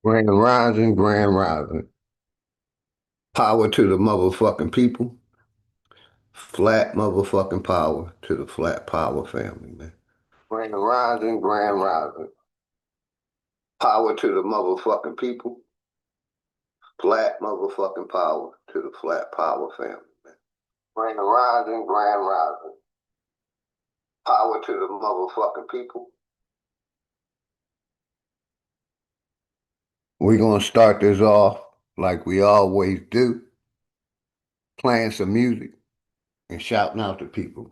Grand Rising, Grand Rising. Power to the motherfucking people. Flat motherfucking power to the flat power family, man. Grand Rising, Grand Rising. Power to the motherfucking people. Flat motherfucking power to the flat power family, man. Grand Rising, Grand Rising. Power to the motherfucking people. We're going to start this off like we always do, playing some music and shouting out to people.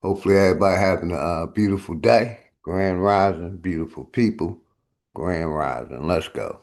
Hopefully everybody having a beautiful day. Grand Rising, beautiful people. Grand Rising. Let's go.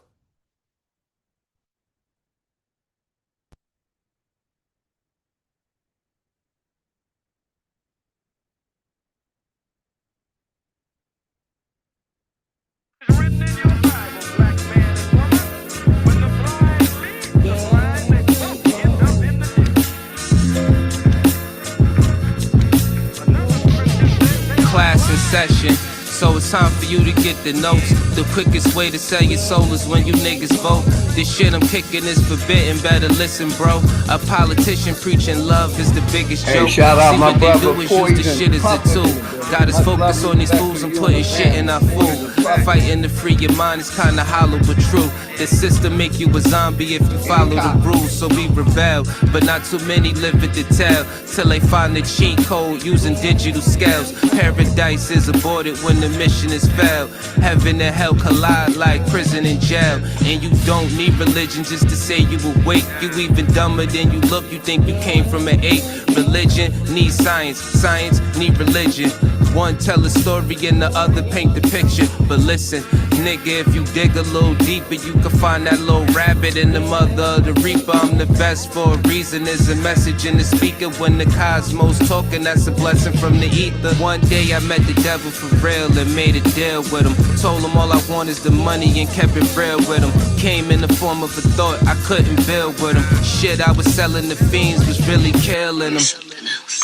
Class in session, so it's time for you to get the notes. The quickest way to sell your soul is when you niggas vote. This shit I'm kicking is forbidden, better listen, bro. A politician preaching love is the biggest joke. Shout out See my what they brother do is use the shit as a tool. Got us focused on these fools and putting shit in our food. Fighting to free your mind is kinda hollow but true. The system make you a zombie if you follow the rules, so we rebel. But not too many live it to tell, till they find the cheat code using digital scales. Paradise is aborted when the mission is failed. Heaven and hell collide like prison and jail. And you don't need religion just to say you awake. You even dumber than you look, you think you came from an ape. Religion needs science, science need religion. One tell a story and the other paint the picture. But listen, nigga, if you dig a little deeper, you can find that little rabbit in the mother of the reaper. I'm the best for a reason. There's a message in the speaker. When the cosmos talking, that's a blessing from the ether. One day I met the devil for real and made a deal with him. Told him all I want is the money and kept it real with him. Came in the form of a thought, I couldn't build with him. Shit I was selling the fiends was really killing them.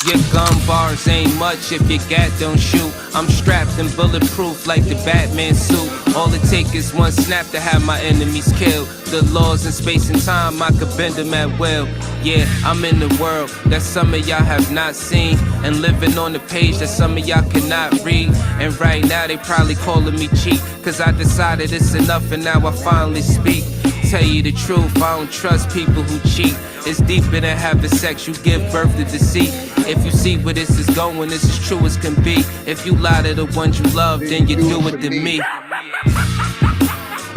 Your gun bars ain't much if your gat don't shoot. I'm strapped and bulletproof like the Batman suit. All it take is one snap to have my enemies killed. The laws in space and time, I could bend them at will. Yeah, I'm in the world that some of y'all have not seen, and living on the page that some of y'all cannot read. And right now they probably calling me cheap, cause I decided it's enough and now I finally speak. Tell you the truth, I don't trust people who cheat. It's deeper than having sex, you give birth to deceit. If you see where this is going, this is true as can be. If you lie to the ones you love, then you do it to me.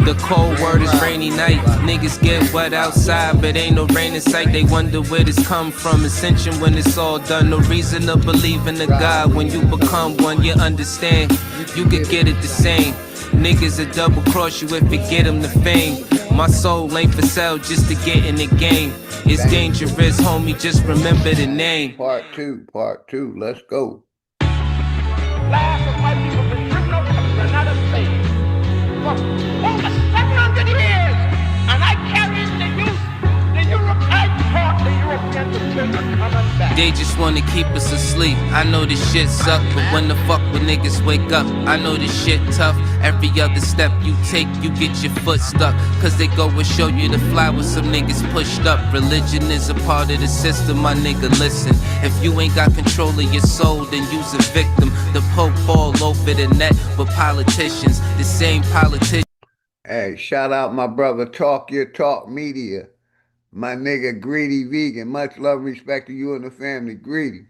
The cold word is rainy night. Niggas get wet outside, but ain't no rain in sight. They wonder where this come from. Ascension when it's all done. No reason to believe in a God. When you become one, you understand. You could get it the same. Niggas will double cross you if you get them the fame. My soul ain't for sale just to get in the game. It's dangerous, homie, just remember the name. Part two, let's go. Last of white people been driven over the United States for over 700 years, and I carried the Europe. I taught the Europeans until they're coming back. They just wanna keep us asleep. I know this shit suck, but when the fuck when niggas wake up, I know this shit tough. Every other step you take, you get your foot stuck. Cause they go and show you the flowers some niggas pushed up. Religion is a part of the system, my nigga, listen. If you ain't got control of your soul, then you's a victim. The Pope all over the net with politicians, the same politicians. Hey, shout out my brother Talk Your Talk Media. My nigga Greedy Vegan. Much love and respect to you and the family. Greedy.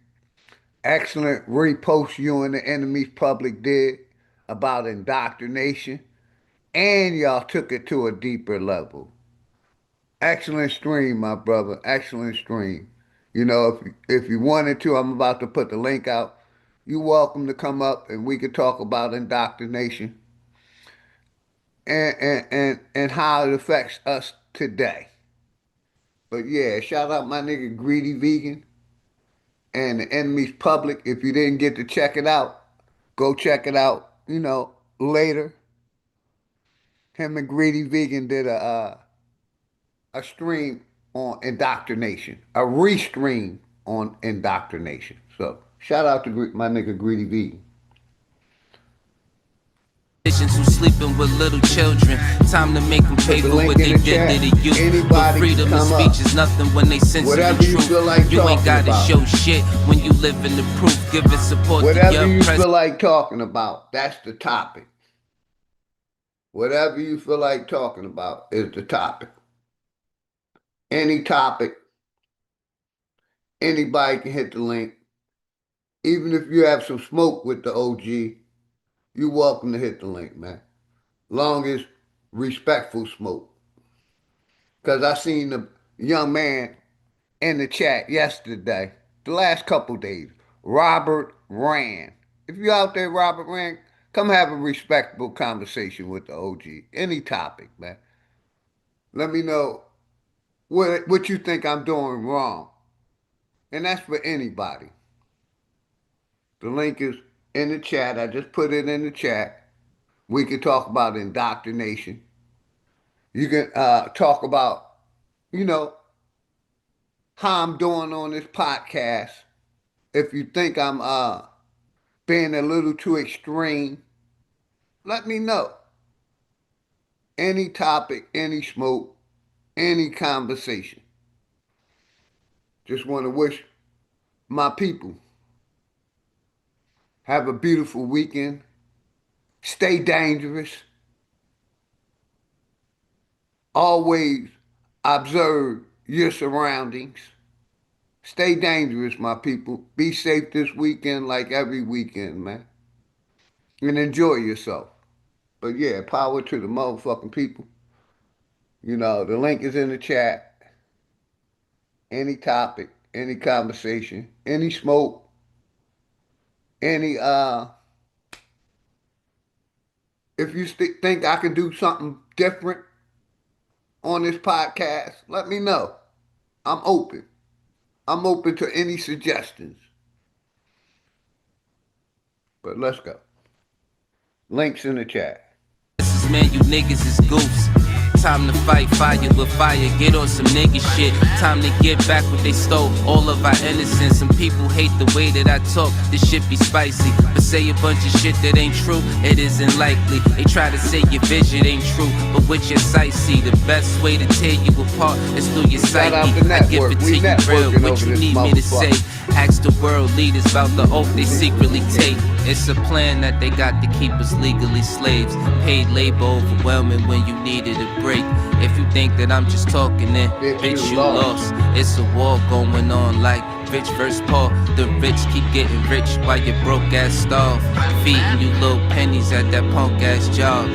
Excellent repost you and the enemy's public did about indoctrination. And y'all took it to a deeper level. Excellent stream, my brother. Excellent stream. You know, if you wanted to, I'm about to put the link out. You're welcome to come up and we could talk about indoctrination and how it affects us today. But yeah, shout out my nigga Greedy Vegan and the enemy's public. If you didn't get to check it out, go check it out, later. Him and Greedy Vegan did a stream on indoctrination, a restream on indoctrination. So shout out to my nigga Greedy Vegan. Who sleeping with little children. Time to make them pay for what they did to you. But freedom of speech is nothing when they censor the truth. You ain't gotta show shit when you live in the proof. Give it support to your Whatever you feel like talking about, that's the topic. Whatever you feel like talking about is the topic. Any topic, anybody can hit the link. Even if you have some smoke with the OG, you're welcome to hit the link, man. Long as respectful smoke. Because I seen the young man in the chat yesterday, the last couple days, Robert Rand. If you out there, Robert Rand, come have a respectable conversation with the OG. Any topic, man. Let me know what you think I'm doing wrong. And that's for anybody. The link is in the chat. I just put it in the chat. We can talk about indoctrination. You can talk about, you know, how I'm doing on this podcast. If you think I'm being a little too extreme, let me know. Any topic, any smoke, any conversation. Just want to wish my people have a beautiful weekend. Stay dangerous. Always observe your surroundings. Stay dangerous, my people. Be safe this weekend like every weekend, man. And enjoy yourself. But yeah, power to the motherfucking people. You know, the link is in the chat. Any topic, any conversation, any smoke, any if you think I can do something different on this podcast, let me know. I'm open. I'm open to any suggestions. But let's go. Links in the chat. Man, you niggas is goofs. Time to fight fire with fire, get on some nigga shit. Time to get back what they stole, all of our innocence. Some people hate the way that I talk, this shit be spicy. But say a bunch of shit that ain't true, it isn't likely. They try to say your vision ain't true, but with your sight see, the best way to tear you apart is through your psyche. I give it to you real, what you need me to say. Ask the world leaders about the oath they secretly take. It's a plan that they got to keep us legally slaves. Paid labor overwhelming when you needed a break. If you think that I'm just talking, then bitch, you lost. It's a war going on like Rich versus Paul. The rich keep getting rich while your broke ass starve. Feeding you little pennies at that punk ass job.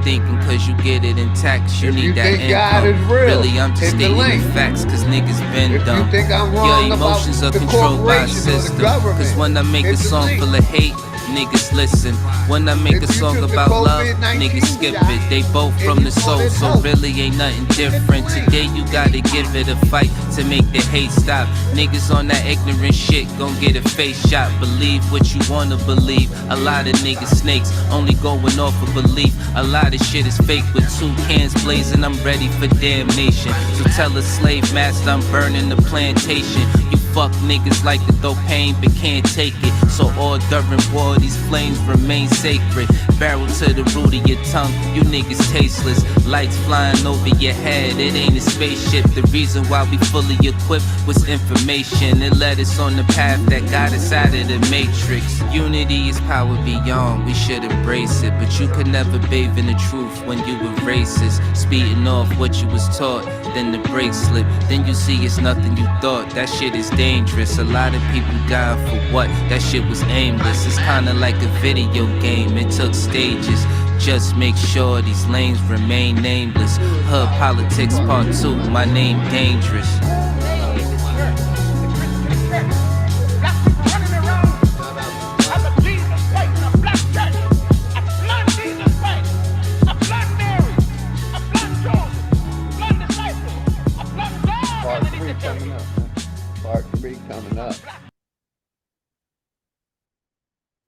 Thinking cause you get it in tax, you need that income. Really, I'm just stating the facts cause niggas been dumb. Your emotions are controlled by a system. Cause when I make a song full of hate, niggas listen. When I make a song about love, niggas skip it. They both from the soul, so really ain't nothing different. Today you gotta give it a fight to make the hate stop. Niggas on that ignorant shit gon' get a face shot. Believe what you wanna believe. A lot of niggas snakes, only going off of belief. A lot of shit is fake with 2 cans blazing. I'm ready for damnation. So tell a slave master I'm burning the plantation. You fuck niggas like to throw pain but can't take it. So all during war these flames remain sacred. Barrel to the root of your tongue, you niggas tasteless. Lights flying over your head, it ain't a spaceship. The reason why we fully equipped was information. It led us on the path that got us out of the matrix. Unity is power beyond, we should embrace it. But you could never bathe in the truth when you were racist. Speeding off what you was taught, then the brakes slip. Then you see it's nothing you thought, that shit is dangerous. A lot of people died for what? That shit was aimless. It's kinda like a video game, it took stages. Just make sure these lanes remain nameless. Hood politics part 2, my name dangerous.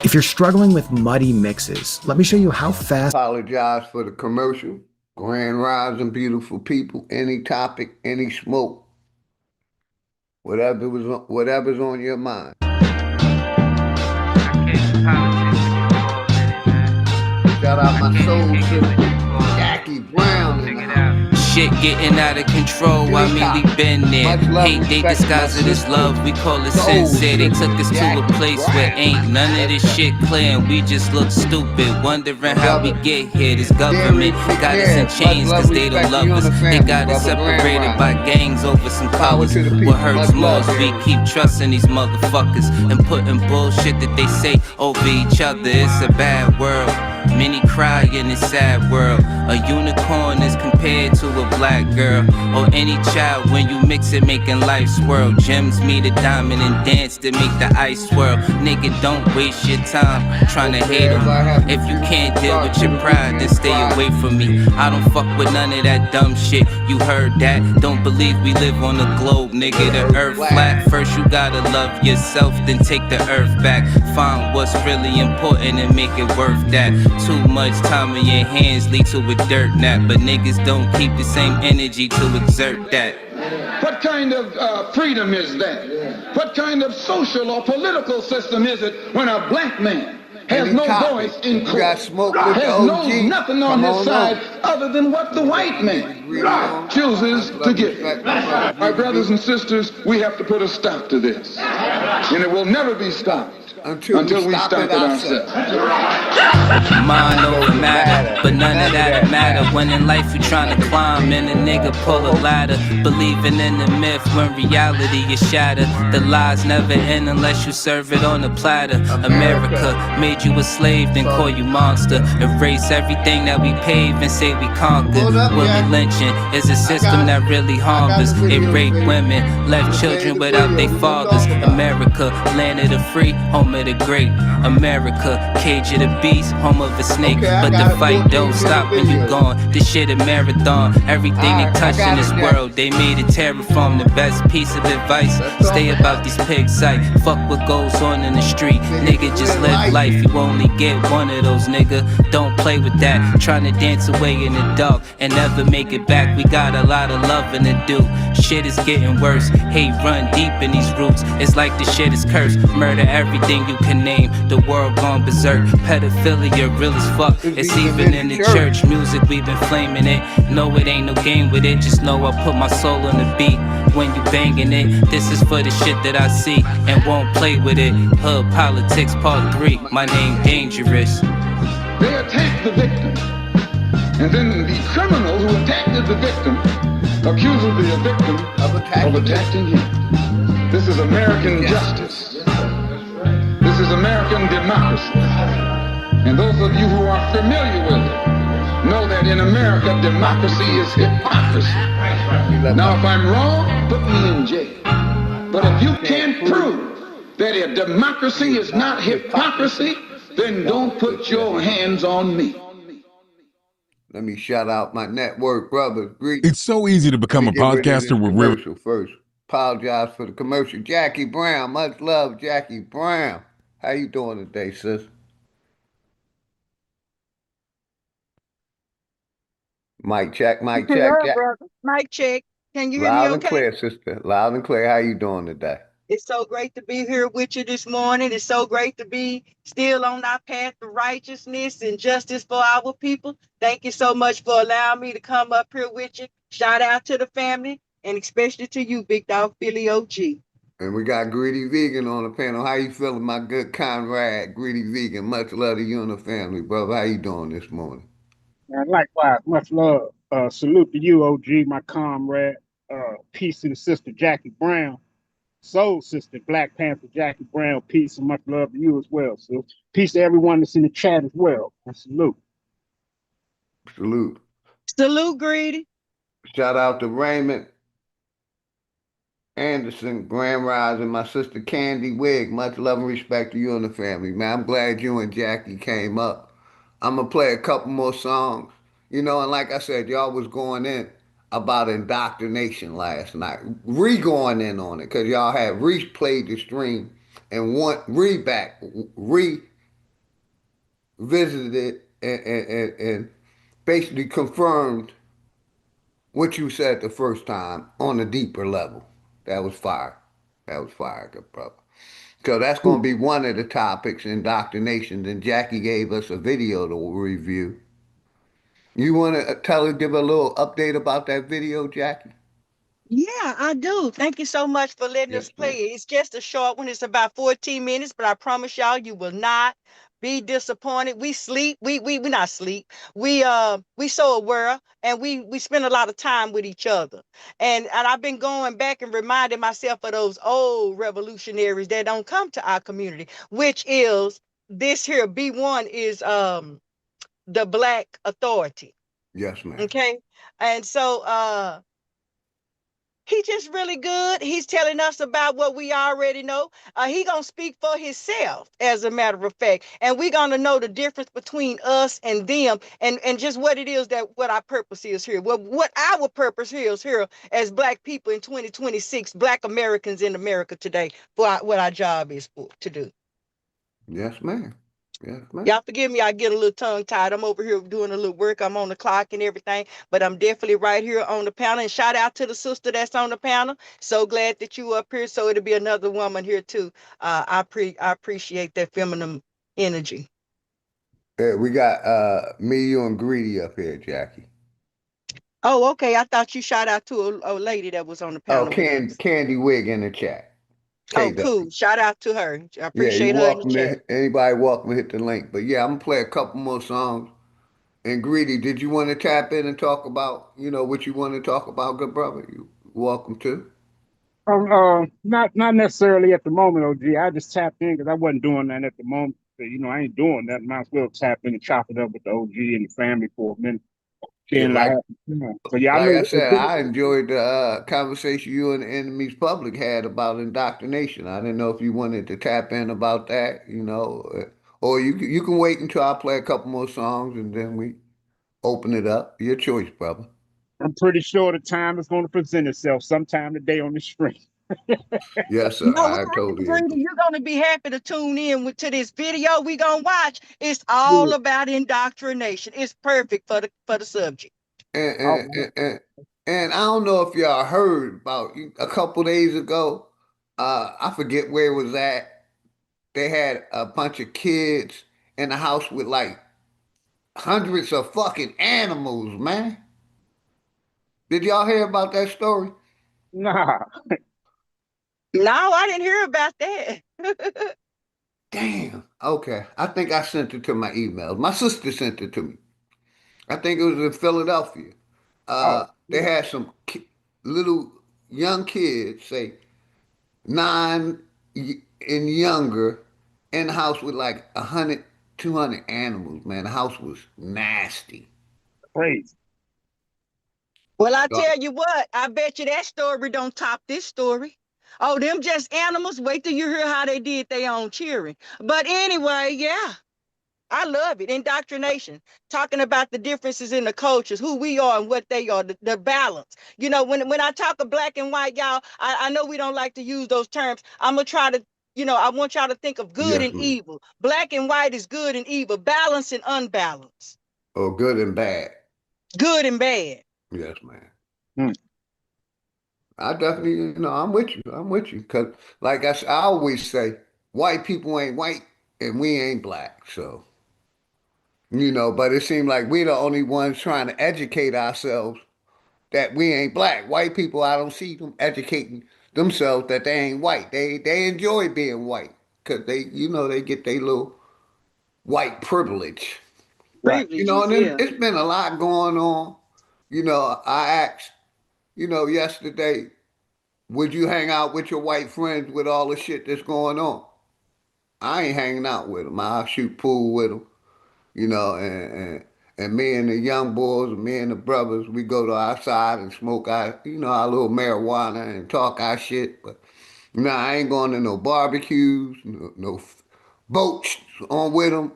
If you're struggling with muddy mixes, let me show you how fast. Apologize for the commercial. Grand rising, beautiful people. Any topic, any smoke, whatever's on your mind. Shout out my soul sister, Jackie Brown in the house. Shit getting out of control, I mean we been there. Much love Hate and they respect to my disguise it as sister, love, we call it soul sincere. They sister, took us to a Jackie place where Brown. ain't none of this shit clear and we just look stupid. Wondering how we get here, this government got us in chains cause they don't love us. They got us separated by gangs over some colors. What hurts more is we keep trusting these motherfuckers and putting bullshit that they say over each other. It's a bad world. Many cry in this sad world. A unicorn is compared to a black girl or any child when you mix it, making life swirl. Gems meet a diamond and dance to make the ice swirl. Nigga, don't waste your time trying to hate them. If you can't deal with your pride, then stay away from me. I don't fuck with none of that dumb shit. You heard that? Don't believe we live on a globe, nigga. The earth flat. First you gotta love yourself, then take the earth back. Find what's really important and make it worth that. Too much time in your hands lead to a dirt nap, but niggas don't keep the same energy to exert that. What kind of freedom is that? What kind of social or political system is it when a black man has no voice in court, has nothing on his side other than what the white man chooses to give? My brothers and sisters, we have to put a stop to this, and it will never be stopped until we stop it ourselves. Mind over matter, but none of that matter. When in life you trying to climb and a nigga pull a ladder, believing in the myth when reality is shattered. The lies never end unless you serve it on a platter. America made you a slave, then call you monster. Erase everything that we paved and say we conquered. Willie lynching is a system that really harms us. It raped women, left children without their fathers. America, land of the free, home of the great. America, cage of the beast, home of a snake. But the fight don't stop when you gone. This shit a marathon. Everything they touch in this world, they made it terraform. The best piece of advice, stay about these pig sight. Fuck what goes on in the street. Nigga, just live life. You only get one of those, nigga. Don't play with that. Trying to dance away in the dark and never make it back. We got a lot of loving to do. Shit is getting worse. Hate run deep in these roots. It's like the shit is cursed. Murder everything you can name. The world gone berserk. Pedophilia real as fuck. It's even in the church. Music, we've been flaming it. No, it ain't no game with it. Just know I put my soul on the beat. When you banging it, this is for the shit that I see and won't play with it. Hood Politics Part 3. My name Dangerous. They attack the victim, and then the criminals who attacked the victim accuse the victim of attacking him. This is American justice. This is American democracy. And those of you who are familiar with it know that in America, democracy is hypocrisy. Now, if I'm wrong, put me in jail. But if you can't prove that a democracy is not hypocrisy, then don't put your hands on me. Let me shout out my network brothers. It's so easy to become a podcaster with real. Commercial first. Apologize for the commercial. Jackie Brown, much love, Jackie Brown. How you doing today, sis? Mic check, mic check, Hello, check. brother. Mic check. Can you hear Loud me and okay? clear, sister. Loud and clear. How you doing today? It's so great to be here with you this morning. It's so great to be still on our path to righteousness and justice for our people. Thank you so much for allowing me to come up here with you. Shout out to the family and especially to you, Big Dog Philly OG. And we got Greedy Vegan on the panel. How you feeling, my good comrade, Greedy Vegan? Much love to you and the family, brother. How you doing this morning? Likewise, much love. Salute to you, OG, my comrade. Peace to the sister Jackie Brown, soul sister Black Panther Jackie Brown. Peace and much love to you as well. So peace to everyone that's in the chat as well. And salute. Salute. Salute, Greedy. Shout out to Raymond Anderson, Grand Rise, and my sister Candy Wig. Much love and respect to you and the family, man. I'm glad you and Jackie came up. I'm going to play a couple more songs. You know, and like I said, y'all was going in about indoctrination last night. Going in on it, because y'all had replayed the stream and revisited it and basically confirmed what you said the first time on a deeper level. That was fire. That was fire, good brother. So that's going to be one of the topics, indoctrination. And Jackie gave us a video to review. You want to give a little update about that video, Jackie? Yeah, I do. Thank you so much for letting Yes, us play man. it. It's just a short one. It's about 14 minutes, but I promise y'all you will not be disappointed. We sleep. We not sleep. We so aware and we spend a lot of time with each other. And I've been going back and reminding myself of those old revolutionaries that don't come to our community, which is this here B1 is the Black Authority. Yes, man. Okay. And so he just really good. He's telling us about what we already know. He gonna speak for himself, as a matter of fact, and we gonna know the difference between us and them, and just what it is that what our purpose is here. Well, what our purpose is here as Black people in 2026, Black Americans in America today, for what our job is to do. Yes, man. Yes, man. Y'all forgive me, I get a little tongue tied. I'm over here doing a little work. I'm on the clock and everything, but I'm definitely right here on the panel. And shout out to the sister that's on the panel. So glad that you up here. So it'll be another woman here too. I appreciate that feminine energy. Yeah, we got me, you, and Greedy up here, Jackie. Oh, okay. I thought you shout out to a lady that was on the Oh, panel with us. Candy Wig in the chat. Oh, KW. cool. Shout out to her. I Yeah, you appreciate her in the welcome chat. to anybody welcome to hit the link. But yeah, I'm gonna play a couple more songs. And Greedy, did you want to tap in and talk about, what you want to talk about, good brother? You welcome to. Not necessarily at the moment, OG. I just tapped in because I wasn't doing that at the moment. So, I ain't doing that. Might as well tap in and chop it up with the OG and the family for a minute. Yeah, Then I have some time. So yeah, I like know I what they said, do. I enjoyed the conversation you and the enemy's public had about indoctrination. I didn't know if you wanted to tap in about that, or you can wait until I play a couple more songs and then we open it up. Your choice, brother. I'm pretty sure the time is going to present itself sometime today on the screen. Yes, sir. You know I what, totally agree. Greedy, you're gonna be happy to tune in to this video we gonna watch. It's all Yeah. about indoctrination. It's perfect for the subject. And All and, right. and, and and I don't know if y'all heard about a couple days ago. I forget where it was at. They had a bunch of kids in the house with like hundreds of fucking animals, man. Did y'all hear about that story? Nah. No, I didn't hear about that. Damn. Okay. I think I sent it to my emails. My sister sent it to me. I think it was in Philadelphia. Oh, They had some little young kids, say nine and younger, in the house with like 100, 200 animals, man. The house was nasty. crazy. Well, I So, tell you what, I bet you that story don't top this story. Oh, them just animals. Wait till you hear how they did their own cheering. But anyway, yeah, I love it. Indoctrination, talking about the differences in the cultures, who we are and what they are, the balance. When I talk of black and white, y'all, I know we don't like to use those terms. I'm going to try to, I want y'all to think of good yes, and man. evil. Black and white is good and evil, balance and unbalanced, Or good and bad. good and bad. Yes, man. Hmm. I definitely, I'm with you. I'm with you. Because, like I always say, white people ain't white and we ain't black. So, but it seems like we're the only ones trying to educate ourselves that we ain't black. White people, I don't see them educating themselves that they ain't white. They enjoy being white because they get their little white privilege. Right. And Privileges, then yeah. it's been a lot going on. I asked, yesterday, would you hang out with your white friends with all the shit that's going on? I ain't hanging out with them. I'll shoot pool with them, and me and the young boys, me and the brothers, we go to outside and smoke our little marijuana and talk our shit. But I ain't going to no barbecues, no boats on with them,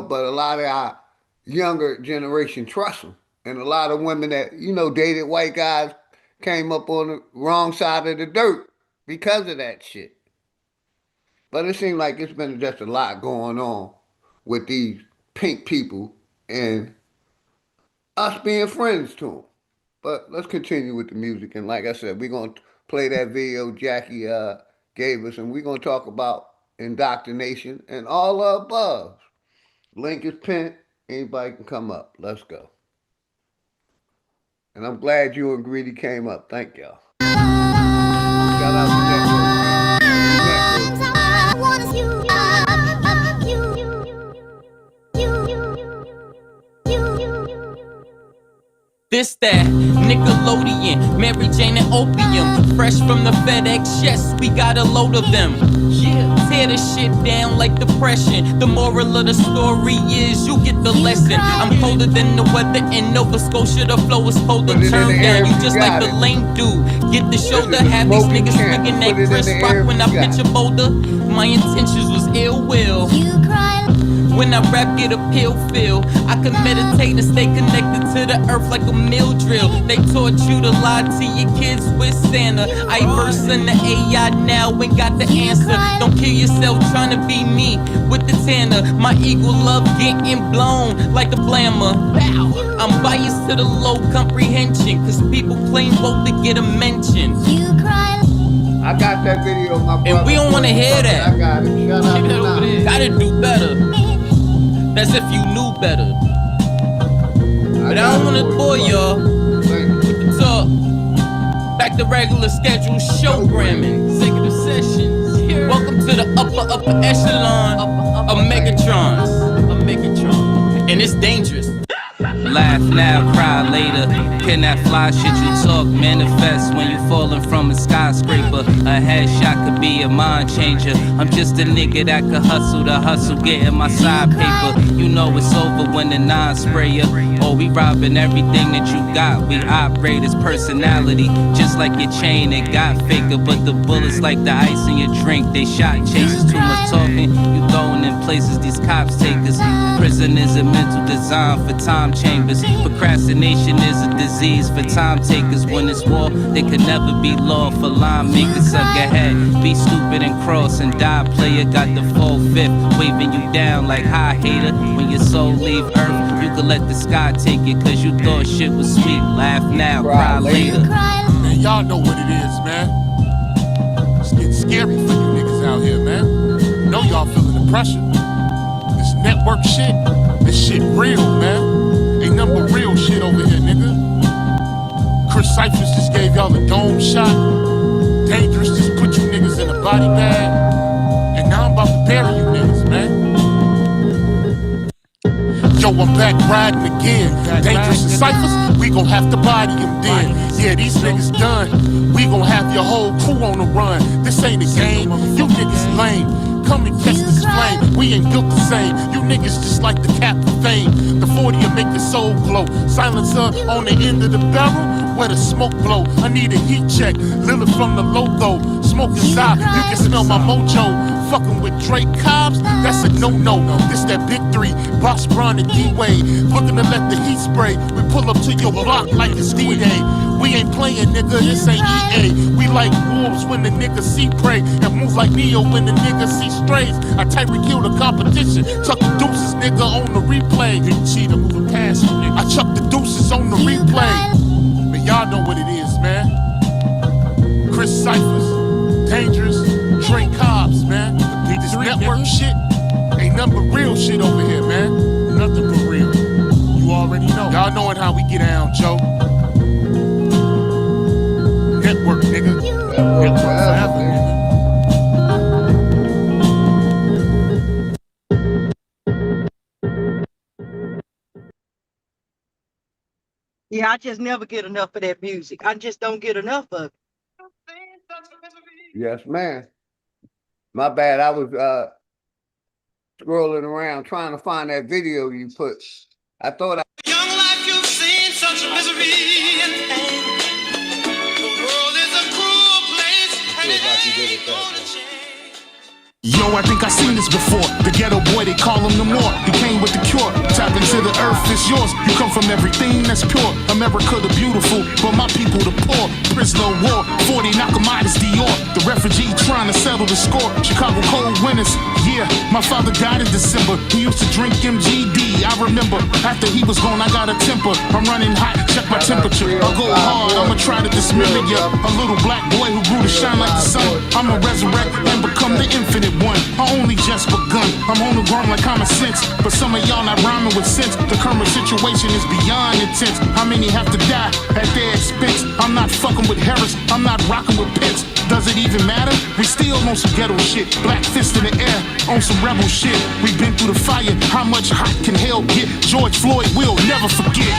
But a lot of our younger generation trust them, and a lot of women that dated white guys came up on the wrong side of the dirt because of that shit. But it seems like it's been just a lot going on with these pink people and us being friends to them. But let's continue with the music. And like I said, we're going to play that video Jackie gave us, and we're gonna talk about indoctrination and all the above. Link is pinned. Anybody can come up. Let's go. And I'm glad you and Greedy came up. Thank y'all. Shout out to This that Nickelodeon, Mary Jane and opium, fresh from the FedEx chest, we got a load of them. Yeah, tear the shit down like depression. The moral of the story is you get the lesson. I'm colder than the weather in Nova Scotia. The flow is colder. Turn down, you just like the lame dude. Get the shoulder, have these niggas swinging that Chris Rock when I pitch a boulder. My intentions was ill will. When I rap, get a pill feel. I can meditate and stay connected to the earth like a mill drill. They taught you to lie to your kids with Santa. I verse in the AI now and got the answer. Don't kill yourself trying to be me with the tanner. My eagle love getting blown like a blammer. Bow. I'm biased to the low comprehension, cause people claim woke to get a mention. I got that video of my brother. And we don't wanna hear that. I got it. Shut up now. Gotta do better. That's if you knew better. But I don't wanna bore y'all with the talk. Back to regular schedule showgramming. Executive sessions. Welcome to the upper echelon of Megatrons. And it's dangerous. Laugh now, cry later. Can that fly shit you talk manifest when you falling from a skyscraper? A headshot could be a mind changer. I'm just a nigga that could hustle the hustle, getting my side paper. You know it's over when the nine sprayer. Oh, we robbing everything that you got. We operate as personality, just like your chain. It got faker, but the bullets like the ice in your drink. They shot chasers, too much talking. You going in places these cops take us. Prison is a mental design for time chambers. Procrastination is a disease for time takers. When it's war, they could never be law for line makers. Suck ahead, be stupid and cross and die. Player got the full fifth, waving you down like hi hater. When your soul leave earth, you could let the sky take it, cause you thought shit was sweet. Laugh now, cry later. Man, y'all know what it is, man. It's getting scary for you niggas out here, man. Know y'all feeling the pressure. This network shit, this shit real, man. Ain't nothing but real shit over here, nigga. Chris Cyphers just gave y'all a dome shot. Dangerous just put you niggas in a body bag. And now I'm about to bury you niggas, man. Yo, I'm back riding again. Dangerous and Cyphers, we gon' have to body him then. Yeah, these niggas done. We gon' have your whole crew on the run. This ain't a game, you niggas lame. Come and catch this flame, we ain't built the same. You niggas just like the cap of fame. The 40'll make your soul glow. Silencer on the end of the barrel, where the smoke blow. I need a heat check, Lilith from the logo. Smoke is out, you can smell my mojo. Fucking with Drake Cobbs, that's a no-no. This that big three, Boss Brown and D-Wade. Looking to let the heat spray. We pull up to your block like it's D-Day. We ain't playing, nigga, this ain't EA. We like wolves when the niggas see prey, and move like Neo when the niggas see strays. I Tyreek kill the competition, chuck the deuces, nigga, on the replay. Didn't cheat, I'm moving past you, nigga. I chuck the deuces on the replay. But y'all know what it is, man. Chris Cyphers, Dangerous, Trey Cobbs, man. This network shit ain't nothing but real shit over here, man. Nothing but real. You already know. Y'all knowing how we get down, Joe. Network, nigga. Network forever, nigga. Yeah, I just never get enough of that music. I just don't get enough of it. Yes, man. My bad. I was scrolling around trying to find that video you put. I thought I Young life, you've seen such misery and pain. The world is a cruel place, and it ain't gonna change. Yo, I think I seen this before. The ghetto boy, they call him the more. He came with the cure. Tap into the earth, it's yours. You come from everything that's pure. America the beautiful, but my people the poor. Prisoner of war, 40 knock 'em out as Dior. The refugee trying to settle the score. Chicago cold winters, yeah. My father died in December. He used to drink MGD. I remember after he was gone, I got a temper. I'm running hot, check my temperature. I'll go hard, I'ma try to dismember ya. A little black boy who grew to shine like the sun. I'ma resurrect and become the infinite one. I only just begun. I'm homegrown like common sense, but some of y'all not rhyming with sense. The current situation is beyond intense. How many have to die at their expense? I'm not fucking with Harris, I'm not rocking with Pence. Does it even matter? We still on some ghetto shit. Black fist in the air, on some rebel shit. We've been through the fire, how much hot can hell get? George Floyd will never forget.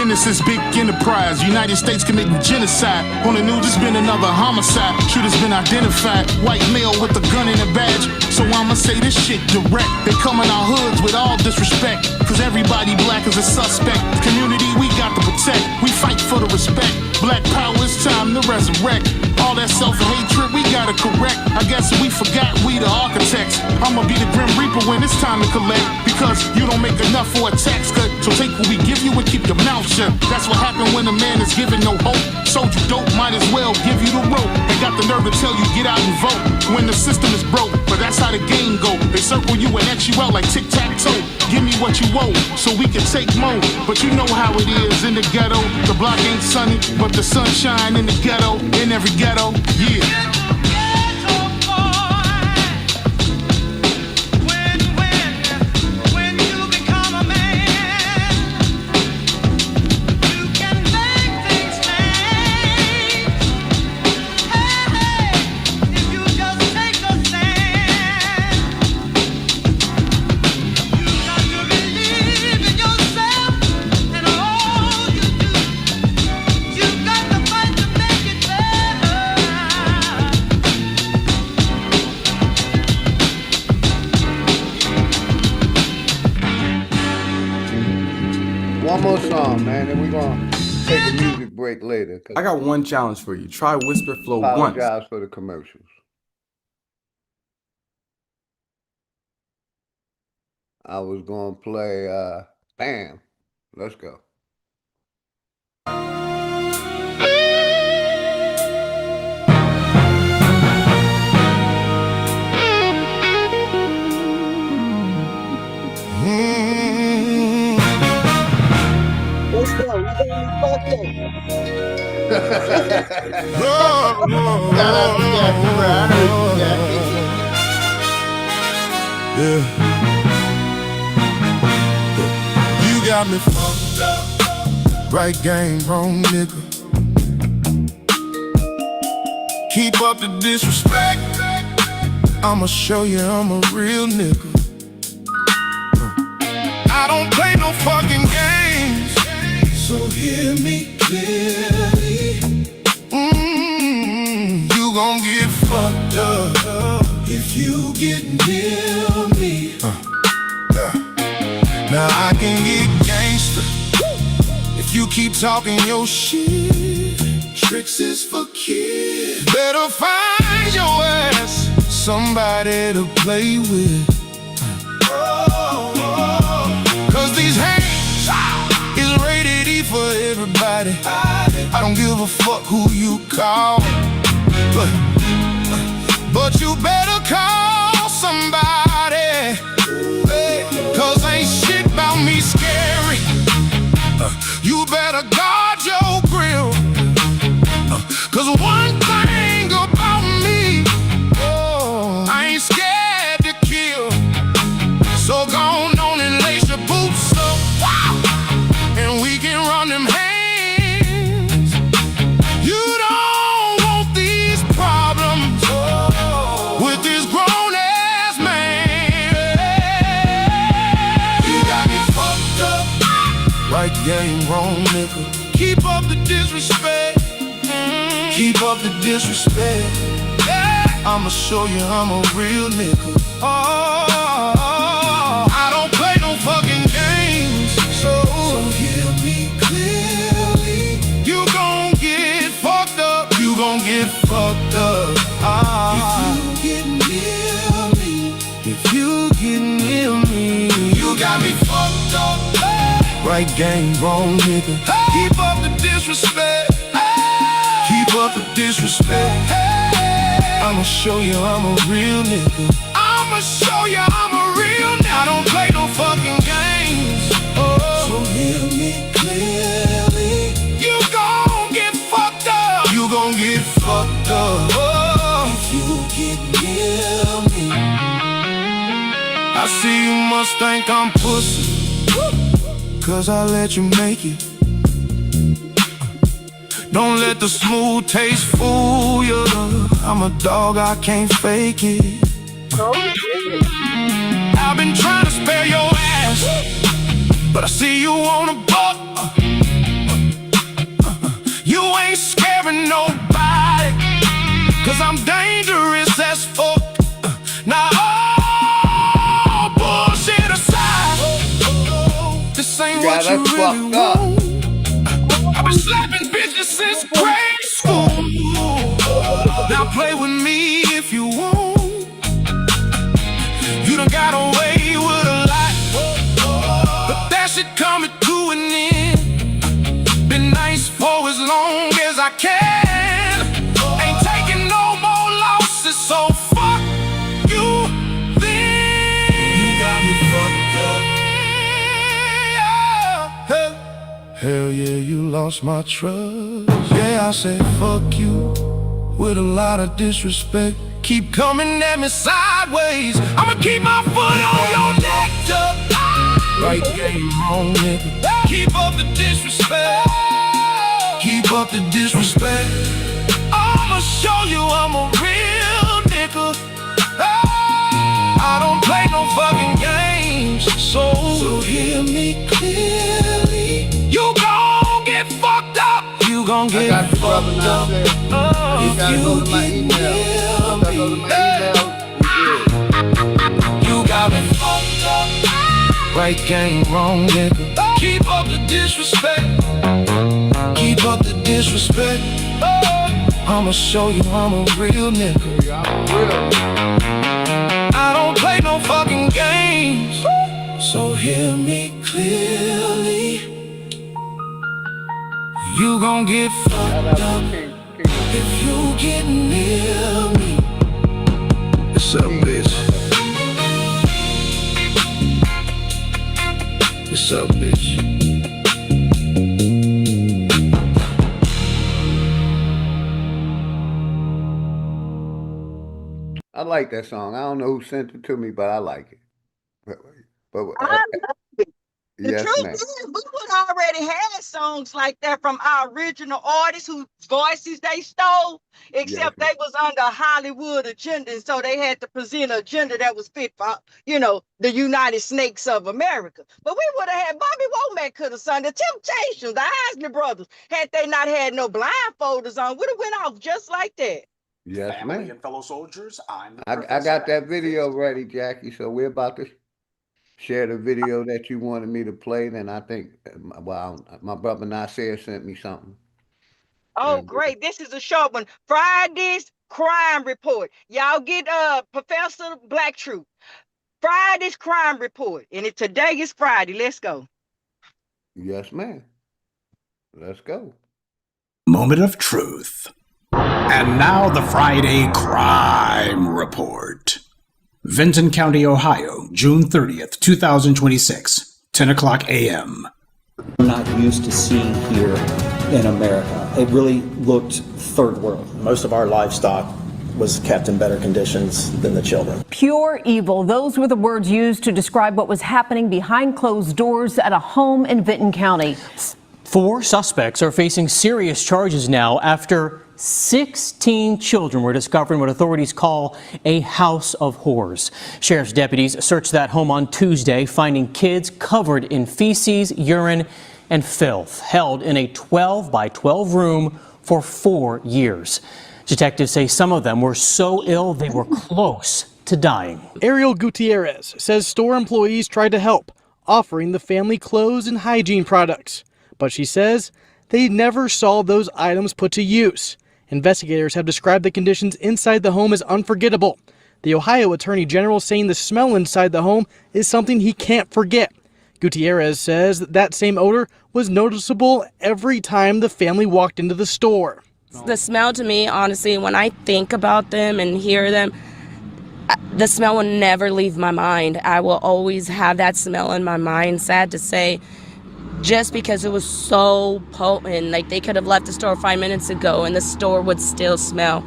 This is big enterprise. United States committing genocide. On the news, it's been another homicide. Shooters been identified. White male with a gun and a badge. So I'ma say this shit direct. They come in our hoods with all disrespect. Cause everybody black is a suspect. Community we got to protect. We fight for the respect. Black power, it's time to resurrect. All that self-hatred we gotta correct. I guess we forgot we the architects. I'ma be the Grim Reaper when it's time to collect. Because you don't make enough for a tax cut. So take what we give you and keep your mouth shut. That's what happened when a man is given no hope. Sold you dope, might as well give you the rope. They got the nerve to tell you get out and vote when the system is broke. But that's how the game go. They circle you and X you out like tic-tac-toe. Give me what you owe so we can take more. But you know how it is in the ghetto. The block ain't sunny, but the sunshine in the ghetto. In every ghetto, yeah. One more song, man, and we're gonna take a music break later. I got one challenge for you. Try Whisper Flow once. Apologize for the commercials. I was gonna play Bam. Let's go. Yeah. You got me fucked up. Right game, wrong nigga. Keep up the disrespect. I'ma show you I'm a real nigga. I don't play no fucking games, so hear me clearly. You gon' get fucked up if you get near me. Now I can get gangster if you keep talking your shit. Tricks is for kids. Better find your ass somebody to play with. Cause these hands is rated E for everybody. I don't give a fuck who you call, but you better call somebody. Cause ain't shit about me scary. You better guard your grill. Cause one thing about me, I ain't scared to kill. So go on and lace your boots up, and we can run them hands. You don't want these problems with this grown-ass man. You got me fucked up. Right game, wrong nigga. Keep up the disrespect. Keep up the disrespect. I'ma show you I'm a real nigga. I don't play no fucking games, so hear me clearly. You gon' get fucked up. You gon' get Right game, wrong nigga. Keep up the disrespect. Keep up the disrespect. I'ma show you I'm a real nigga. I'ma show you I'm a real nigga. I don't play no fucking games. So hear me clearly. You gon' get fucked up. You gon' get fucked up. If you get near me. I see you must think I'm pussy, 'cause I let you make it. Don't let the smooth taste fool you. I'm a dog, I can't fake it. I've been trying to spare your ass, but I see you on a buck. You ain't scaring nobody, 'cause I'm dangerous as fuck. Now all bullshit aside, this ain't what you really want. I've been slapping bitches since grade school. Now play with me if you want. You done got away with a lot, but that shit coming to an end. Been nice for as long as I can. Ain't taking no more losses, so fuck you then. You got me fucked up. Hell yeah, you lost my trust. Yeah, I said fuck you with a lot of disrespect. Keep coming at me sideways, I'ma keep my foot on your neck. Right game, wrong nigga. Keep up the disrespect. Keep up the disrespect. I'ma show you I'm a real nigga. I don't play no fucking games. So hear me clearly. You gon' get fucked up. You gon' get fucked up. If you get near me. You got me fucked up. Right game, wrong nigga. Keep up the disrespect. Keep up the disrespect. I'ma show you I'm a real nigga. I don't play no fucking games. So hear me clearly. You gon' get fucked up if you get near me. What's up, bitch? What's up, bitch? I like that song. I don't know who sent it to me, but I like it. But I love it. The yes, truth ma'am. is, we would already had songs like that from our original artists whose voices they stole, except they was under a Hollywood agenda, and so they had to present an agenda that was fit for, the United Snakes of America. But we would have had Bobby Womack could have sung the Temptations, the Isley Brothers, had they not had no blindfolders on, would have went off just like that. Yes, Family ma'am. and fellow soldiers, I'm I got that video ready, Jackie. So we're about to share the video that you wanted me to play. Then I think, my brother Nasir sent me something. Oh, great. This is a short one. Friday's Crime Report. Y'all get Professor Black Truth. Friday's Crime Report. And today is Friday. Let's go. Yes, ma'am. Let's go. Moment of truth. And now the Friday Crime Report. Vinton County, Ohio, June 30th, 2026, 10 o'clock a.m. We're not used to seeing here in America. It really looked third world. Most of our livestock was kept in better conditions than the children. Pure evil. Those were the words used to describe what was happening behind closed doors at a home in Vinton County. 4 suspects are facing serious charges now after 16 children were discovered in what authorities call a house of horrors. Sheriff's deputies searched that home on Tuesday, finding kids covered in feces, urine, and filth, held in a 12 by 12 room for 4 years. Detectives say some of them were so ill they were close to dying. Ariel Gutierrez says store employees tried to help, offering the family clothes and hygiene products. But she says they never saw those items put to use. Investigators have described the conditions inside the home as unforgettable. The Ohio Attorney General saying the smell inside the home is something he can't forget. Gutierrez says that same odor was noticeable every time the family walked into the store. The smell to me, honestly, when I think about them and hear them, the smell will never leave my mind. I will always have that smell in my mind, sad to say, just because it was so potent. Like, they could have left the store 5 minutes ago and the store would still smell.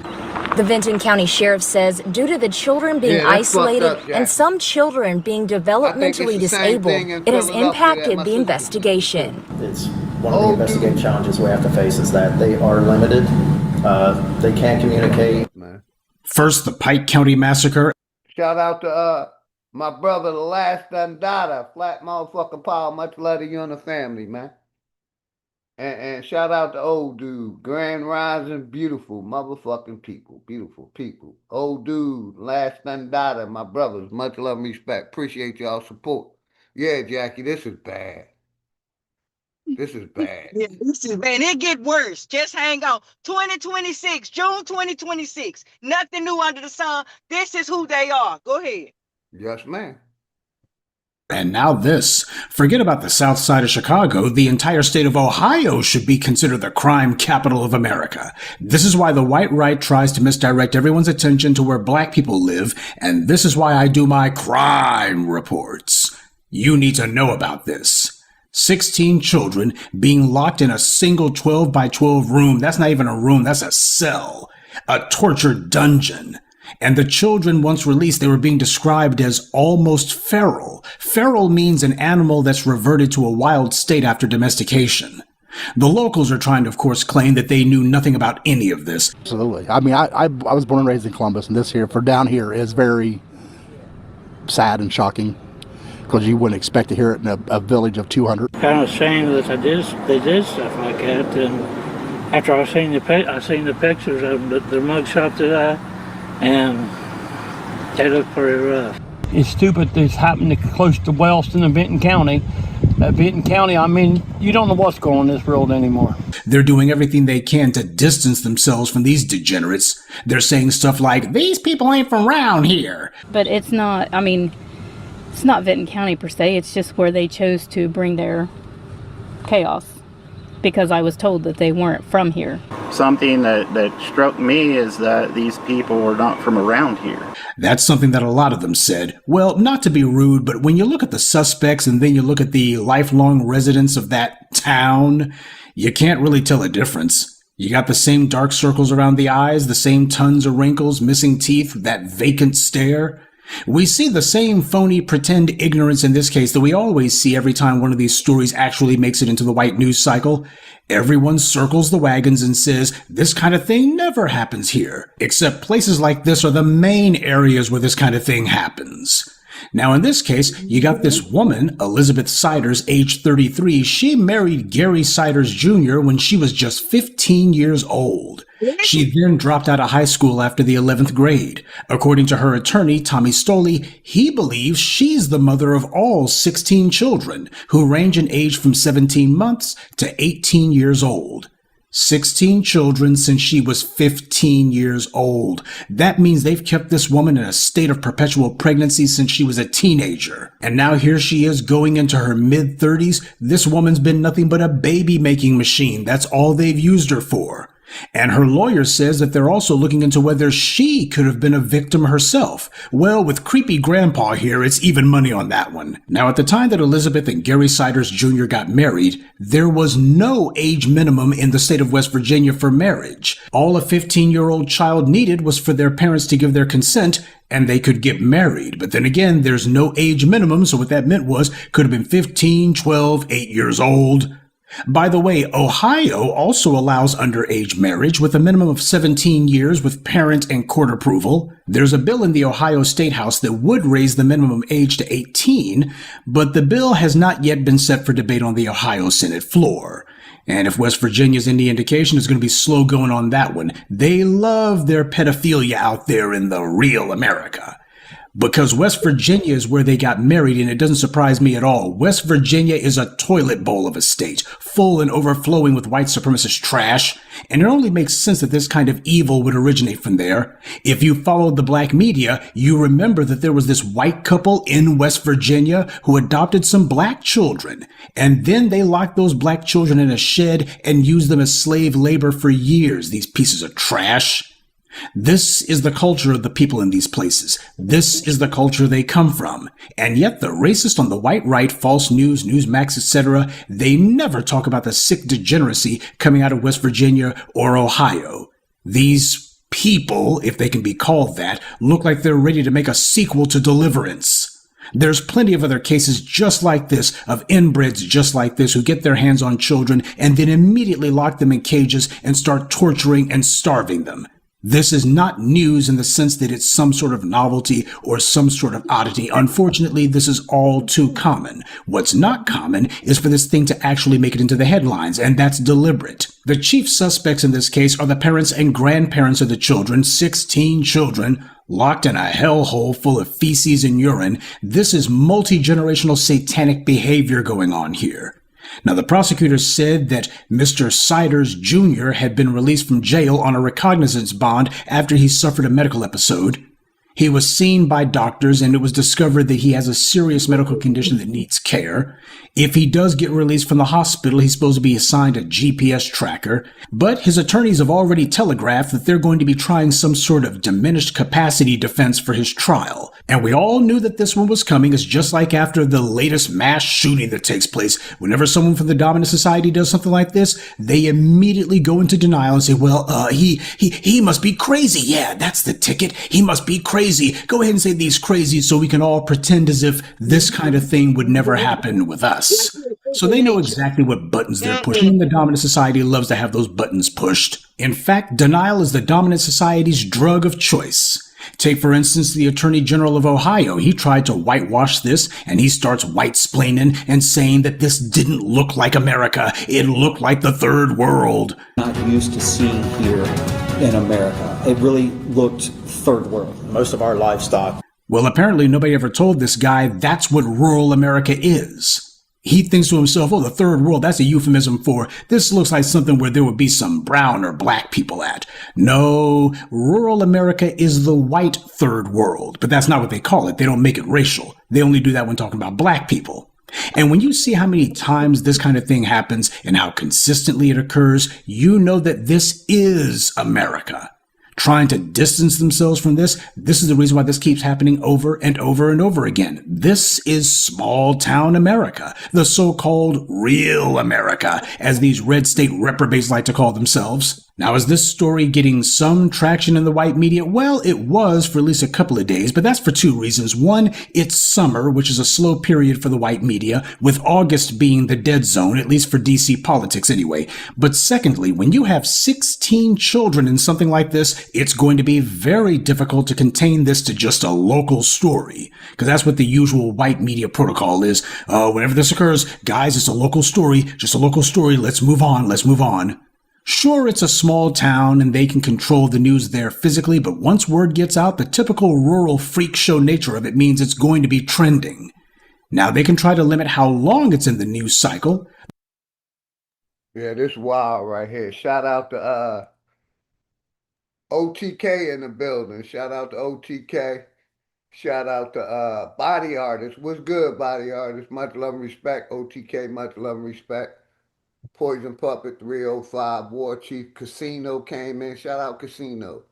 The Vinton County Sheriff says due to the children being isolated and some children being developmentally disabled, it has impacted the investigation. It's one of the investigative challenges we have to face is that they are limited. They can't communicate. First, the Pike County Massacre. Shout out to my brother, the last Dundada, flat motherfucking power. Much love to you and the family, man. And shout out to old dude, Grand Rising, beautiful motherfucking people, beautiful people. Old dude, last Dundada, my brothers, much love and respect. Appreciate y'all support. Yeah, Jackie, this is bad. This is bad. Yeah, this is bad. It get worse. Just hang on. 2026, June 2026. Nothing new under the sun. This is who they are. Go ahead. Yes, ma'am. And now this. Forget about the south side of Chicago. The entire state of Ohio should be considered the crime capital of America. This is why the white right tries to misdirect everyone's attention to where black people live, and this is why I do my crime reports. You need to know about this. 16 children being locked in a single 12 by 12 room. That's not even a room, that's a cell. A torture dungeon. And the children, once released, they were being described as almost feral. Feral means an animal that's reverted to a wild state after domestication. The locals are trying to, of course, claim that they knew nothing about any of this. Absolutely. I mean, I was born and raised in Columbus, and this here, for down here, is very sad and shocking, because you wouldn't expect to hear it in a village of 200. Kind of ashamed that they did stuff like that. And after I seen the pictures of the mugshot and they look pretty rough. It's stupid that it's happening close to Wellston and Benton County. Benton County, I mean, you don't know what's going on in this world anymore. They're doing everything they can to distance themselves from these degenerates. They're saying stuff like, these people ain't from around here. But it's not, I mean, it's not Benton County per se. It's just where they chose to bring their chaos, because I was told that they weren't from here. Something that struck me is that these people were not from around here. That's something that a lot of them said. Well, not to be rude, but when you look at the suspects and then you look at the lifelong residents of that town, you can't really tell a difference. You got the same dark circles around the eyes, the same tons of wrinkles, missing teeth, that vacant stare. We see the same phony pretend ignorance in this case that we always see every time one of these stories actually makes it into the white news cycle. Everyone circles the wagons and says, this kind of thing never happens here. Except places like this are the main areas where this kind of thing happens. Now in this case, you got this woman, Elizabeth Siders, age 33. She married Gary Siders Jr. when she was just 15 years old. She then dropped out of high school after the 11th grade. According to her attorney, Tommy Stoley, he believes she's the mother of all 16 children, who range in age from 17 months to 18 years old. 16 children since she was 15 years old. That means they've kept this woman in a state of perpetual pregnancy since she was a teenager. And now here she is going into her mid-30s. This woman's been nothing but a baby-making machine. That's all they've used her for. And her lawyer says that they're also looking into whether she could have been a victim herself. Well, with creepy grandpa here, it's even money on that one. Now, at the time that Elizabeth and Gary Siders Jr. got married, there was no age minimum in the state of West Virginia for marriage. All a 15-year-old child needed was for their parents to give their consent, and they could get married. But then again, there's no age minimum, so what that meant was, could have been 15, 12, 8 years old. By the way, Ohio also allows underage marriage with a minimum of 17 years with parent and court approval. There's a bill in the Ohio State House that would raise the minimum age to 18, but the bill has not yet been set for debate on the Ohio Senate floor. And if West Virginia's any indication, it's going to be slow going on that one. They love their pedophilia out there in the real America. Because West Virginia is where they got married, and it doesn't surprise me at all. West Virginia is a toilet bowl of a state, full and overflowing with white supremacist trash, and it only makes sense that this kind of evil would originate from there. If you followed the black media, you remember that there was this white couple in West Virginia who adopted some black children, and then they locked those black children in a shed and used them as slave labor for years, these pieces of trash. This is the culture of the people in these places. This is the culture they come from. And yet the racist on the white right, false news, Newsmax, etc., they never talk about the sick degeneracy coming out of West Virginia or Ohio. These people, if they can be called that, look like they're ready to make a sequel to Deliverance. There's plenty of other cases just like this, of inbreds just like this, who get their hands on children and then immediately lock them in cages and start torturing and starving them. This is not news in the sense that it's some sort of novelty or some sort of oddity. Unfortunately, this is all too common. What's not common is for this thing to actually make it into the headlines, and that's deliberate. The chief suspects in this case are the parents and grandparents of the children, 16 children, locked in a hellhole full of feces and urine. This is multi-generational satanic behavior going on here. Now, the prosecutor said that Mr. Siders Jr. had been released from jail on a recognizance bond after he suffered a medical episode. He was seen by doctors, and it was discovered that he has a serious medical condition that needs care. If he does get released from the hospital, he's supposed to be assigned a GPS tracker. But his attorneys have already telegraphed that they're going to be trying some sort of diminished capacity defense for his trial. And we all knew that this one was coming. It's just like after the latest mass shooting that takes place. Whenever someone from the dominant society does something like this, they immediately go into denial and say, well, he must be crazy. Yeah, that's the ticket. He must be crazy. Go ahead and say these crazies so we can all pretend as if this kind of thing would never happen with us. So they know exactly what buttons they're pushing. The dominant society loves to have those buttons pushed. In fact, denial is the dominant society's drug of choice. Take, for instance, the Attorney General of Ohio. He tried to whitewash this, and he starts white-splaining and saying that this didn't look like America. It looked like the third world. Not used to seeing here in America. It really looked third world. Most of our livestock. Well, apparently nobody ever told this guy that's what rural America is. He thinks to himself, oh, the third world, that's a euphemism for this looks like something where there would be some brown or black people at. No, rural America is the white third world, but that's not what they call it. They don't make it racial. They only do that when talking about black people. And when you see how many times this kind of thing happens and how consistently it occurs, you know that this is America. Trying to distance themselves from this is the reason why this keeps happening over and over and over again. This is small town America, the so-called real America, as these red state reprobates like to call themselves. Now, is this story getting some traction in the white media? Well, it was for at least a couple of days, but that's for two reasons. One, it's summer, which is a slow period for the white media, with August being the dead zone, at least for DC politics anyway. But secondly, when you have 16 children in something like this, it's going to be very difficult to contain this to just a local story, because that's what the usual white media protocol is. Whenever this occurs, guys, it's a local story, just a local story. Let's move on. Sure, it's a small town and they can control the news there physically, but once word gets out, the typical rural freak show nature of it means it's going to be trending. Now, they can try to limit how long it's in the news cycle. Yeah, this wild right here. Shout out to OTK in the building. Shout out to OTK. Shout out to Body Artist. What's good, Body Artist? Much love and respect. OTK, much love and respect. Poison Puppet 305, War Chief, Casino came in. Shout out Casino.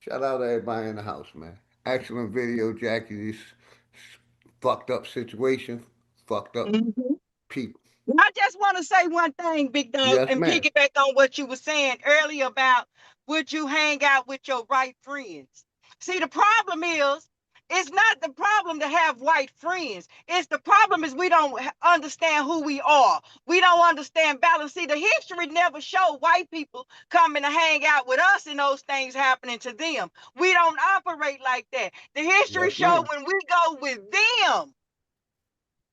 Shout out to everybody in the house, man. Excellent video, Jackie. This fucked up situation, fucked up people. I just want to say one thing, Big Dog, Yes, and ma'am. piggyback on what you were saying earlier about would you hang out with your white friends? See, the problem is, it's not the problem to have white friends. It's the problem is we don't understand who we are. We don't understand balance. See, the history never showed white people coming to hang out with us and those things happening to them. We don't operate like that. The history showed when we go with them,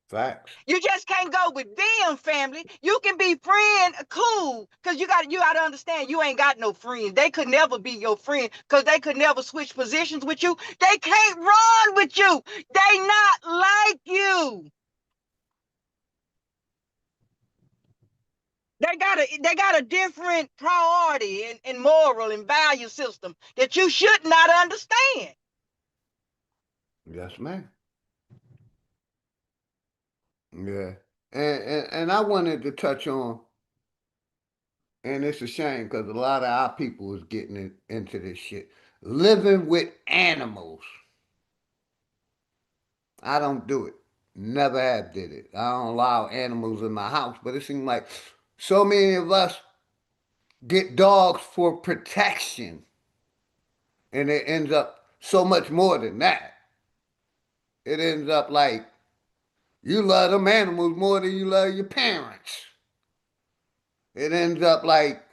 Facts. You just can't go with them, family. You can be friend cool, cause you gotta understand you ain't got no friends. They could never be your friend, cause they could never switch positions with you. They can't run with you. They not like you. They got a different priority and moral and value system that you should not understand. Yes, ma'am. Yeah. And I wanted to touch on, and it's a shame because a lot of our people is getting into this shit. Living with animals. I don't do it. Never have did it. I don't allow animals in my house, but it seems like so many of us get dogs for protection, and it ends up so much more than that. It ends up like you love them animals more than you love your parents. It ends up like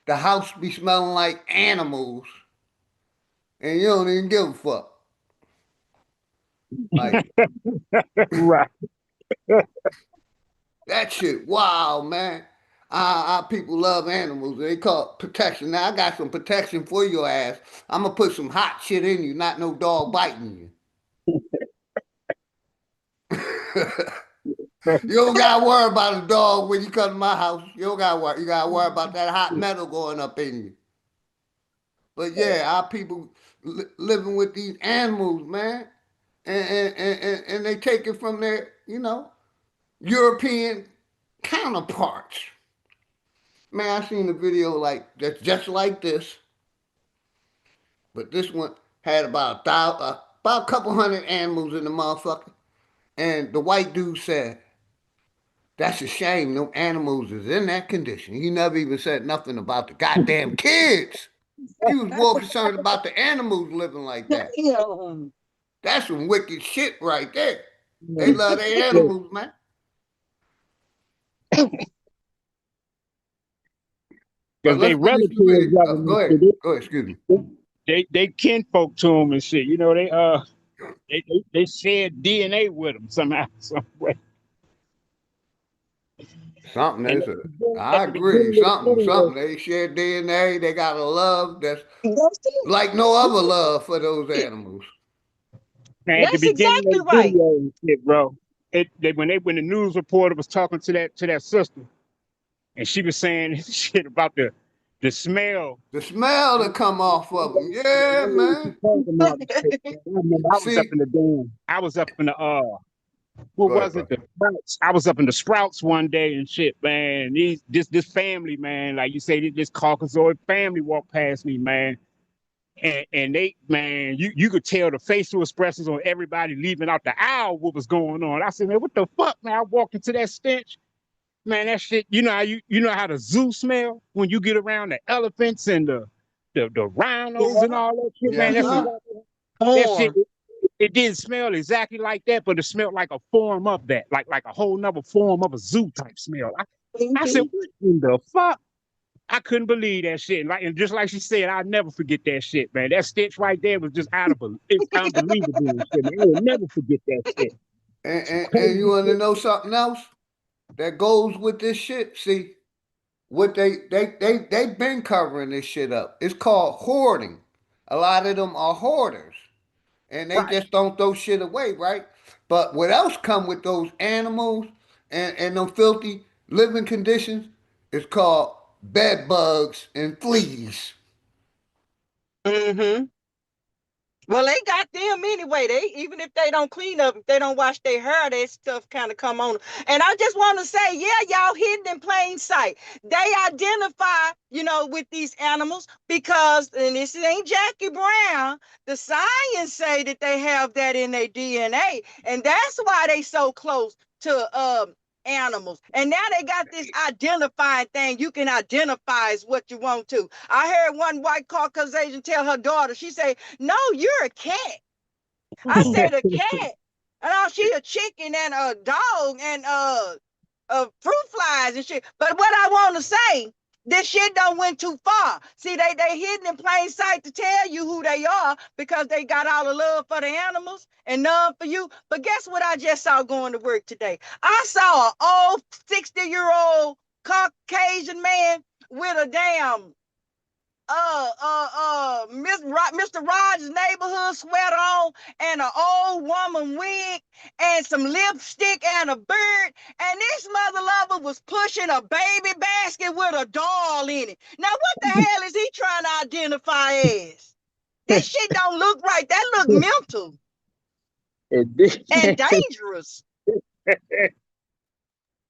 the house be smelling like animals, and you don't even give a fuck. Like Right. that shit, wow, man. Our people love animals. They call it protection. Now I got some protection for your ass. I'm gonna put some hot shit in you, not no dog biting you. You don't gotta worry about a dog when you come to my house. You don't gotta worry. You gotta worry about that hot metal going up in you. But yeah, our people living with these animals, man, and they take it from their, European counterparts. Man, I seen a video like that's just like this, but this one had about a couple hundred animals in the motherfucker, and the white dude said, "That's a shame. No animals is in that condition." He never even said nothing about the goddamn kids. He was more concerned about the animals living like that. That's some wicked shit right there. They love their animals, man. But Because they let's finish relatives the video. of them and Go ahead. shit. Go ahead. Excuse me. They kinfolk to them and shit. You know, they shared DNA with them somehow, some way. Something And is it. I at the agree. beginning of the Something. video, They share DNA. They got a love that's That's it. like no other love for those animals. man, at the That's beginning of exactly the right. video and shit, bro. When the news reporter was talking to that sister, and she was saying shit about the smell. The smell that come off of them. Yeah, man. I remember See, I was up in the what go ahead, was bro. it? The Sprouts. I was up in the Sprouts one day and shit, man. This family, man, like you say, this Caucasoid family walked past me, man. And they, man, you could tell the facial expressions on everybody leaving out the aisle what was going on. I said, man, what the fuck, man? I walked into that stench. Man, that shit, you know how you know how the zoo smell when you get around the elephants and the rhinos and all that shit, man. That's Yeah. exactly that shit. Porn. It didn't smell exactly like that, but it smelled like a form of that, like a whole nother form of a zoo type smell. I said, what in the fuck? I couldn't believe that shit. And just like she said, I'll never forget that shit, man. That stitch right there was just it's unbelievable and shit, man. I will never forget that shit. And you want to know something else that goes with this shit? See, what they've been covering this shit up. It's called hoarding. A lot of them are hoarders, and they Right. just don't throw shit away, right? But what else come with those animals and them filthy living conditions is called bed bugs and fleas. Mm-hmm. Well, they got them anyway. They even if they don't clean up, if they don't wash their hair, that stuff kind of come on. And I just want to say, yeah, y'all hidden in plain sight. They identify, with these animals because, and this ain't Jackie Brown. The science say that they have that in their DNA, and that's why they so close to animals. And now they got this identifying thing. You can identify as what you want to. I heard one white Caucasian tell her daughter, she said, no, you're a cat. I said a cat. And she a chicken and a dog and fruit flies and shit. But what I want to say, This shit done went too far. See, they hidden in plain sight to tell you who they are because they got all the love for the animals and none for you. But guess what I just saw going to work today? I saw an old 60-year-old Caucasian man with a damn Mr. Rogers' Neighborhood sweater on and an old woman wig and some lipstick and a beard, and this mother lover was pushing a baby basket with a doll in it. Now what the hell is he trying to identify as? This shit don't look right. That look mental and dangerous.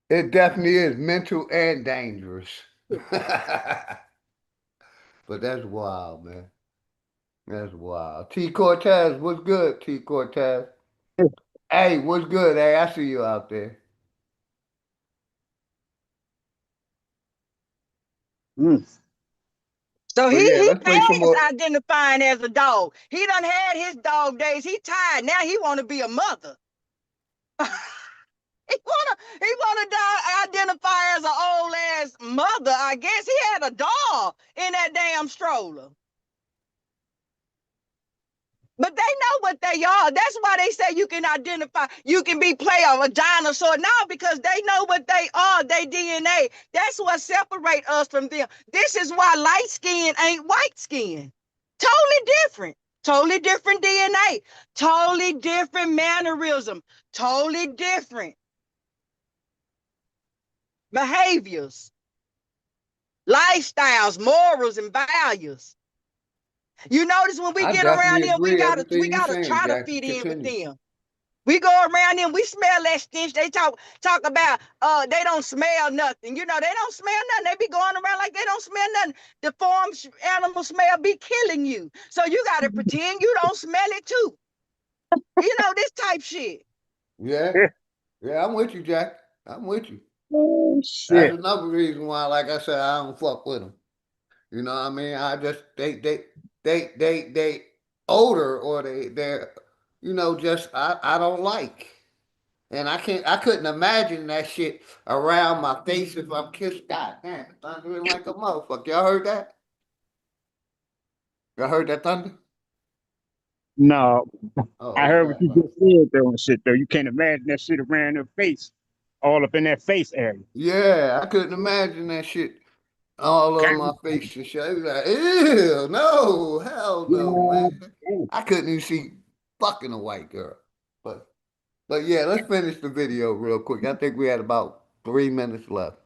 It definitely is mental and dangerous. But that's wild, man. That's wild. T. Cortez, what's good, T. Cortez? Hey, what's good? Hey, I see you out there. So he past identifying as a dog. He done had his dog days. He tired. Now he want to be a mother. He wanna identify as an old ass mother. I guess he had a dog in that damn stroller. But they know what they are. That's why they say you can identify, you can be a dinosaur now because they know what they are, they DNA. That's what separates us from them. This is why light skin ain't white skin. Totally different. Totally different DNA. Totally different mannerism. Totally different behaviors, lifestyles, morals, and values. You notice when we get around them, we gotta try to fit in with them. We go around them, we smell that stench. They talk about they don't smell nothing. You know, they don't smell nothing. They be going around like they don't smell nothing. The farm animal smell be killing you. So you gotta pretend you don't smell it too. You know, this type shit. Yeah. Yeah, I'm with you, Jack. I'm with you. Oh, shit. That's another reason why, like I said, I don't fuck with them. You know what I mean? I just they odor or they're you know, just I don't like. And I couldn't imagine that shit around my face if I'm kissed. God damn, it's thundering like a motherfucker. Y'all heard that? Y'all heard that thunder? No. Oh, I heard what okay. you just said though and shit though. You can't imagine that shit around her face. All up in that face area. Yeah, I couldn't imagine that shit all on my face and shit. I was like, ew, no, hell no, man. I couldn't even see fucking a white girl. But yeah, let's finish the video real quick. I think we had about 3 minutes left.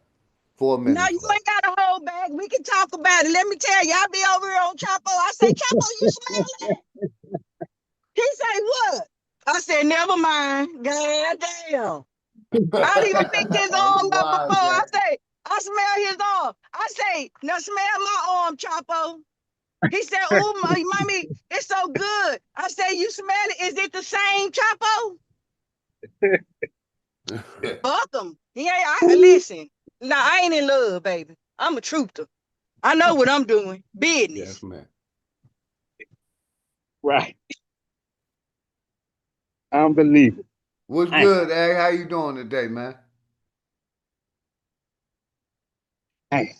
4 minutes. No, you ain't got to hold back. We can talk about it. Let me tell you, I be over here on Chapo. I say, Chapo, you smell that? He say, what? I said, never mind. God damn. I even picked his arm up before. I say, I smell his arm. I say, now smell my arm, Chapo. He said, oh, mommy, it's so good. I say, you smell it. Is it the same, Chapo? Fuck him. Listen. Nah, I ain't in love, baby. I'm a truther. I know what I'm doing. Business. Yes, man. Right. Unbelievable. What's good, Ag? How you doing today, man? Hey.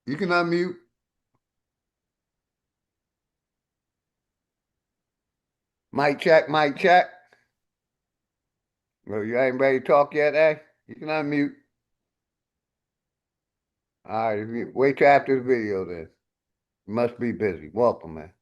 You can unmute. Mic check, mic check. Well, you ain't ready to talk yet, Ag? You can unmute. All right, wait till after the video then. You must be busy. Welcome, man.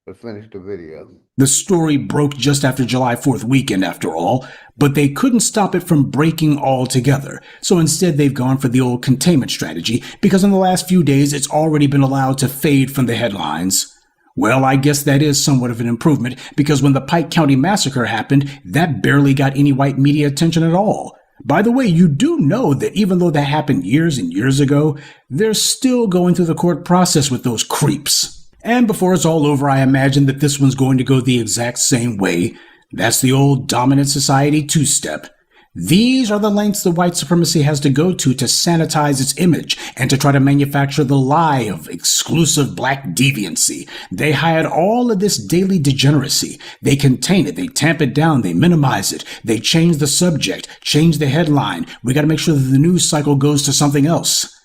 Let's finish the video. The story broke just after July 4th weekend, after all, but they couldn't stop it from breaking altogether. So instead, they've gone for the old containment strategy, because in the last few days, it's already been allowed to fade from the headlines. Well, I guess that is somewhat of an improvement, because when the Pike County massacre happened, that barely got any white media attention at all. By the way, you do know that even though that happened years and years ago, they're still going through the court process with those creeps. And before it's all over, I imagine that this one's going to go the exact same way. That's the old dominant society two-step. These are the lengths the white supremacy has to go to sanitize its image and to try to manufacture the lie of exclusive black deviancy. They hide all of this daily degeneracy. They contain it. They tamp it down. They minimize it. They change the subject, change the headline. We got to make sure that the news cycle goes to something else.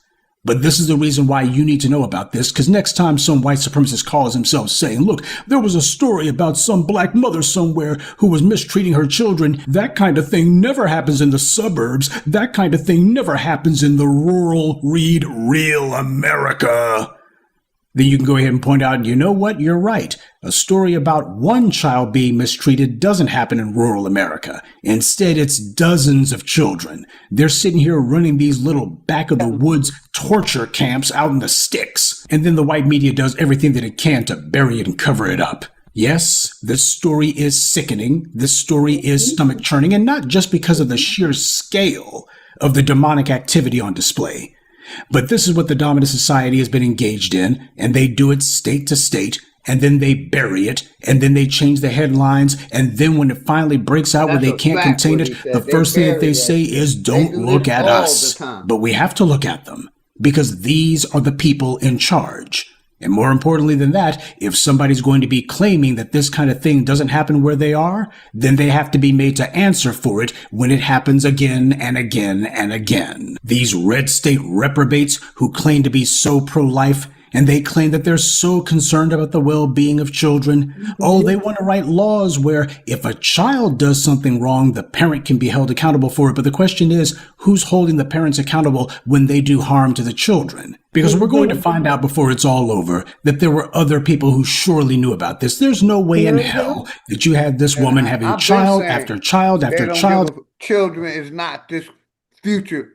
But this is the reason why you need to know about this, because next time some white supremacist calls himself saying, look, there was a story about some black mother somewhere who was mistreating her children, that kind of thing never happens in the suburbs. That kind of thing never happens in the rural, read real America. Then you can go ahead and point out, you know what, you're right. A story about one child being mistreated doesn't happen in rural America. Instead, it's dozens of children. They're sitting here running these little back-of-the-woods torture camps out in the sticks. And then the white media does everything that it can to bury it and cover it up. Yes, this story is sickening. This story is stomach-churning, and not just because of the sheer scale of the demonic activity on display. But this is what the dominant society has been engaged in, and they do it state to state, and then they bury it, and then they change the headlines, and then when it finally breaks out where they can't contain it, the first thing that they say is, don't look at us. But we have to look at them, because these are the people in charge. And more importantly than that, if somebody's going to be claiming that this kind of thing doesn't happen where they are, then they have to be made to answer for it when it happens again and again and again. These red state reprobates who claim to be so pro-life, and they claim that they're so concerned about the well-being of children. Oh, they want to write laws where if a child does something wrong, the parent can be held accountable for it. But the question is, who's holding the parents accountable when they do harm to the children? Because we're going to find out before it's all over that there were other people who surely knew about this. There's no way in hell that you had this woman having child after child after child. Children is not this future.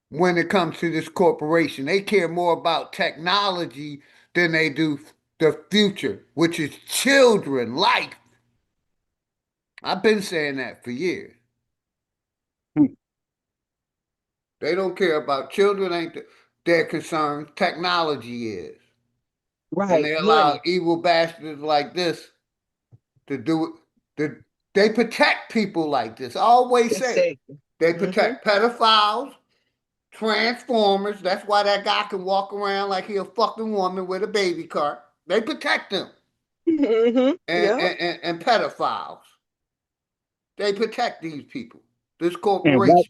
When it comes to this corporation, they care more about technology than they do the future, which is children, life. I've been saying that for years. They don't care about children, ain't their concern. Technology is. Right. And they allow evil bastards like this to do it. They protect people like this. I always say they protect pedophiles, transformers. That's why that guy can walk around like he a fucking woman with a baby cart. They protect them. And pedophiles. They protect these people. This corporation.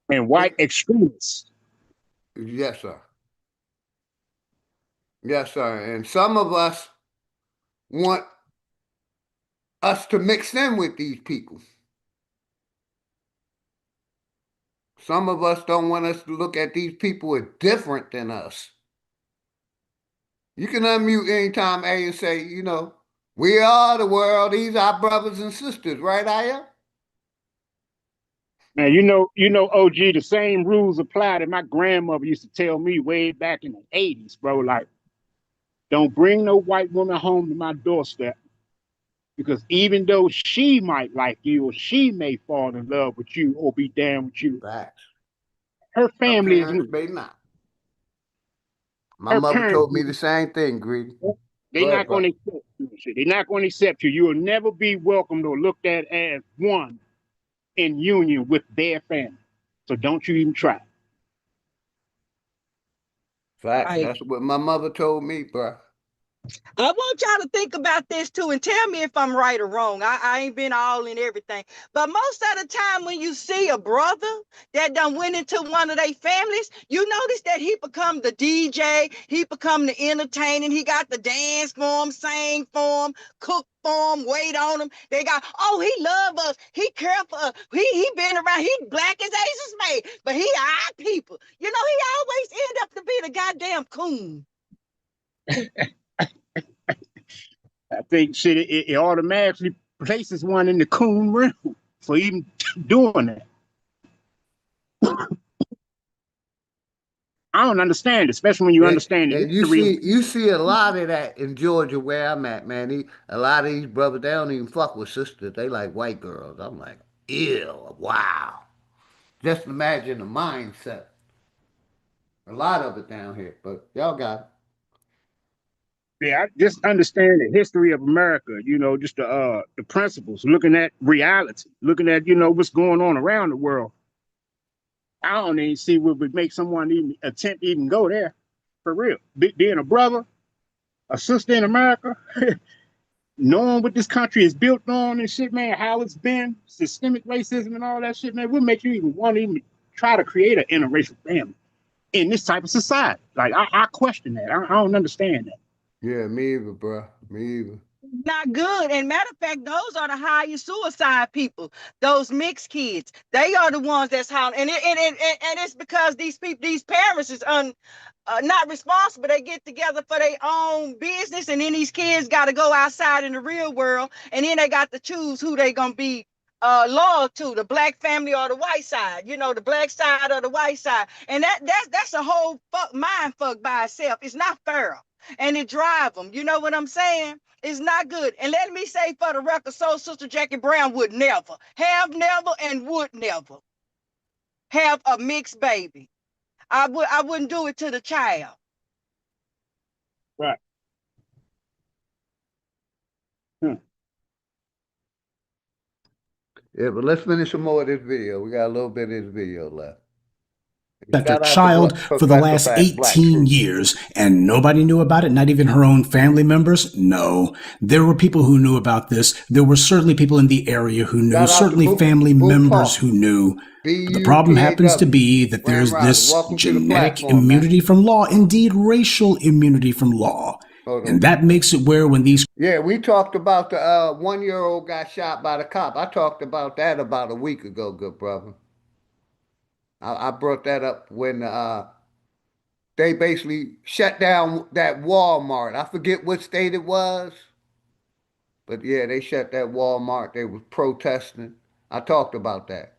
And white extremists. Yes, sir. Yes, sir. And some of us want us to mix in with these people. Some of us don't want us to look at these people as different than us. You can unmute anytime, A, and say, you know, we are the world. These are our brothers and sisters, right, Aya? Now, you know, OG, the same rules apply that my grandmother used to tell me way back in the 80s, bro. Like, don't bring no white woman home to my doorstep. Because even though she might like you or she may fall in love with you or be down with you, her family is may not. My mother told me the same thing, Greedy. They're not going to accept you. They're not going to accept you. You will never be welcomed or looked at as one in union with their family. So don't you even try. Fact. That's what my mother told me, bro. I want y'all to think about this too and tell me if I'm right or wrong. I ain't been all in everything. But most of the time when you see a brother that done went into one of their families, you notice that he become the DJ, he become the entertaining, he got the dance for him, sing for him, cook for him, wait on him. They got, oh, he love us, he care for us, he been around, he black as Aces made, but he our people. You know, he always end up to be the goddamn coon. I think shit, it automatically places one in the coon room for even doing that. I don't understand, especially when you understand it. You see a lot of that in Georgia where I'm at, man. A lot of these brothers, they don't even fuck with sisters. They like white girls. I'm like, ew, wow. Just imagine the mindset. A lot of it down here, but y'all got it. Yeah, I just understand the history of America, just the principles, looking at reality, looking at, what's going on around the world. I don't even see what would make someone even attempt to even go there, for real. Being a brother, a sister in America, knowing what this country is built on and shit, man, how it's been, systemic racism and all that shit, man, what make you even want to even try to create an interracial family in this type of society? Like, I question that. I don't understand that. Yeah, me either, bro. Me either. Not good. And matter of fact, those are the highest suicide people. Those mixed kids, they are the ones that's how. And it's because these people, these parents is not responsible. They get together for their own business, and then these kids got to go outside in the real world, and then they got to choose who they gonna be loyal to, the black family or the white side. The black side or the white side, and that's a whole mind fuck by itself. It's not fair, and it drive them. You know what I'm saying? It's not good. And let me say for the record, Soul Sister Jackie Brown would never, have never, and would never have a mixed baby. I wouldn't do it to the child. Right. Yeah, but let's finish some more of this video. We got a little bit of this video left. That their child for the last 18 years, and nobody knew about it, not even her own family members? No. There were people who knew about this. There were certainly people in the area who knew, certainly family members who knew. But the problem happens to be that there's this genetic immunity from law, indeed racial immunity from law. And that makes it where when these... Yeah, we talked about the 1-year-old got shot by the cop. I talked about that about a week ago, good brother. I brought that up when they basically shut down that Walmart. I forget what state it was. But yeah, they shut that Walmart. They were protesting. I talked about that.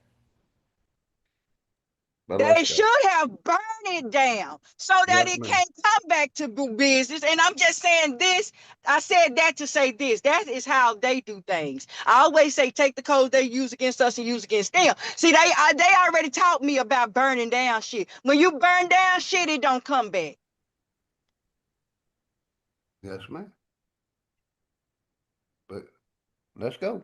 They should have burned it down so that it can't come back to business. And I'm just saying this. I said that to say this. That is how they do things. I always say take the codes they use against us and use against them. See, they already taught me about burning down shit. When you burn down shit, it don't come back. Yes, ma'am. But let's go.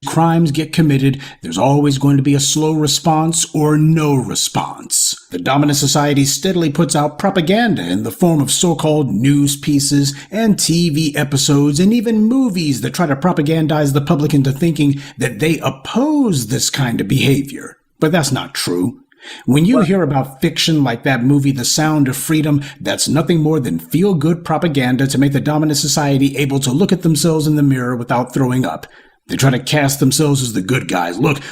Crimes get committed, there's always going to be a slow response or no response. The dominant society steadily puts out propaganda in the form of so-called news pieces and TV episodes and even movies that try to propagandize the public into thinking that they oppose this kind of behavior. But that's not true. When you hear about fiction like that movie The Sound of Freedom, that's nothing more than feel-good propaganda to make the dominant society able to look at themselves in the mirror without throwing up. They try to cast themselves as the good guys. Look,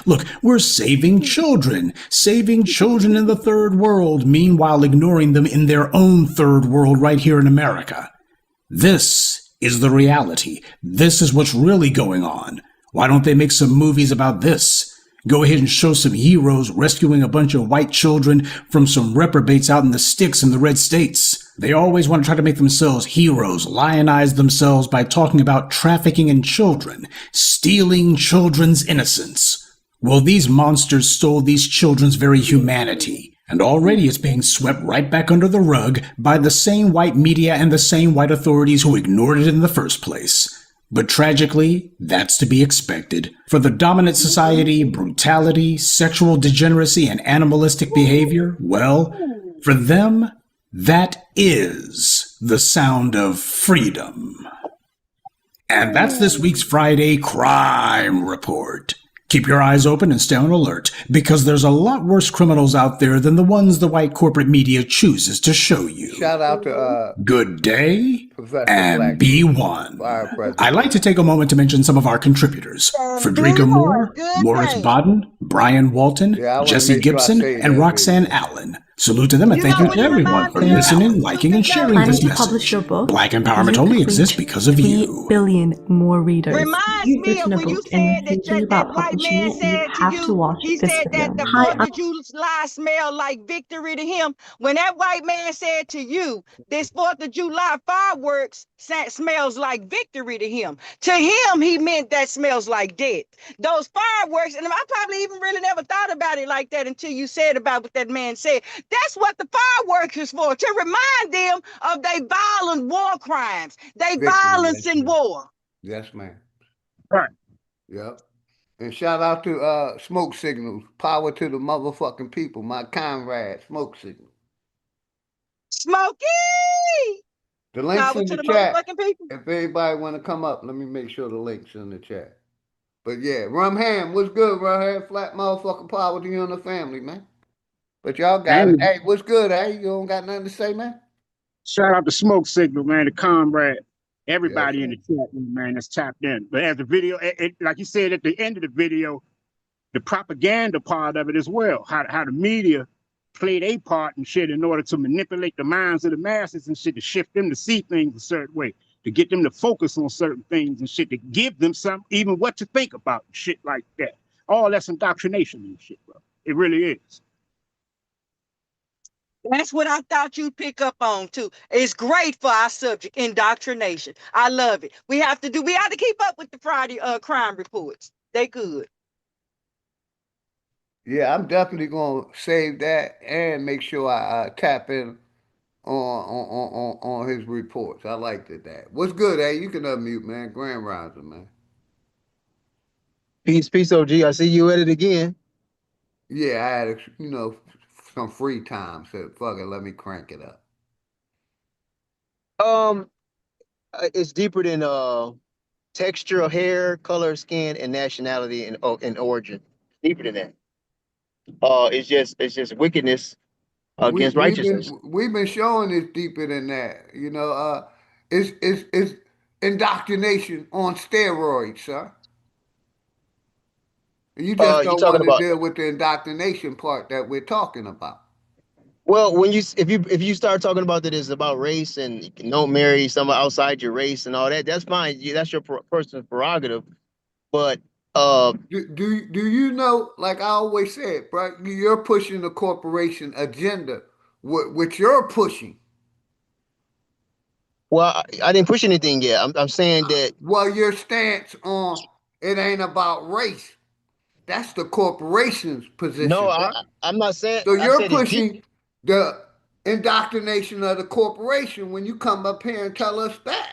we're saving children in the third world, meanwhile ignoring them in their own third world right here in America. This is the reality. This is what's really going on. Why don't they make some movies about this? Go ahead and show some heroes rescuing a bunch of white children from some reprobates out in the sticks in the red states. They always want to try to make themselves heroes, lionize themselves by talking about trafficking in children, stealing children's innocence. Well, these monsters stole these children's very humanity, and already it's being swept right back under the rug by the same white media and the same white authorities who ignored it in the first place. But tragically, that's to be expected. For the dominant society, brutality, sexual degeneracy, and animalistic behavior, well, for them, that is the sound of freedom. And that's this week's Friday Crime Report. Keep your eyes open and stay on alert, because there's a lot worse criminals out there than the ones the white corporate media chooses to show you. Shout out to good day Professor and Black. be one. I'd like to take a moment to mention some of our contributors. Frederica Moore, Morris Bodden, Brian Walton, Jesse Gibson, and Roxanne Allen. Salute to them and thank you to everyone for listening, liking, and sharing this message. Black empowerment only exists because of you. 3 billion more readers. Reminds me of when you said that white man said to you, he said that the 4th of July smelled like victory to him. When that white man said to you, this 4th of July fireworks smells like victory to him. To him, he meant that smells like death. Those fireworks, and I probably even really never thought about it like that until you said about what that man said. That's what the fireworks is for, to remind them of their violent war crimes, their Victory, violence yes, in ma'am. war. Yes, ma'am. Right. Yep. And shout out to Smoke Signals. Power to the motherfucking people. My comrade, Smoke Signals. Smokey! The link's Power in to the the chat. motherfucking people. If anybody want to come up, let me make sure the link's in the chat. But yeah, Rum Ham, what's good, Rum Ham? Flat motherfucking power to you and the family, man. But y'all got it. And Hey, what's good, eh? You don't got nothing to say, man? shout out to Smoke Signal, man, the comrade. Yes, Everybody in sir. the chat room, man, that's tapped in. But as the video, like you said at the end of the video, the propaganda part of it as well. How the media played a part and shit in order to manipulate the minds of the masses and shit, to shift them to see things a certain way, to get them to focus on certain things and shit, to give them some even what to think about and shit like that. All that's indoctrination and shit, bro. It really is. That's what I thought you'd pick up on too. It's great for our subject, indoctrination. I love it. We have to keep up with the Friday crime reports. They good. Yeah, I'm definitely gonna save that and make sure I tap in on his reports. I liked it that. What's good, eh? You can unmute, man. Grand Rising, man. Peace, OG. I see you at it again. Yeah, I had some free time, so fuck it, let me crank it up. Um, it's deeper than texture of hair, color of skin, and nationality and origin. Deeper than that. It's just wickedness We against we've righteousness. been showing it's deeper than that. It's indoctrination on steroids, sir. You just You don't talking want to about? deal with the indoctrination part that we're talking about. Well, when if you start talking about that it's about race and you don't marry someone outside your race and all that, that's fine. That's your personal prerogative. But Do you know, like I always said, right? You're pushing the corporation agenda, which you're pushing. well, I didn't push anything yet. I'm saying that Well, your stance on it ain't about race. That's the corporation's no, position, bro. I'm not saying. So I you're said it's deep. pushing the indoctrination of the corporation when you come up here and tell us that.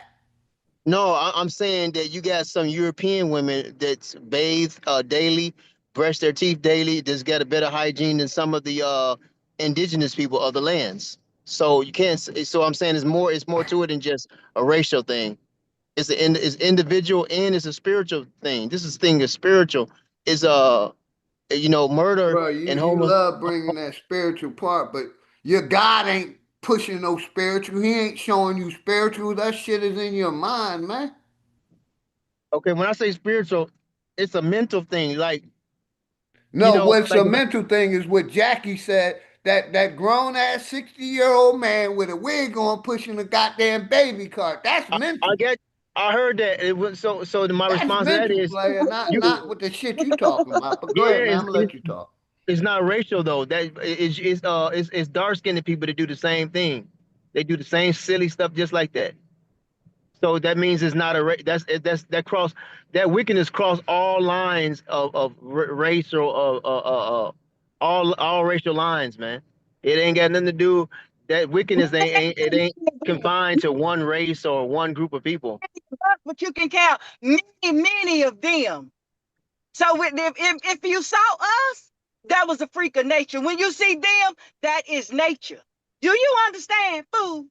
No, I'm saying that you got some European women that bathe daily, brush their teeth daily, that's got a better hygiene than some of the indigenous people of the lands. So you can't. So I'm saying it's more to it than just a racial thing. It's individual and it's a spiritual thing. This thing is spiritual. Is murder Bro, and you homo. love bringing that spiritual part, but your God ain't pushing no spiritual. He ain't showing you spiritual. That shit is in your mind, man. Okay, when I say spiritual, it's a mental thing. Like No, what's like a mental thing is what Jackie said. That grown ass 60-year-old man with a wig on pushing a goddamn baby cart. That's I mental. get. I heard that it was so. So my That's response to that mental, is, player. Not you. not with the shit you talking about. But go Yeah, ahead, man. I'm gonna let you talk. it's not racial though. That it's dark skinned people that do the same thing. They do the same silly stuff just like that. So that means it's not a that wickedness cross all lines of race or all racial lines, man. It ain't got nothing to do. That wickedness ain't confined to one race or one group of people. But you can count many of them. So if you saw us, that was a freak of nature. When you see them, that is nature. Do you understand, fool?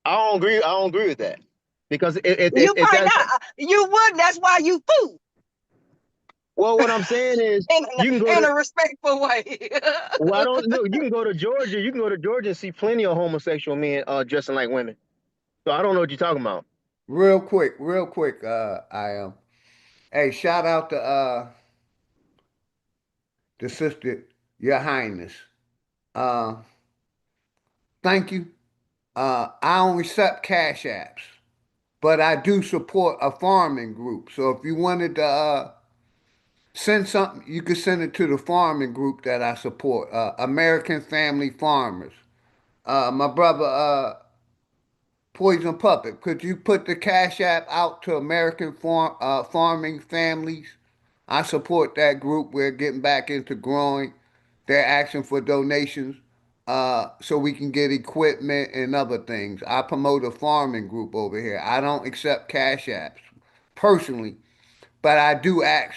I don't agree with that because You if might that's not. You wouldn't. That's why you fool. well, what I'm saying is you can go In to a respectful way. well, I don't know. You can go to Georgia. You can go to Georgia and see plenty of homosexual men dressing like women. So I don't know what you're talking about. Real quick, I am. Hey, shout out to the sister, Your Highness. Uh thank you. I don't accept cash apps, but I do support a farming group. So if you wanted to send something, you could send it to the farming group that I support, American Family Farmers. My brother, Poison Puppet, could you put the cash app out to American farming families? I support that group. We're getting back into growing. They're asking for donations. so we can get equipment and other things. I promote a farming group over here. I don't accept cash apps personally, but I do ask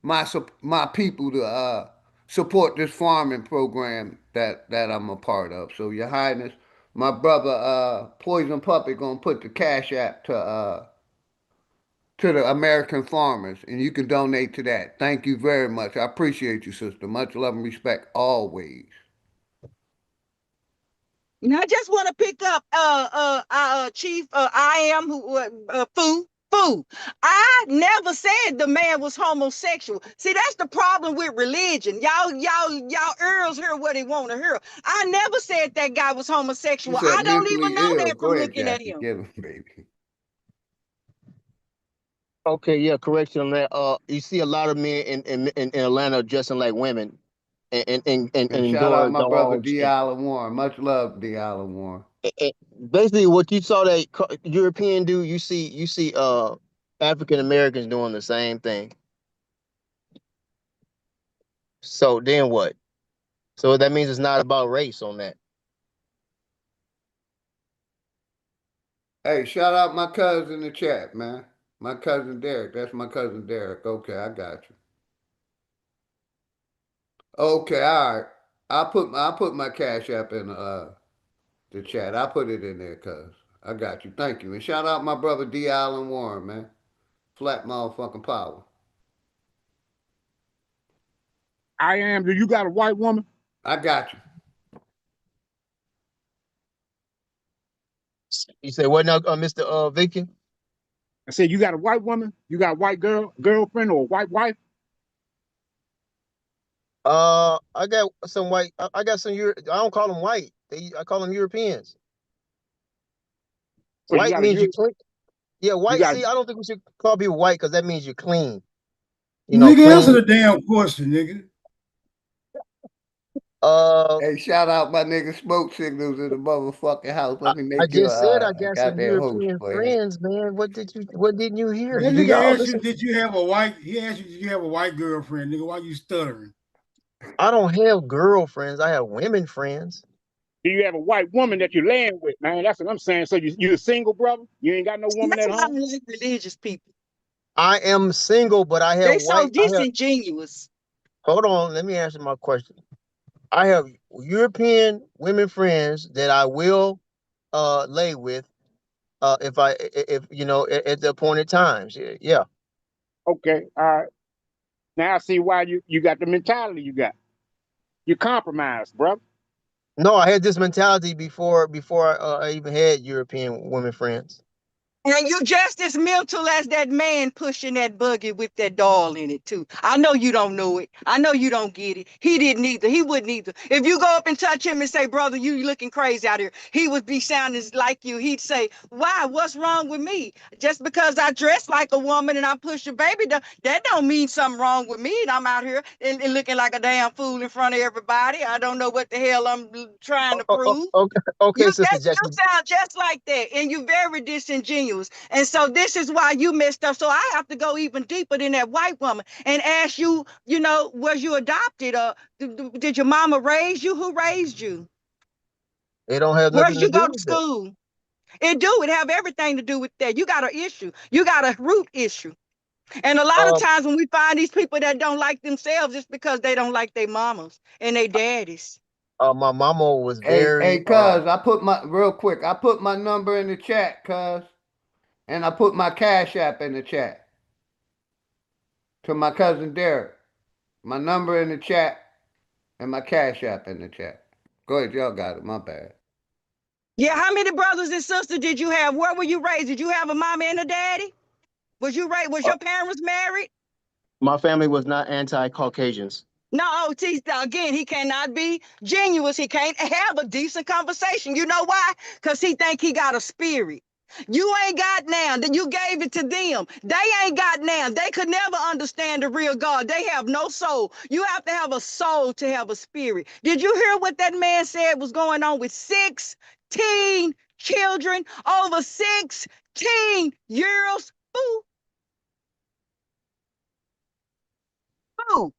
my people to support this farming program that I'm a part of. So, Your Highness, my brother Poison Puppet gonna put the cash app to the American farmers, and you can donate to that. Thank you very much. I appreciate you, sister. Much love and respect always. Now I just want to pick up Chief I am who Foo. I never said the man was homosexual. See, that's the problem with religion. Y'all earls hear what they want to hear. I never said that guy was You homosexual. said I don't even mentally know ill. that Go from ahead, looking at Jackie. him. Get him, baby. Okay, yeah, correction on that. You see a lot of men in Atlanta dressing like women and And shout out endure my brother dogs. D. Allen Warren. Much love, D. Allen Warren. And basically, what you saw that European do, you see African Americans doing the same thing. So then what? So that means it's not about race on that. Hey, shout out my cousin in the chat, man. My cousin Derek. That's my cousin Derek. Okay, I got you. Okay, all right. I put my cash app in the chat. I put it in there, cuz. I got you. Thank you. And shout out my brother D. Allen Warren, man. Flat motherfucking power. I am. Do you got a white woman? I got you. You say what now, Mr. Vicky? I said, you got a white woman? You got a white girlfriend or a white wife? I got some white. I got some. I don't call them white. I call them Europeans. So you White got a means you you clean. Yeah, white. got See, I don't think we should call people white because that means you're clean. Nigga, answer Clean. the damn question, nigga. Hey, shout out my nigga Smoke Signals in the motherfucking house. Let me I make you just said I a got some goddamn host European for you. friends, man. What didn't you hear? That Do nigga y'all asked you, listen? did you have a white? He asked you, did you have a white girlfriend, nigga? Why you stuttering? I don't have girlfriends. I have women friends. Do you have a white woman that you're laying with, man? That's what I'm saying. So you a single brother? You ain't got no woman That's at why I home? don't like religious people. I am single, but I have They so white. I have. disingenuous. Hold on. Let me answer my question. I have European women friends that I will lay with if at the appointed times. Yeah. Okay, all right. Now I see why you got the mentality you got. You compromised, bro. No, I had this mentality before I even had European women friends. And you just as mental as that man pushing that buggy with that doll in it too. I know you don't know it. I know you don't get it. He didn't either. He wouldn't either. If you go up and touch him and say, brother, you looking crazy out here, he would be sounding like you. He'd say, why? What's wrong with me? Just because I dress like a woman and I push a baby, that don't mean something wrong with me. And I'm out here and looking like a damn fool in front of everybody. I don't know what the hell I'm trying to prove. Okay, You Sister you Jackie. sound just like that, and you're very disingenuous. And so this is why you messed up. So I have to go even deeper than that white woman and ask you, was you adopted or did your mama raise you? Who raised you? They don't have Where'd nothing to you do go to with that. school? It do. It have everything to do with that. You got an issue. You got a root issue. And a lot of Um, times when we find these people that don't like themselves, it's because they don't like their mamas and their daddies. my mama was Hey, very cuz, I put my number in the chat, cuz. And I put my cash app in the chat to my cousin Derek. My number in the chat and my cash app in the chat. Go ahead, y'all got it. My bad. Yeah, how many brothers and sisters did you have? Where were you raised? Did you have a mama and a daddy? Was you raised? Was uh, your parents married? my family was not anti-Caucasians. No, again, he cannot be genuine. He can't have a decent conversation. You know why? Because he think he got a spirit. You ain't got now. You gave it to them. They ain't got now. They could never understand the real God. They have no soul. You have to have a soul to have a spirit. Did you hear what that man said was going on with 16 children over 16 years? Boo, boo.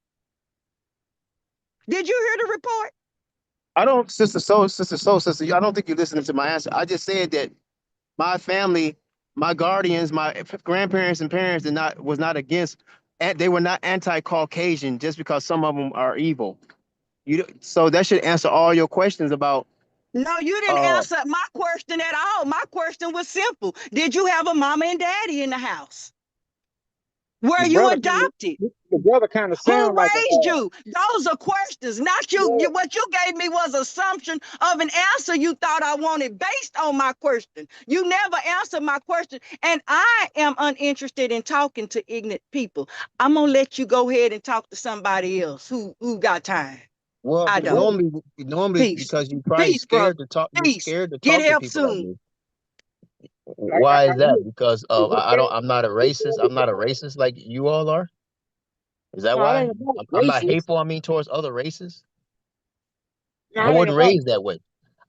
Did you hear the report? I don't, sister. I don't think you're listening to my answer. I just said that my family, my guardians, my grandparents and parents was not against, and they were not anti-Caucasian just because some of them are evil. So that should answer all your questions about. No, you didn't answer my question at all. My question was simple. Did you have a mama and daddy in the house? Were you adopted? The brother kind of Who sound like raised you? Those are questions, not you. What you gave me was assumption of an answer you thought I wanted based on my question. You never answered my question, and I am uninterested in talking to ignorant people. I'm gonna let you go ahead and talk to somebody else who got time. Well, I don't. normally Peace. because you're probably Peace, brother. scared to talk. You're Peace. scared to Get talk to help people like soon. me. Why is that? Because I don't. I'm not a racist. I'm not a racist like you all are. Is that no, it why? ain't about I'm not racist. hateful. I mean, towards other races. I No, it ain't wasn't about raised that way.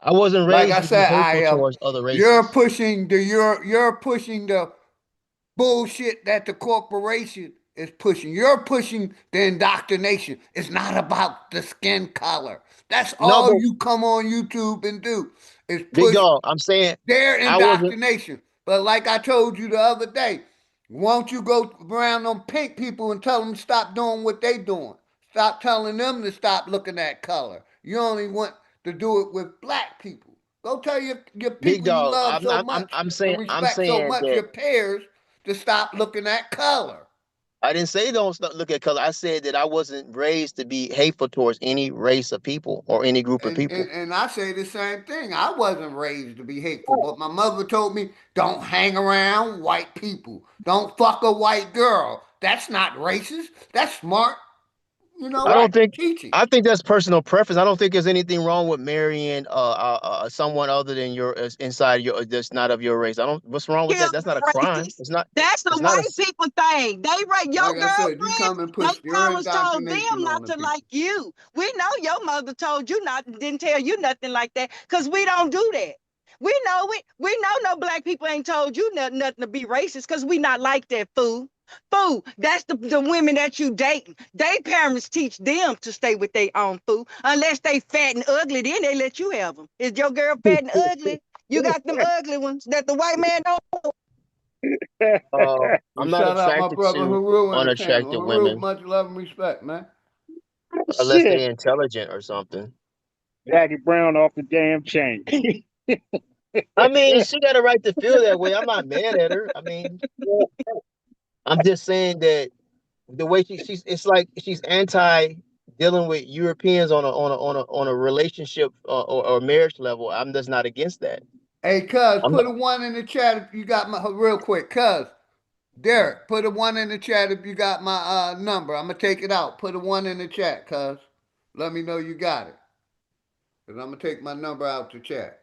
I wasn't Like raised I to be said, I hateful am. towards other You're races. pushing the bullshit that the corporation is pushing. You're pushing the indoctrination. It's not about the skin color. That's No, all but you come on YouTube and do is big push dog, I'm saying their I wasn't. indoctrination. But like I told you the other day, won't you go around them pink people and tell them to stop doing what they doing? Stop telling them to stop looking at color. You only want to do it with black people. Go tell your Big people you dog, love I'm so I'm I'm, much I'm and saying I'm respect so saying much, that your peers, to stop looking at color. I didn't say look at color. I said that I wasn't raised to be hateful towards any race of people or any group of And, people. and and I say the same thing. I wasn't raised to be hateful, but my mother told me don't hang around white people. Don't fuck a white girl. That's not racist. That's smart. You know, I don't think. teaching. I think that's personal preference. I don't think there's anything wrong with marrying someone other than your inside your that's not of your race. I don't. What's wrong with that? That's not a crime. Racist. That's a It's not a. white people thing. They your Like I said, you girlfriends, come and they push your parents told them indoctrination on not the to people. like you. We know your mother told you not, didn't tell you nothing like that, because we don't do that. We know it. We know no black people ain't told you nothing to be racist, because we not like that fool. Fool, that's the women that you dating. They parents teach them to stay with their own fool. Unless they fat and ugly, then they let you have them. Is your girl fat and ugly? You got them ugly ones that the white man don't. And I'm not shout out my attracted brother to Haru Entertainment. unattractive Haru, women much love and respect, man. unless shit. they're intelligent or something. Jackie Brown off the damn chain. I mean, she got a right to feel that way. I'm not mad at her. I mean, I'm just saying that the way she's it's like she's anti dealing with Europeans on a relationship or marriage level. I'm just not against that. Hey, cuz, I'm put not, a one in the chat if you got my real quick, cuz. Derek, put a one in the chat if you got my number. I'm gonna take it out. Put a one in the chat, cuz. Let me know you got it. Cause I'm gonna take my number out the chat.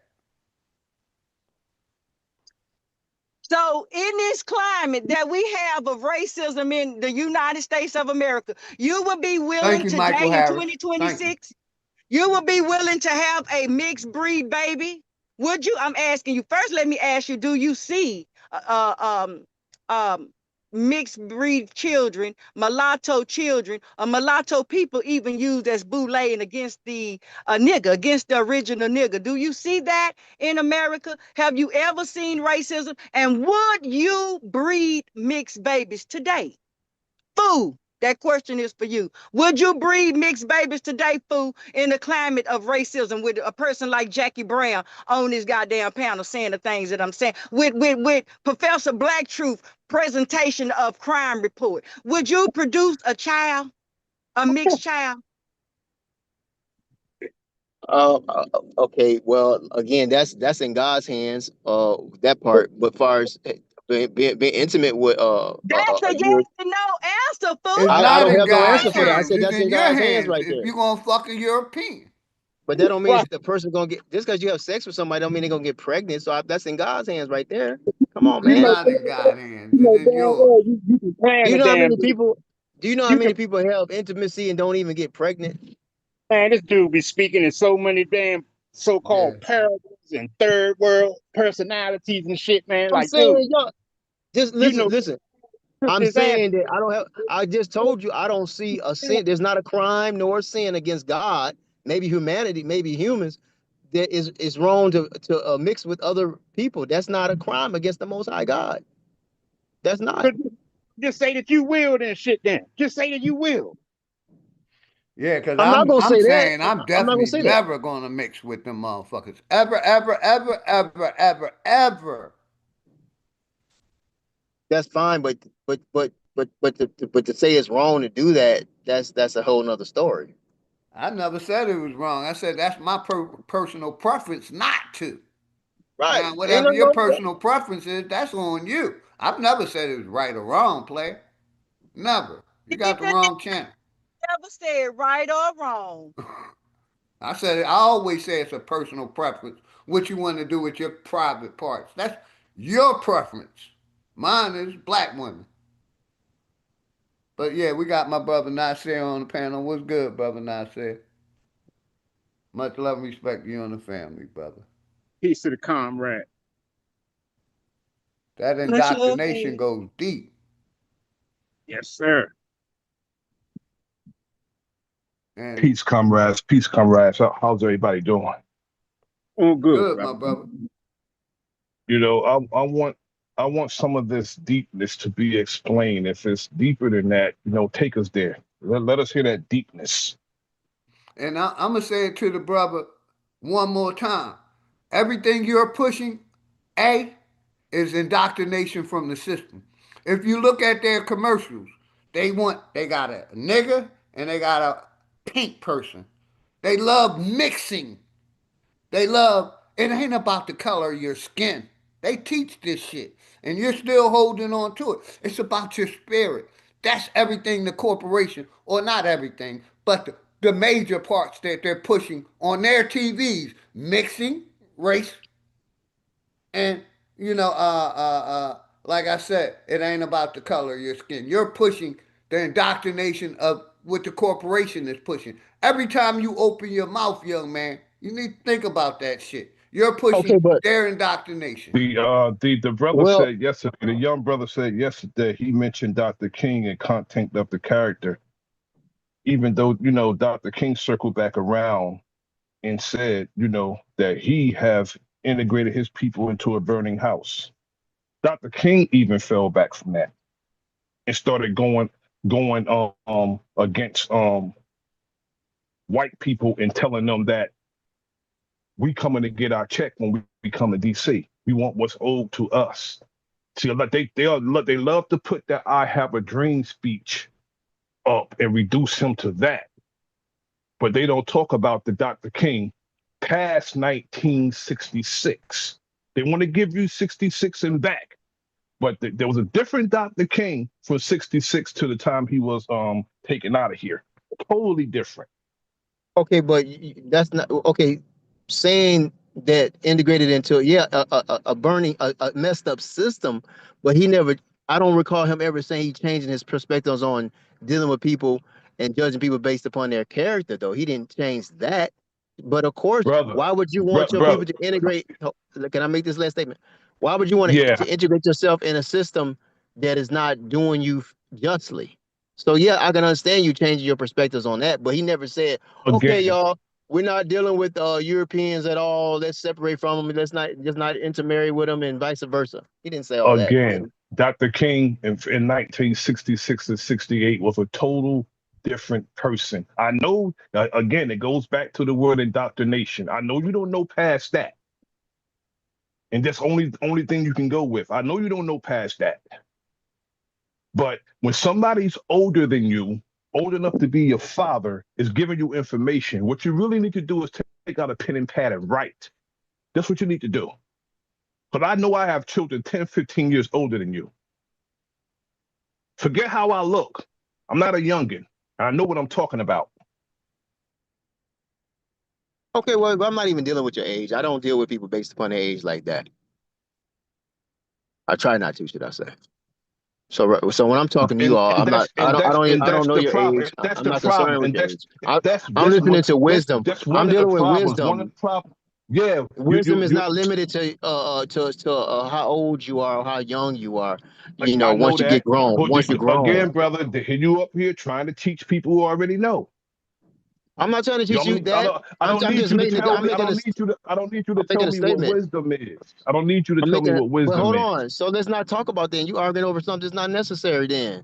So in this climate that we have of racism in the United States of America, you would be Thank willing you, Michael today in Harris. Thank you. 2026, you would be willing to have a mixed breed baby? Would you? I'm asking you first. Let me ask you: do you see mixed breed children, mulatto children, or mulatto people even used as bullying against the nigger, against the original nigger? Do you see that in America? Have you ever seen racism? And would you breed mixed babies today? Fool, that question is for you. Would you breed mixed babies today, fool, in a climate of racism with a person like Jackie Brown on this goddamn panel saying the things that I'm saying? With Professor Black Truth presentation of crime report. Would you produce a child, a mixed child? okay. Well, again, that's in God's hands. That part. But far as being intimate with That's a you, yes and no answer, It's fool. I not don't in have no God's answer for that. I hands. said It's that's in in your God's hands hands right if there. you're gonna fuck a European. But that don't mean the person gonna get just because you have sex with somebody don't mean they're gonna get pregnant. So that's in God's hands right there. Come on, You It's man. know, not in God's hands. you It's know in damn yours. well you can Do plan you a know how damn many baby. people? Do you know how You can many people have intimacy and don't even get pregnant? man, this dude be speaking in so many damn Yeah. so-called parables and third world personalities and shit, man. I'm Like, dude, saying, yo, just you listen, know, listen. took I'm his ass. saying that I don't have. I just told you I don't see a sin. There's not a crime nor a sin against God maybe humanity, maybe humans, that is wrong to mix with other people. That's not a crime against the Most High God. That's not. Just say that you will, then shit. Then just say that you will. Yeah, because I'm not gonna I'm say that. saying I'm I'm not gonna definitely say that. never gonna mix with them motherfuckers. Ever, ever, ever, ever, ever, ever. That's fine, but to say it's wrong to do that, that's a whole nother story. I never said it was wrong. I said that's my personal preference not to. Right. Now, Ain't whatever nothing your wrong with that. personal preference is, that's on you. I've never said it was right or wrong, player. Never. You got the wrong channel. Never said right or wrong. I said it. I always say it's a personal preference. What you want to do with your private parts. That's your preference. Mine is black women. But yeah, we got my brother Nasir on the panel. What's good, brother Nasir? Much love and respect to you and the family, brother. Peace to the comrade. That Much love. indoctrination goes deep. Yes, sir. And Peace, comrades. Peace, comrades. How's everybody doing? All good, good, my brother. brother. You know, I want some of this deepness to be explained. If it's deeper than that, take us there. Let us hear that deepness. And I'm going to say it to the brother one more time. Everything you're pushing, A, is indoctrination from the system. If you look at their commercials, they got a nigger and they got a pink person. They love mixing. They love, it ain't about the color of your skin. They teach this shit. And you're still holding on to it. It's about your spirit. That's everything the corporation, or not everything, but the major parts that they're pushing on their TVs, mixing race and like I said, it ain't about the color of your skin. You're pushing the indoctrination of what the corporation is pushing. Every time you open your mouth, young man, you need to think about that shit. You're Okay, pushing but their indoctrination. The brother well, said yesterday, the young brother said yesterday, he mentioned Dr. King and content of the character, even though, Dr. King circled back around and said, that he have integrated his people into a burning house. Dr. King even fell back from that and started going against white people and telling them that we coming to get our check when we come to DC. We want what's owed to us. See, they love to put that "I have a dream" speech up and reduce him to that, but they don't talk about the Dr. King past 1966. They want to give you 66 and back, but there was a different Dr. King from 66 to the time he was taken out of here. Totally different. okay, but that's not okay. Saying that integrated into a burning a messed up system, but he never. I don't recall him ever saying he changing his perspectives on dealing with people and judging people based upon their character. Though he didn't change that. But of course, Brother, why would you want your brother, people to integrate? Can I make this last statement? Why would you want yeah, to integrate yourself in a system that is not doing you justly? So yeah, I can understand you changing your perspectives on that, but he never said, "Okay, again, y'all, we're not dealing with Europeans at all. Let's separate from them. Let's not just not intermarry with them, and vice versa." He didn't say all that. Did again, he? Dr. King in 1966 and 68 was a total different person. I know, again, it goes back to the word indoctrination. I know you don't know past that. And that's only thing you can go with. I know you don't know past that. But when somebody's older than you, old enough to be your father, is giving you information, what you really need to do is take out a pen and pad and write. That's what you need to do. But I know I have children 10, 15 years older than you. Forget how I look. I'm not a youngin'. I know what I'm talking about. Okay, well, I'm not even dealing with your age. I don't deal with people based upon their age like that. I try not to, should I say? So when I'm talking to you all, And I'm not. that's and that's and I don't that's know the your problem. age. And that's I'm the not problem. concerned with And your that's age. that's I'm that's listening what to wisdom. that's one I'm of the dealing with problems. One of wisdom. the problems. Yeah, Wisdom is you not limited to how old you are or how young you are. I know Once you get that. grown, But once you're grown. again, brother, you up here trying to teach people who already know. I'm not trying to You teach you don't, I that. don't, I don't I'm need just you to making. tell I'm me. I making a. don't need you to. I don't need you to I'm tell making a me what statement. wisdom is. I don't need you to I'm tell me making. what Well, wisdom hold is. on. So let's not talk about that. You arguing over something that's not necessary. Then.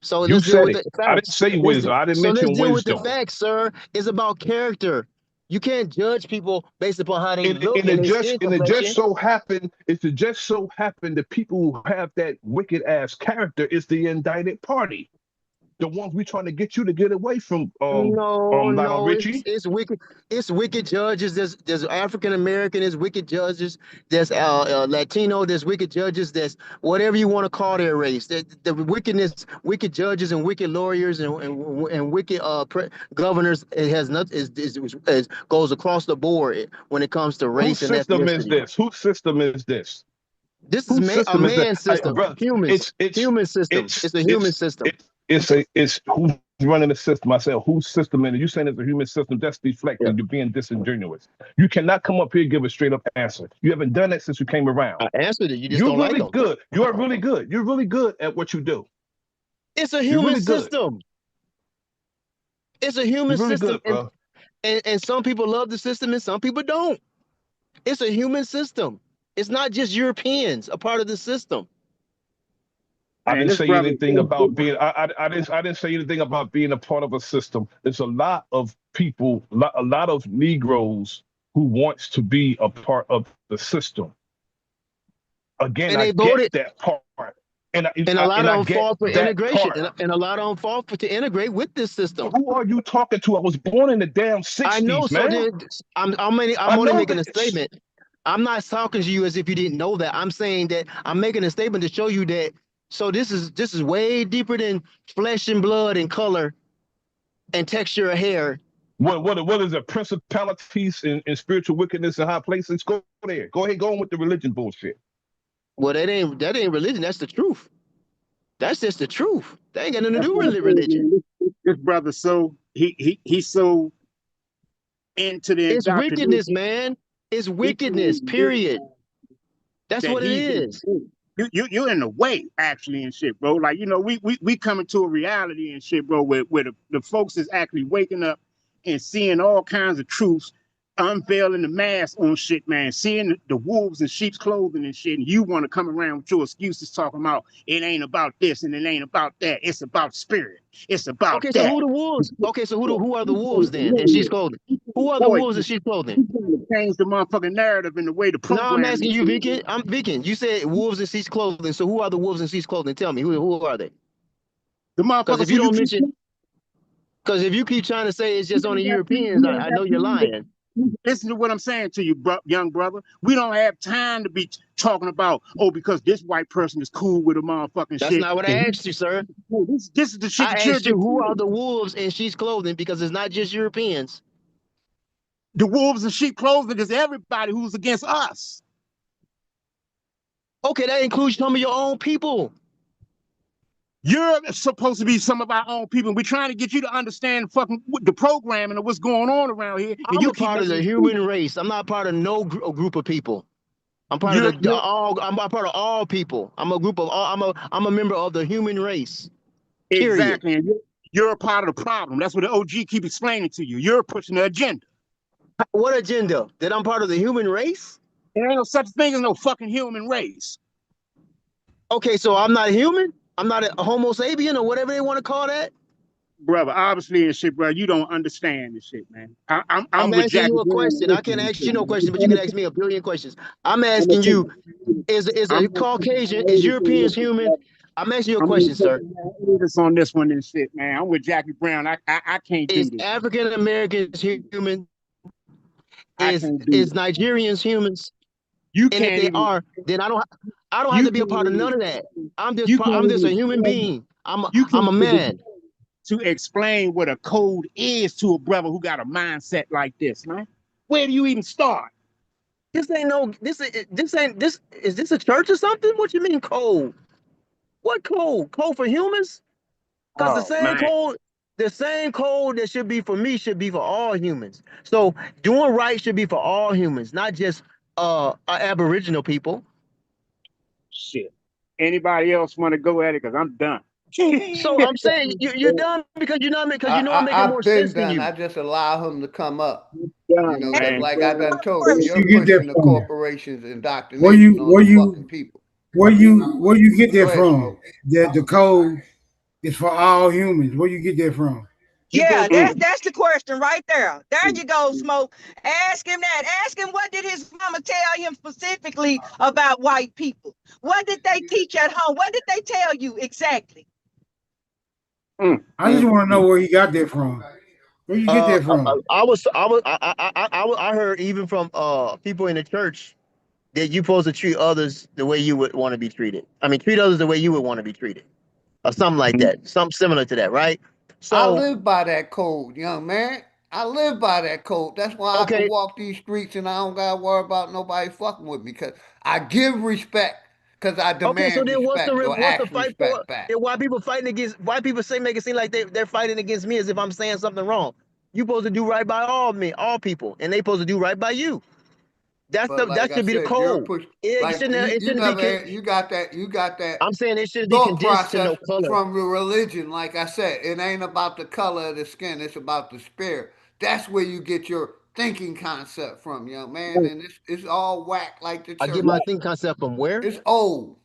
So You let's deal said with it. the I didn't facts. say wisdom. I didn't So let's mention deal with the wisdom. facts, sir. It's about character. You can't judge people based upon how they And, look and and it their just skin and it just complexion. so happened. It's to just so happen the people who have that wicked ass character is the indicted party. The ones we trying to get you to get away from. No, Lionel no, Richie. it's wicked. It's wicked judges. There's African American. There's wicked judges. There's Latino. There's wicked judges. There's whatever you want to call their race. The wickedness, wicked judges and wicked lawyers and wicked governors. It has not is goes across the board when it comes to Whose race and system is ethnicity. this? Whose system is this? This is Whose a system is that? man system. Bro, Humans. Human system. It's a human system. it's who's running the system. I said whose system is it? You saying it's a human system? That's Yeah. deflecting. You're being disingenuous. You cannot come up here and give a straight up answer. You haven't done that since you came around. I answered it. You just You're don't like really them. good. You are really good. You're really good at what you do. It's a You're human really good. system. It's a human You're really system, good, bro. and some people love the system and some people don't. It's a human system. It's not just Europeans a part of the system. I Man, didn't this say brother, anything about being. I didn't say anything about being a part of a system. There's a lot of people, a lot of Negroes who wants to be a part of the system. Again, And I they get voted, that part, and and a lot I of them get fought for that integration, part. and a lot of them fought to integrate with this system. Who are you talking to? I was born in the damn I know. '60s, So man. then I'm I only know making a that. statement. I'm not talking to you as if you didn't know that. I'm saying that I'm making a statement to show you that. So this is way deeper than flesh and blood and color and texture of hair. What is it? Principalities and spiritual wickedness in high places. Go there. Go ahead. Go on with the religion bullshit. Well, that ain't religion. That's the truth. That's just the truth. That ain't got nothing to that's do what I'm with saying, religion. man. This brother, so he's so into the It's indoctrination. wickedness, man. It's He wickedness, period. That's that what it he's is. you're in the way actually and shit, bro. Like, you know, we coming to a reality and shit, bro, where the folks is actually waking up and seeing all kinds of truths, unveiling the mask on shit, man, seeing the wolves in sheep's clothing and shit, and you want to come around with your excuses talking about it ain't about this and it ain't about that. It's about spirit. It's about Okay, so that. who the wolves? Okay, so who are the wolves then? And she's clothing. Who are the Boy, wolves and she's clothing? he's trying to change the motherfucking narrative and the way the No, I'm program asking you, is. Viken. I'm Viken. You said wolves in sheep's clothing. So who are the wolves in sheep's clothing? Tell me, who are they? The Because motherfuckers if who you you don't keep mention, because if you keep trying to say it's just on the Europeans, I know you're lying. Listen to what I'm saying to you, young brother. We don't have time to be talking about, oh, because this white person is cool with a motherfucking That's shit. not what I asked you, sir. No, this is the shit that I you're asked you who are dictating. the wolves in sheep's clothing because it's not just Europeans. The wolves in sheep clothing is everybody who's against us. Okay, that includes some of your own people. You're supposed to be some of our own people. We're trying to get you to understand fucking the programming of what's going on around here. And I'm you a keep part of the listening. human race. I'm not part of no group of people. I'm part of the You're all. I'm a part of all people. I'm a group of all. I'm a member of the human race. Period. exactly. And you're a part of the problem. That's what the OG keep explaining to you. You're pushing the agenda. What agenda? That I'm part of the human race? There ain't no such thing as no fucking human race. Okay, so I'm not human. I'm not a Homo sapien or whatever they want to call that. Brother, obviously and shit, bro, you don't understand this shit, man. I'm I'm with asking Jackie you a Brown question. I can't ask you no question, but you can ask me a billion questions. I'm asking you: Is a Caucasian? Is Europeans human? I'm asking you a question, sir. On this one and shit, man. I'm with Jackie Brown. I can't do Is this. African Americans human? Is can't do Nigerians humans? You And if can't they even. are, then I don't have You to be a can't part of none even. of that. You can't I'm just a even. human being. You I'm can't a even man. to explain what a code is to a brother who got a mindset like this, man. Where do you even start? This ain't no is this a church or something? What you mean code? What code? Code for humans? Because Oh man, the same code that should be for me should be for all humans. So doing right should be for all humans, not just Aboriginal people. shit. Anybody else want to go at it? Because I'm done. So I'm saying you're done because you know I'm making more I've been sense than done. you. I just allow him to come up. Yeah, You know, because man. like I done told Where you, did you're you get that pushing the from? corporations Where indoctrination you on where the you fucking people. where you get Go that ahead, from? Smoke. That the code is for all humans. Where you get that from? You Yeah, supposed that's the question right there. There you go, Smoke. Ask him that. Ask him what did his mama tell him specifically about white people? What did they teach at home? What did they tell you exactly? I just want to know where he got that from. Where you get that from? I heard even from people in the church that you're supposed to treat others the way you would want to be treated. I mean, treat others the way you would want to be treated, or something like that, something similar to that, right? I So live by that code, young man. I live by that code. That's why I can okay, walk these streets and I don't gotta worry about nobody fucking with me. Cause I give respect, cause I okay. So demand then respect or what's the ask fight for? respect back. And why people fighting against? Why people say make it seem like they're fighting against me as if I'm saying something wrong? You supposed to do right by all men, all people, and they supposed to do right by you. But like That I should be the said, you're code. push It like shouldn't it you shouldn't be. never had, you got that I'm saying it shouldn't be thought condensed to process no color. from the religion. Like I said, it ain't about the color of the skin, it's about the spirit. That's where you get your thinking concept from, young man. And it's all whack like the I get church. my think concept from where? It's old.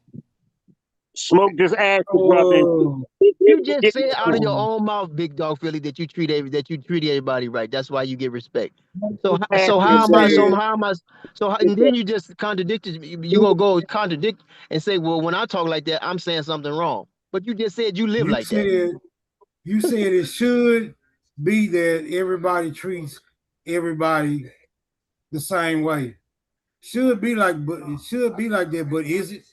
Smoke just asked the brother. Oh, You just Get said that out of your from. own mouth, big dog Philly, that you treat everybody right. That's why you get respect. So Asked you the brother. and then you just contradicted me. You gonna go contradict and say, well, when I talk like that, I'm saying something wrong. But you just said you live you like that. said you said it should be that everybody treats everybody the same way. Should be like, but it should be like that. But is it?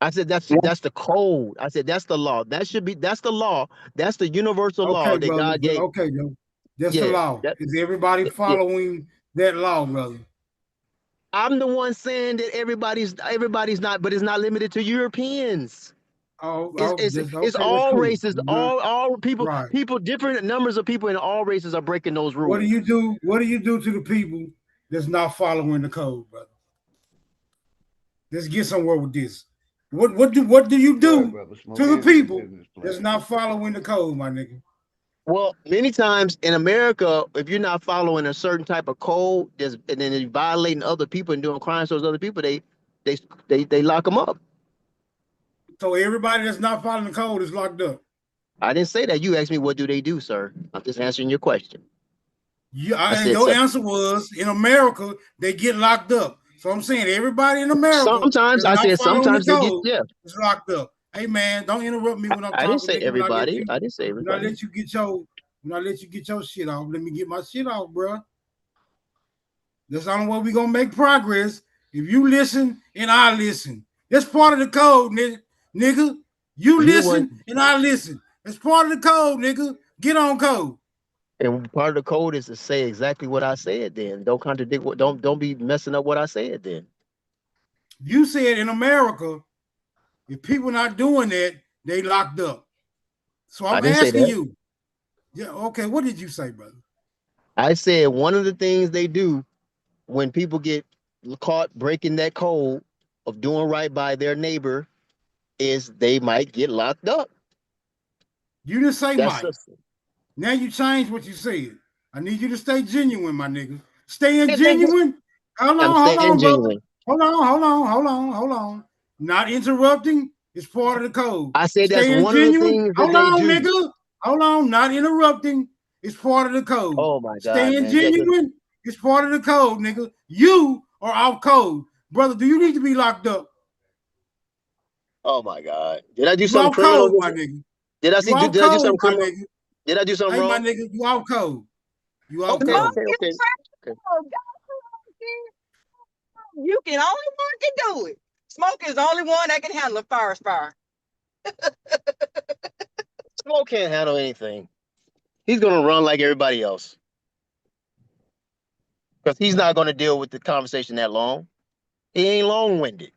I said that's the code. I said that's the law. That's the law. That's the universal law Okay, that brother. God gave. Okay, though. That's the Yeah. law. That, Is everybody yeah. following that law, brother? I'm the one saying that everybody's not, but it's not limited to Europeans. Just It's okay. That's all cool. races, You're not all people, right. different numbers of people in all races are breaking those What do rules. you do? What do you do to the people that's not following the code, brother? Let's get somewhere with this. What do you Go ahead, do brother. Smoke. to the Answer the people business that's plan. not following the code, my nigga? Well, many times in America, if you're not following a certain type of code, and then you're violating other people and doing crimes towards other people, they they lock them up. So everybody that's not following the code is locked up. I didn't say that. You asked me what do they do, sir. I'm just answering your question. I said Your so. answer was in America they get locked up. So I'm saying everybody in America Sometimes that's I not said following the sometimes they get code yeah. is locked up. Hey man, don't interrupt me when I'm I didn't talking, say nigga. everybody. I didn't say everybody. When I let you get your shit off, let me get my shit off, bro. That's the only way we gonna make progress. If you listen and I listen, that's part of the code, nigga. You You the one, listen and I listen. That's part of the code, nigga. Get on code. and part of the code is to say exactly what I said. Then don't contradict what. Don't be messing up what I said. Then You said in America, if people not doing that, they locked up. So I I'm didn't say asking that. you. Yeah, okay. What did you say, brother? I said one of the things they do when people get caught breaking that code of doing right by their neighbor is they might get locked up. You didn't say That's Mike. just, Now you changed what you said. I need you to stay genuine, my nigga. Staying genuine. I'm Hold staying on, brother. genuine. Hold on. Not interrupting is part of the code. I said that's Staying one of the genuine. things that Hold they on, do. nigga. Hold on. Not interrupting is part of the code. Oh my God, Staying man. genuine is part of the code, nigga. You are off code. Brother, do you need to be locked up? Oh my God. Did I do You something off criminal? code, my nigga. You off Did I do code, something my criminal? nigga. Did I do something Hey, my wrong? nigga, you off code. You off Okay, Smoke code. okay, is okay. Okay. critical. You can only one can do it. Smoke is the only one that can handle a forest fire. Smoke can't handle anything. He's gonna run like everybody else. Because he's not gonna deal with the conversation that long. He ain't long-winded.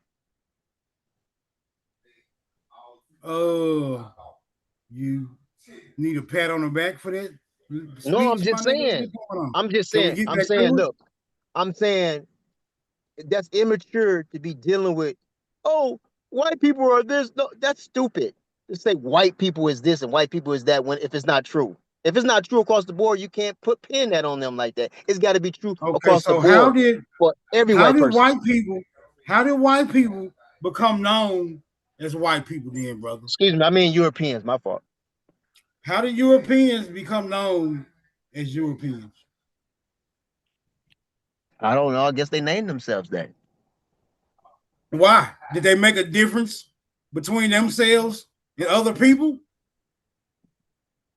You need a pat on the back for that No, I'm speech, my just nigga. saying. What's going on? I'm just Can we saying. get I'm back saying, to it? look, I'm saying that's immature to be dealing with, oh, white people are this. No, that's stupid. say white people is this and white people is that when if it's not true. If it's not true across the board, you can't pin that on them like that. It's got to be true Okay, across the so board for every how white did person. white people become known as white people then, brother? Excuse me, I mean Europeans, my fault. How did Europeans become known as Europeans? I don't know. I guess they named themselves that. Why? Did they make a difference between themselves and other people?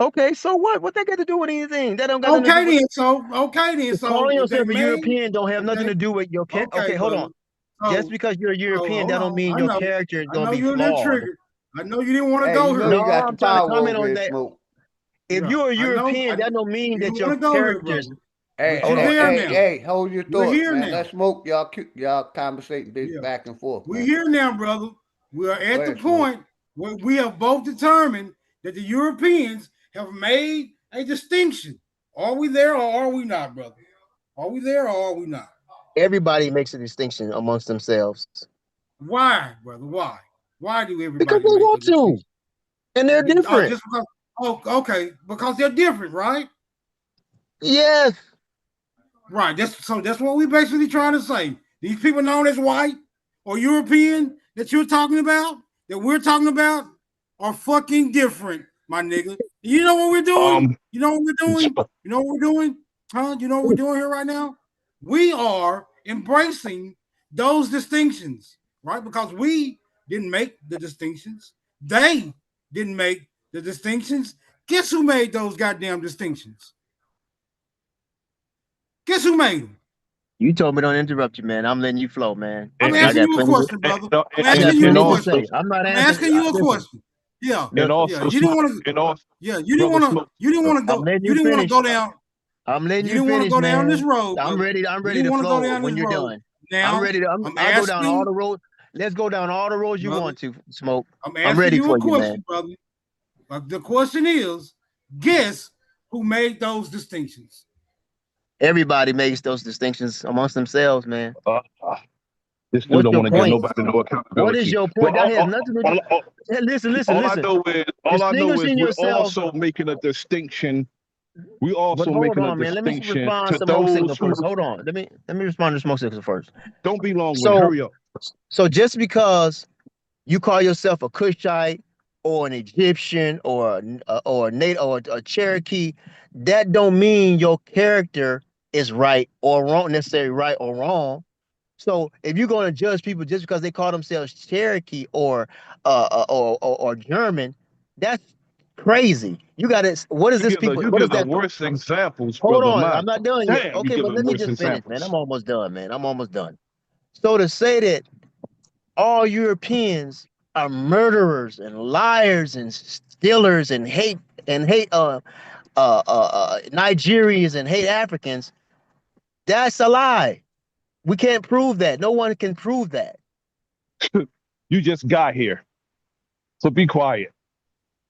Okay, so what? What they got to do with anything? That don't got nothing to Okay do with then. Okay then. So calling if they yourself a made, European don't have nothing to do with your character. Okay, hold brother. on. Just because you're a European, hold that don't on. mean your character is I gonna know be you're a little flawed. triggered. I know you didn't want to Hey, go you know here. you got the I'm trying to power comment over on here, that. Smoke. If you're a European, that don't mean you that didn't your want to go here, characters. brother. Hey, But you're there now. hey, hold your We're thoughts, here man. now. Let's Smoke. Y'all conversating back and forth, We're man. here now, brother. We are at the ahead, Smoke. point where we have both determined that the Europeans have made a distinction. Are we there or are we not, brother? Are we there or are we not? Everybody makes a distinction amongst themselves. Why, brother? Why? Why do everybody Because they make want a distinction? to, and they're different. Oh, just because, okay, because they're different, right? Yes. Right. That's what we basically trying to say. These people known as white or European that you're talking about, that we're talking about, are fucking different, my nigga. You know what we're doing? You know what we're doing? You know what we're doing? Huh? You know what we're doing here right now? We are embracing those distinctions, right? Because we didn't make the distinctions. They didn't make the distinctions. Guess who made those goddamn distinctions? Guess who made them? You told me don't interrupt you, man. I'm letting you flow, man. I'm asking you a question, brother. I'm I got asking you plenty a to question. say. I'm not I'm answering. asking you a Listen, question. Yeah. And also, Yeah. You didn't want to. Yeah. You didn't want to. You didn't want to go. I'm letting You you didn't want to finish. go down. I'm letting You you didn't want to finish, go down this man. road. I'm brother. ready. I'm You ready didn't to want to go flow down when this you're road. done. Now I'm ready to. I'll go down all the roads. Let's go down all the roads you want to, Smoke. I'm ready you for a you, question, man. brother. The question is, guess who made those distinctions? Everybody makes those distinctions amongst themselves, man. This dude What's don't your want to give point? nobody no accountability. What is your point? That has nothing to do. Hey, listen. All I know is Distinguishing we're yourself. also making a distinction. We But also hold making a on, man. Let me distinction respond to to Smoke those Signal who first. Hold on. Let me respond to Smoke Signal first. don't be long-winded. Hurry up. So just because you call yourself a Cushite or an Egyptian or a Native or a Cherokee, that don't mean your character is right or wrong, necessarily right or wrong. So if you're going to judge people just because they call themselves Cherokee or German, that's crazy. You got to. What is this people? You What is give the that? worst examples, Hold brother. on, My I'm not done yet. damn, you Okay, give but the let me worst just finish, man. examples. I'm almost done, man. I'm almost done. So to say that all Europeans are murderers and liars and stealers and hate Nigerians and hate Africans, that's a lie. We can't prove that. No one can prove that. You just got here, so be quiet.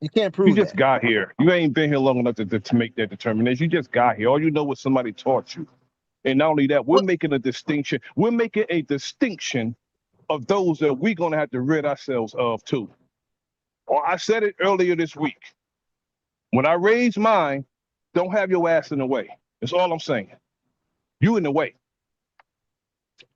You can't prove You just that. got here. You ain't been here long enough to make that determination. You just got here. All you know is somebody taught you. And not only that, we're making a distinction. We're making a distinction of those that we're going to have to rid ourselves of too. Or I said it earlier this week. When I raise mine, don't have your ass in the way. That's all I'm saying. You in the way.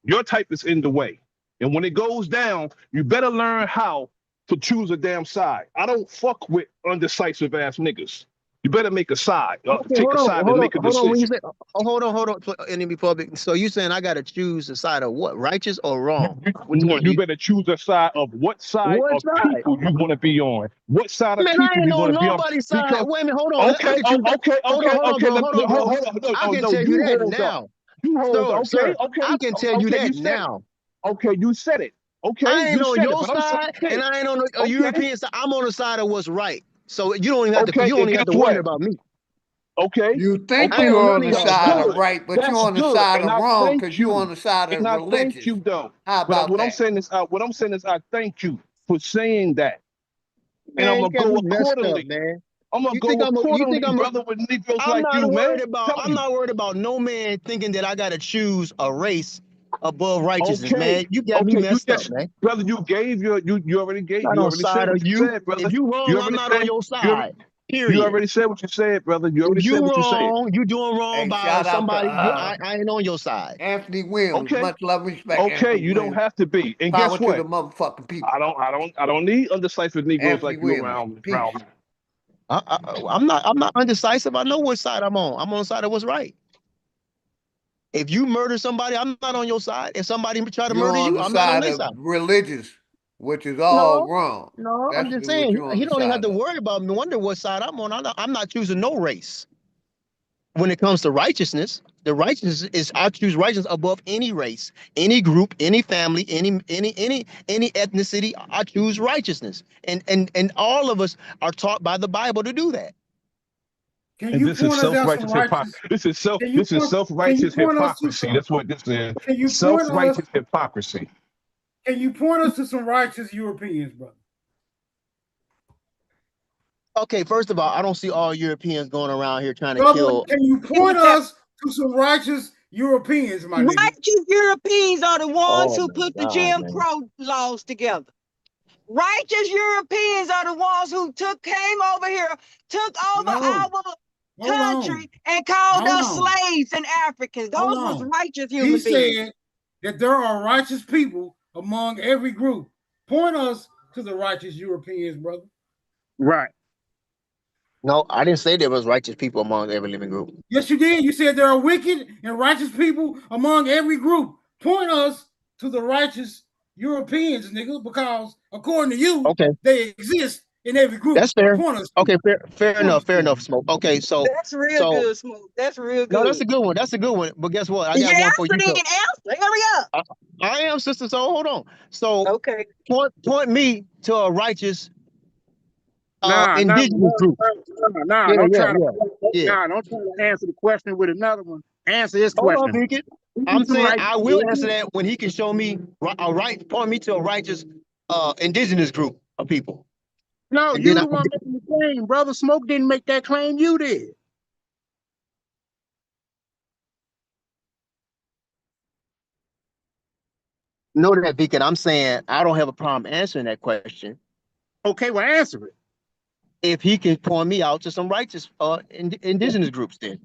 Your type is in the way. And when it goes down, you better learn how to choose a damn side. I don't fuck with undecisive ass niggas. You better make a side. Okay, Take a side and make a decision. When you say, hold on, enemy public. So you saying I got to choose a side of what, righteous or wrong? Which one? You better choose a side of what side of people you want to be on. What side of Man, I people ain't you want on to be on? nobody's side. Because Wait a minute, hold on. okay, hold on, bro. I can No, tell you you that hold up. now. You hold up. Sir, Okay. I can tell you that now. Okay, you said it. Okay, I ain't you on said it. your But I'm saying, side, okay, and I ain't on a okay, European side. I'm on the side of what's right. So you don't even have to. okay, You don't and even have guess to worry what? about me. Okay. You think I ain't you're on none on of the y'all side side. of Good. right, but you're That's on the good. side And of I wrong thank because you're on you. the side of And I thank religious. you, though. How about What I'm that? saying is, I thank you for saying that, and I'm Man, you gonna got go me messed up, accordingly. man. I'm gonna You think go I'm a? You accordingly, think I'm a? brother, with Negroes like you, man. Telling I'm you. not worried about no man thinking that I gotta choose a race above righteousness, Okay, man. You got me okay, messed up, man. brother, you gave your you already gave Not you on already side said of what you you. said, brother. If you You wrong, I'm already not on said your you already, side. you Period. already said what you said, brother. You If already said you what you said. wrong, you doing wrong Hey, by shout out to somebody. I ain't on your side. Anthony Williams. Okay, Much love, respect, okay, Anthony you don't Williams. have to be. And Power guess to the what? motherfucking people. I don't need undeciphered Negroes Anthony like you Williams. around Peace. me. I'm not undecisive. I know what side I'm on. I'm on the side of what's right. If you murder somebody, I'm not on your side. If somebody try to You're murder on you, the I'm not on side their of side. religious, which is all No, wrong. no, I'm That's just what saying you're on he the don't even have side to of. worry about me. Wonder what side I'm on. I'm not choosing no race. When it comes to righteousness, the righteousness is I choose righteousness above any race, any group, any family, any ethnicity. I choose righteousness, and all of us are taught by the Bible to do that. Can And you this is point us out some self-righteous righteous? hypocrisy. Can This is you self-righteous point us to hypocrisy. some? That's what this is. Can you point us? Self-righteous hypocrisy. Can you point us to some righteous Europeans, brother? Okay, first of all, I don't see all Europeans going around here trying to Brother, kill. can you point us to some righteous Europeans, my nigga? Righteous Europeans are the ones Oh who my put the God, Jim man! Crow laws together. Righteous Europeans are the ones who came over here, took over No, our hold on, country, and called hold us on, slaves and Africans. hold Those was on. righteous He human beings. said that there are righteous people among every group. Point us to the righteous Europeans, brother. Right. No, I didn't say there was righteous people among every living group. Yes, you did. You said there are wicked and righteous people among every group. Point us to the righteous Europeans, nigga, because according to you, Okay, they exist in every group. that's fair. Point us to Okay, them. fair Point us enough. Fair to them. enough. Smoke. Okay, That's real good, Smoke. That's real no, that's good. a good one. That's a good one. But guess what? I Yeah, got one for answer you then, too. answer. Hurry up. I am, sister. So hold on. So Okay. point me to a righteous Nah, indigenous group. nah. Yeah, Don't yeah, try to, yeah, yeah. don't try to answer the question with another one. Answer his Hold on, question. Beacon. I'm saying I will answer that when he can show me point me to a righteous indigenous group of people. No, And then you I the one making the claim, brother. Smoke didn't make that claim. You did. know that, Beacon. I'm saying I don't have a problem answering that question Okay, well, answer it. if he can point me out to some righteous indigenous groups then.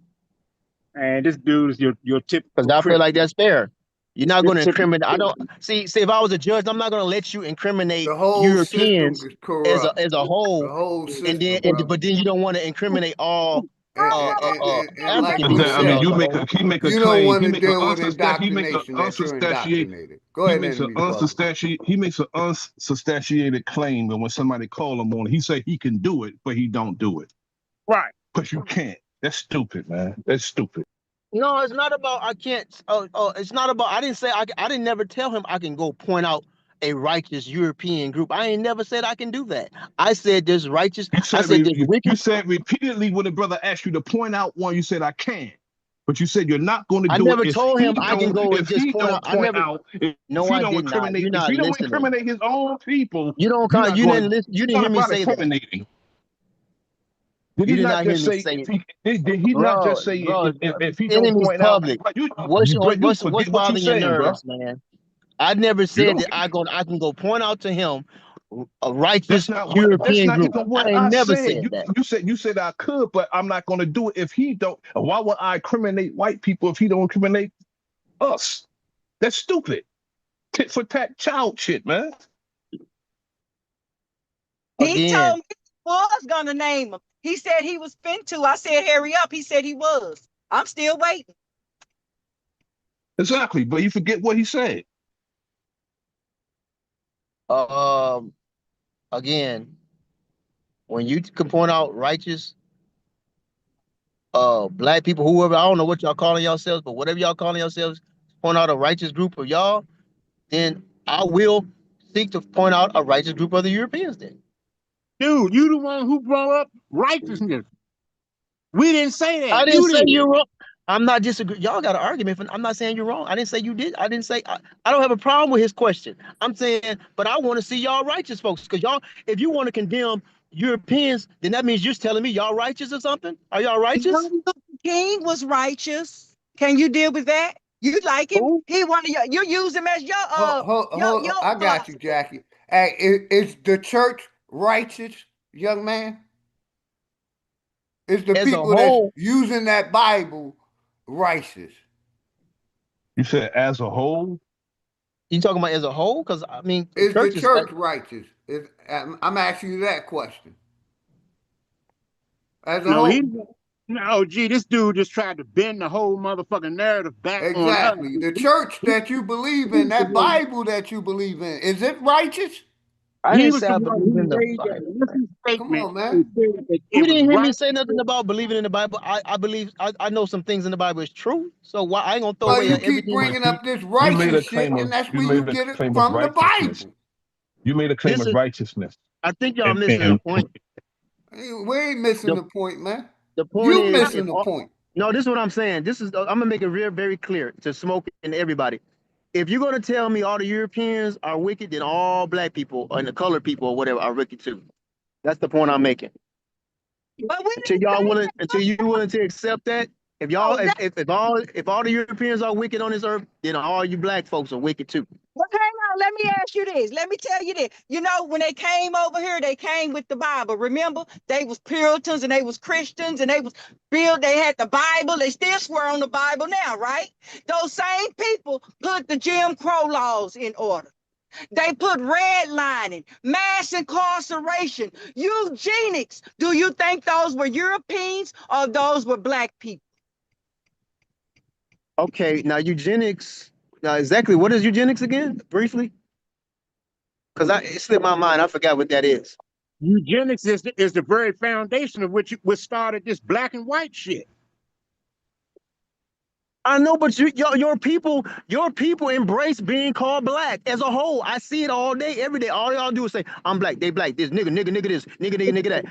And this dude is your Because typical I feel Christian. like that's fair. You're not Your going to typical incriminate. I don't Christian. see. If I was a judge, I'm not going to let you incriminate The whole system Europeans is corrupt. as a The whole, whole and then system, brother. but then you don't want to incriminate all And like Africans we as I mean, said, a whole. you don't want to deal with indoctrination that you're indoctrinated. Go he ahead, makes an enemies, brother. unsubstantiated claim, and when somebody call him on it, he say he can do it, but he don't do it. Right. Because you can't. That's stupid, man. That's stupid. No, it's not about I can't. It's not about. I didn't say I didn't never tell him I can go point out a righteous European group. I ain't never said I can do that. I said there's righteous. I said there's You wicked. said repeatedly when the brother asked you to point out one, you said I can. But you said you're not going to I do it never told him I can go and if just he point out. don't I point never. out, if No, he I don't did not. incriminate, You're if not he don't listening. incriminate his own people, You don't. you're not You going didn't to. listen. You It's didn't not hear me about say that. incriminating. Did he You did not not hear just me say say if it, he not bro. just say Bro, if he don't enemy's point out, public. you What's forget what you bothering your saying, bro. nerves, man? I never You said don't. that I can go point out to him a That's righteous not what. That's European not group. even I what ain't I never said. said that. You said I could, but I'm not going to do it if he don't. Why would I incriminate white people if he don't incriminate us? That's stupid. Tit for tat, child shit, man. He Again, told me he was gonna name him. He said he was fin to. I said, hurry up. He said he was. I'm still waiting. Exactly, but you forget what he said. um, again, when you can point out righteous black people, whoever, I don't know what y'all calling yourselves, but whatever y'all calling yourselves, point out a righteous group of y'all, then I will seek to point out a righteous group of the Europeans then. Dude, you the one who brought up righteousness. We didn't say that. I didn't You say did. you're wrong. I'm not disagreeing. Y'all got an argument. I'm not saying you're wrong. I didn't say you did. I didn't say I don't have a problem with his question. I'm saying, but I want to see y'all righteous folks. Because y'all, if you want to condemn Europeans, then that means you're telling me y'all righteous or something? Are y'all righteous? Martin Luther King was righteous. Can you deal with that? You like him? Who? He one of your. You use him as your I got you, Jackie. Hey, is the church righteous, young man? Is the As a people that's whole, using that Bible righteous? You said as a whole? you talking about as a whole? Because I mean, the Is the church is church righteous? I'm asking you that question. As a No, he whole. no, gee, this dude just tried to bend the whole motherfucking narrative back on us. Exactly. The church that you believe in, that Bible that you believe in, is it righteous? I He didn't was say the I one believe in who the made that Bible. initial Come statement on, and man. said that You it was didn't hear me right. say nothing about believing in the Bible. I believe I know some things in the Bible is true. So why I ain't gonna throw Well, away you keep everything. bringing up this You made righteous a shit, claim and of that's you where you made a get it claim of from the righteousness. Bible. You made a claim This of is. righteousness. I think y'all missing the And point. We ain't missing The the point, man. the point You is if missing the point. no, this is what I'm saying. This is I'm gonna make it very clear to Smoke and everybody. If you're gonna tell me all the Europeans are wicked, then all black people and the colored people or whatever are wicked too. That's the point I'm making. But we Until didn't say until you willing to accept that, if no. y'all if all the Europeans are wicked on this earth, then all you black folks are wicked too. But hang on, let me ask you this. Let me tell you this. You know, when they came over here, they came with the Bible. Remember, they was Puritans and they was Christians and they was built. They had the Bible. They still swear on the Bible now, right? Those same people put the Jim Crow laws in order. They put redlining, mass incarceration, eugenics. Do you think those were Europeans or those were black people? Okay, now eugenics. Now exactly what is eugenics again? Briefly, because it slipped my mind. I forgot what that is. Eugenics is the very foundation of which started this black and white shit. I know, but your people embrace being called black as a whole. I see it all day, every day. All y'all do is say, "I'm black." They black. This nigga this nigga that.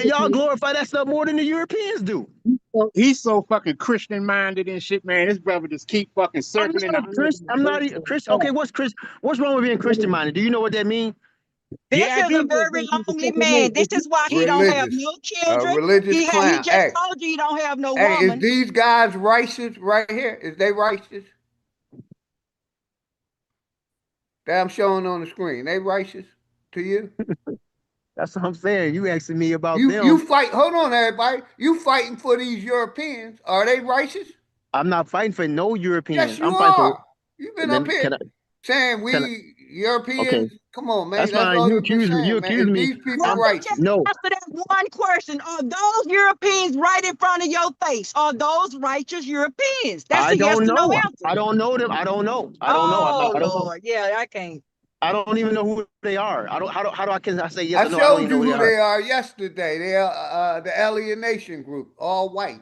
Y'all glorify that stuff more than the Europeans do. He's so fucking Christian minded and shit, man. This brother just keep fucking I'm circling. not a Christian. I'm not a Christian. Okay, what's wrong with being Christian minded? Do you know what that means? This Yeah, I is do. a very lonely man. This is why he don't have Religious. no A children. religious He clown. just Hey, told you he don't have no hey, is woman. these guys righteous right here? Is they righteous? That I'm showing on the screen. They righteous to you? That's what I'm saying. You asking me about You them. fight. Hold on, everybody. You fighting for these Europeans? Are they righteous? I'm not fighting for no Yes, Europeans. you I'm fighting for. are. You've been Let up me, here can I? saying Can I? we Okay, Europeans. Come on, man. that's That's fine. all you've been You saying, man. accuse Is me. these people Let I'm me just righteous? no. answer that one question. Are those Europeans right in front of your face? Are those righteous Europeans? That's I a yes don't or no know. answer. I don't know them. I don't know. I don't know. Oh I don't know. Lord, yeah, I can't. I don't even know who they are. I don't. How do I can I say yes I or no? I don't even showed know you who they who are. they are yesterday. They are the alienation group, all white.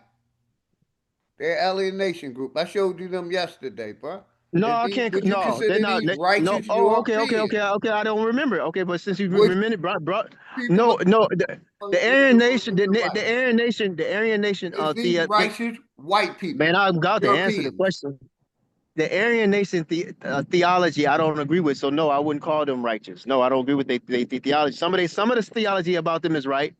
They're alienation group. I showed you them yesterday, bro. No, I can't. Would you No, they're consider not. these No. righteous Oh, okay. Europeans? I don't remember. Okay, but since you Would remembered, brought people no, of no. The Aryan Nation, the the Aryan Nation. Is these righteous white Man, people, I'm about to answer the Europeans? question. The Aryan Nation theology, I don't agree with. So no, I wouldn't call them righteous. No, I don't agree with their theology. Some of the theology about them is right.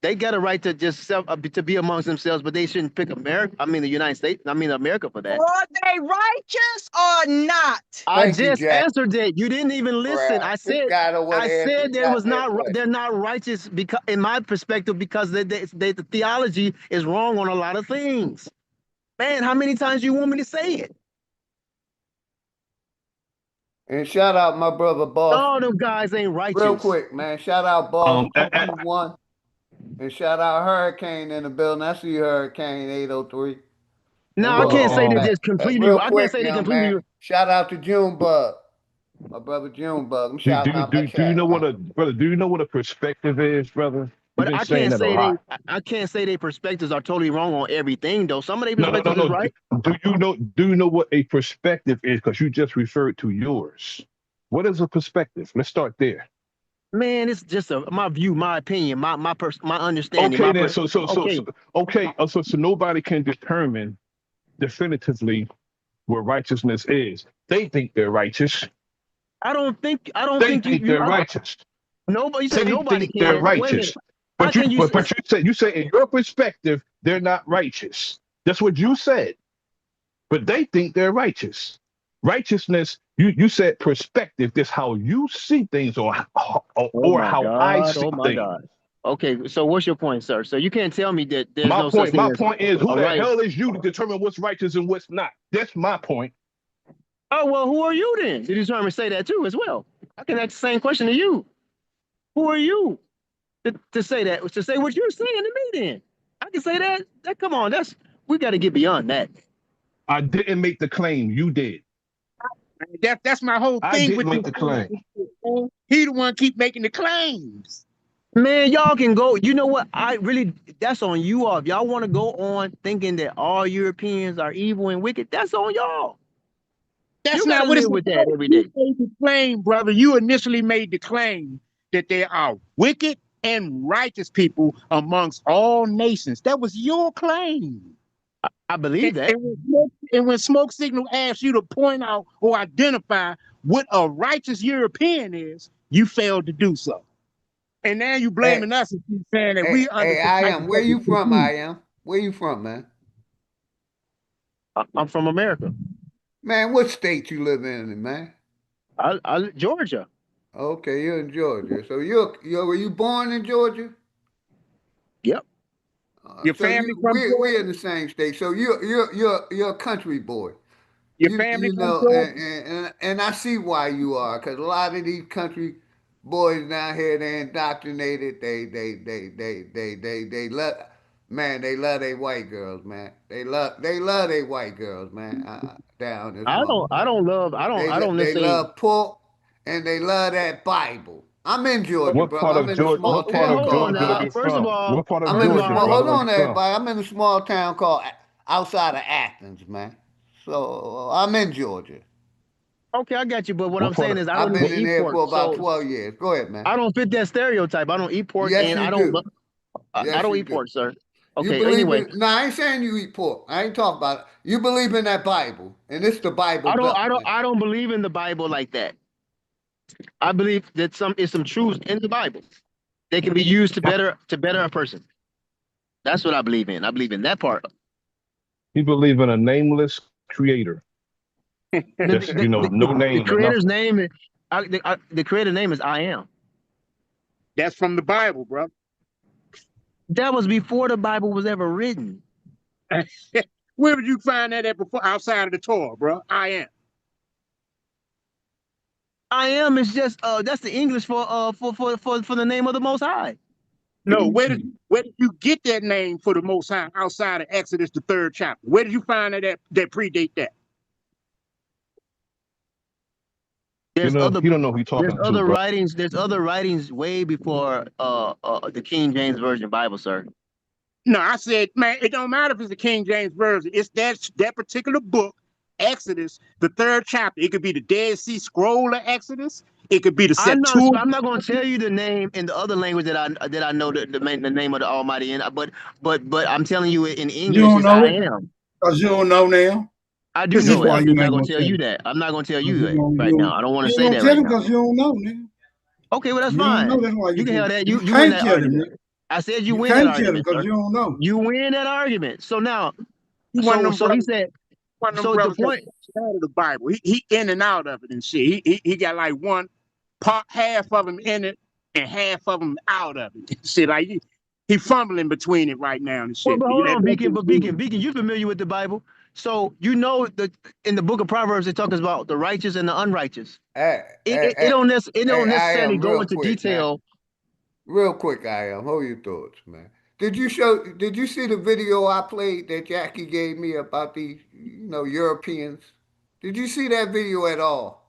They got a right to just to be amongst themselves, but they shouldn't pick America. I mean, the United States. I mean, America for that. Are they righteous or not? I Thank you, just Jack. answered that. You didn't even listen. Crap. This guy don't want I to answer said the there was goddamn not. They're question. not righteous because, in my perspective, because the theology is wrong on a lot of things. Man, how many times you want me to say it? And shout out my brother Boss. All them guys ain't Real righteous. quick, man. Shout out Boss 221. And shout out Hurricane in the building. I see Hurricane 803. No, And I can't say they hey, just completely. real I can't quick, say they young completely. man. Shout out to Junebug. My brother Junebug. I'm shouting out my do you chat, know what man. a brother? Do you know what a perspective is, brother? You've But been saying that a lot. I can't say their perspectives are totally wrong on everything though. Some of their No. perspectives is right. Do you know what a perspective is? Because you just referred to yours. What is a perspective? Let's start there. Man, it's just my view, my opinion, my understanding, Okay, my then. okay. So nobody can determine definitively what righteousness is. They think they're righteous. I don't think They think you they're righteous. nobody. You said They nobody think they're can. Wait a minute. righteous. How can you? But you say in your perspective they're not righteous. That's what you said. but they think they're righteous. Righteousness, you said perspective. This how you see things, or Oh my how I God. see Oh my things. God. Okay, so what's your point, sir? So you can't tell me that there's My no such point, thing my as point is, who a the right. hell is you to determine what's righteous and what's not? That's my point. Oh, well, who are you then? Did you try to say that too as well? I can ask the same question to you. Who are you to say that? To say what you're saying to me then? I can say that. Come on, we got to get beyond that. I didn't make the claim. You did. That's my whole I thing didn't with make this. the claim. He the one keep making the claims. Man, y'all can go. You know what? That's on you all. If y'all want to go on thinking that all Europeans are evil and wicked, that's on y'all. That's You got not to what it's live with that about. every You day. made the claim, brother. You initially made the claim that there are wicked and righteous people amongst all nations. That was your claim. I believe that. And when Smoke Signal asked you to point out or identify what a righteous European is, you failed to do so. And now you blaming us and keep saying that we under Hey, some I type am. of Where you fucking from? I confusion. am. Where you from, man? I'm from America. Man, what state you live in, man? Georgia. Okay, you're in Georgia. So were you born in Georgia? Yep. Your So family from we're Georgia? in the same state. So you're a country boy. Your family You from know, Georgia? and I see why you are, because a lot of these country boys down here, they indoctrinated. They love, man. They love their white girls, man. They love their white girls, man. Down this mother. I don't They necessarily. love pork and they love that Bible. I'm in Georgia, What brother. part I'm of in a Georgia? small What part Well, town of hold on called. Georgia are now. you First of from? all, What part of I'm in a Georgia, small. brother? Hold Where on, you from? everybody. I'm in a small town called outside of Athens, man. So I'm in Georgia. okay, I got you. But what What I'm part saying of is, I I've don't even been what? in eat here pork, for about so 12 years. Go ahead, man. I don't fit that stereotype. I don't eat pork, Yes, and you I don't. do. I Yes, don't you eat do. pork, sir. You Okay. believe Anyway, in? No, I ain't saying you eat pork. I ain't talking about it. You believe in that Bible, and it's the Bible Belt, man. I don't believe in the Bible like that. I believe that some truths in the Bible. They can be used to better a person. That's what I believe in. I believe in that part. You believe in a nameless creator. Just no The name or creator's nothing. name, the creator name is I am. That's from the Bible, bro. That was before the Bible was ever written. Where would you find that at before outside of the Torah, bro? I am. I am is just that's the English for the name of the Most High. No, where did you get that name for the Most High outside of Exodus, the 3rd chapter? Where did you find that predate that? There's He don't know who he's talking to, bro. there's other writings way before the King James Version Bible, sir. No, I said, man, it don't matter if it's the King James Version. It's that particular book, Exodus, the 3rd chapter. It could be the Dead Sea Scroll of Exodus. It could be the Septuagint. I'm not going to tell you the name in the other language that I know the name of the Almighty in, but I'm telling you in You English don't is know I it am. because you don't know now. I do This is know it. why I'm you just not ain't going gonna to tell tell you him. that. I'm not going to tell 'Cause you that you right now. I don't want to ain't say gonna that tell right him now. because you don't know, nigga. Okay, well that's You don't know. fine. That's why You can have that. you You win can't that tell him, argument. nigga. I said you You win that can't tell him argument, because sir. you don't know. You win that argument. So now, He one of them so he brothers. said. One of them So the brothers that point. started the Bible. He in and out of it and shit. He got like one part, half of him in it and half of him out of it. Shit, like he fumbling between it right now and Well, shit. but But hold on, that's Beacon. his But business. Beacon, you familiar with the Bible? So you know that in the book of Proverbs it talks about the righteous and the unrighteous. Hey, It don't I necessarily am go real into quick, man. detail. Real quick, I am. Hold your thoughts, man. Did you see the video I played that Jackie gave me about these, Europeans? Did you see that video at all?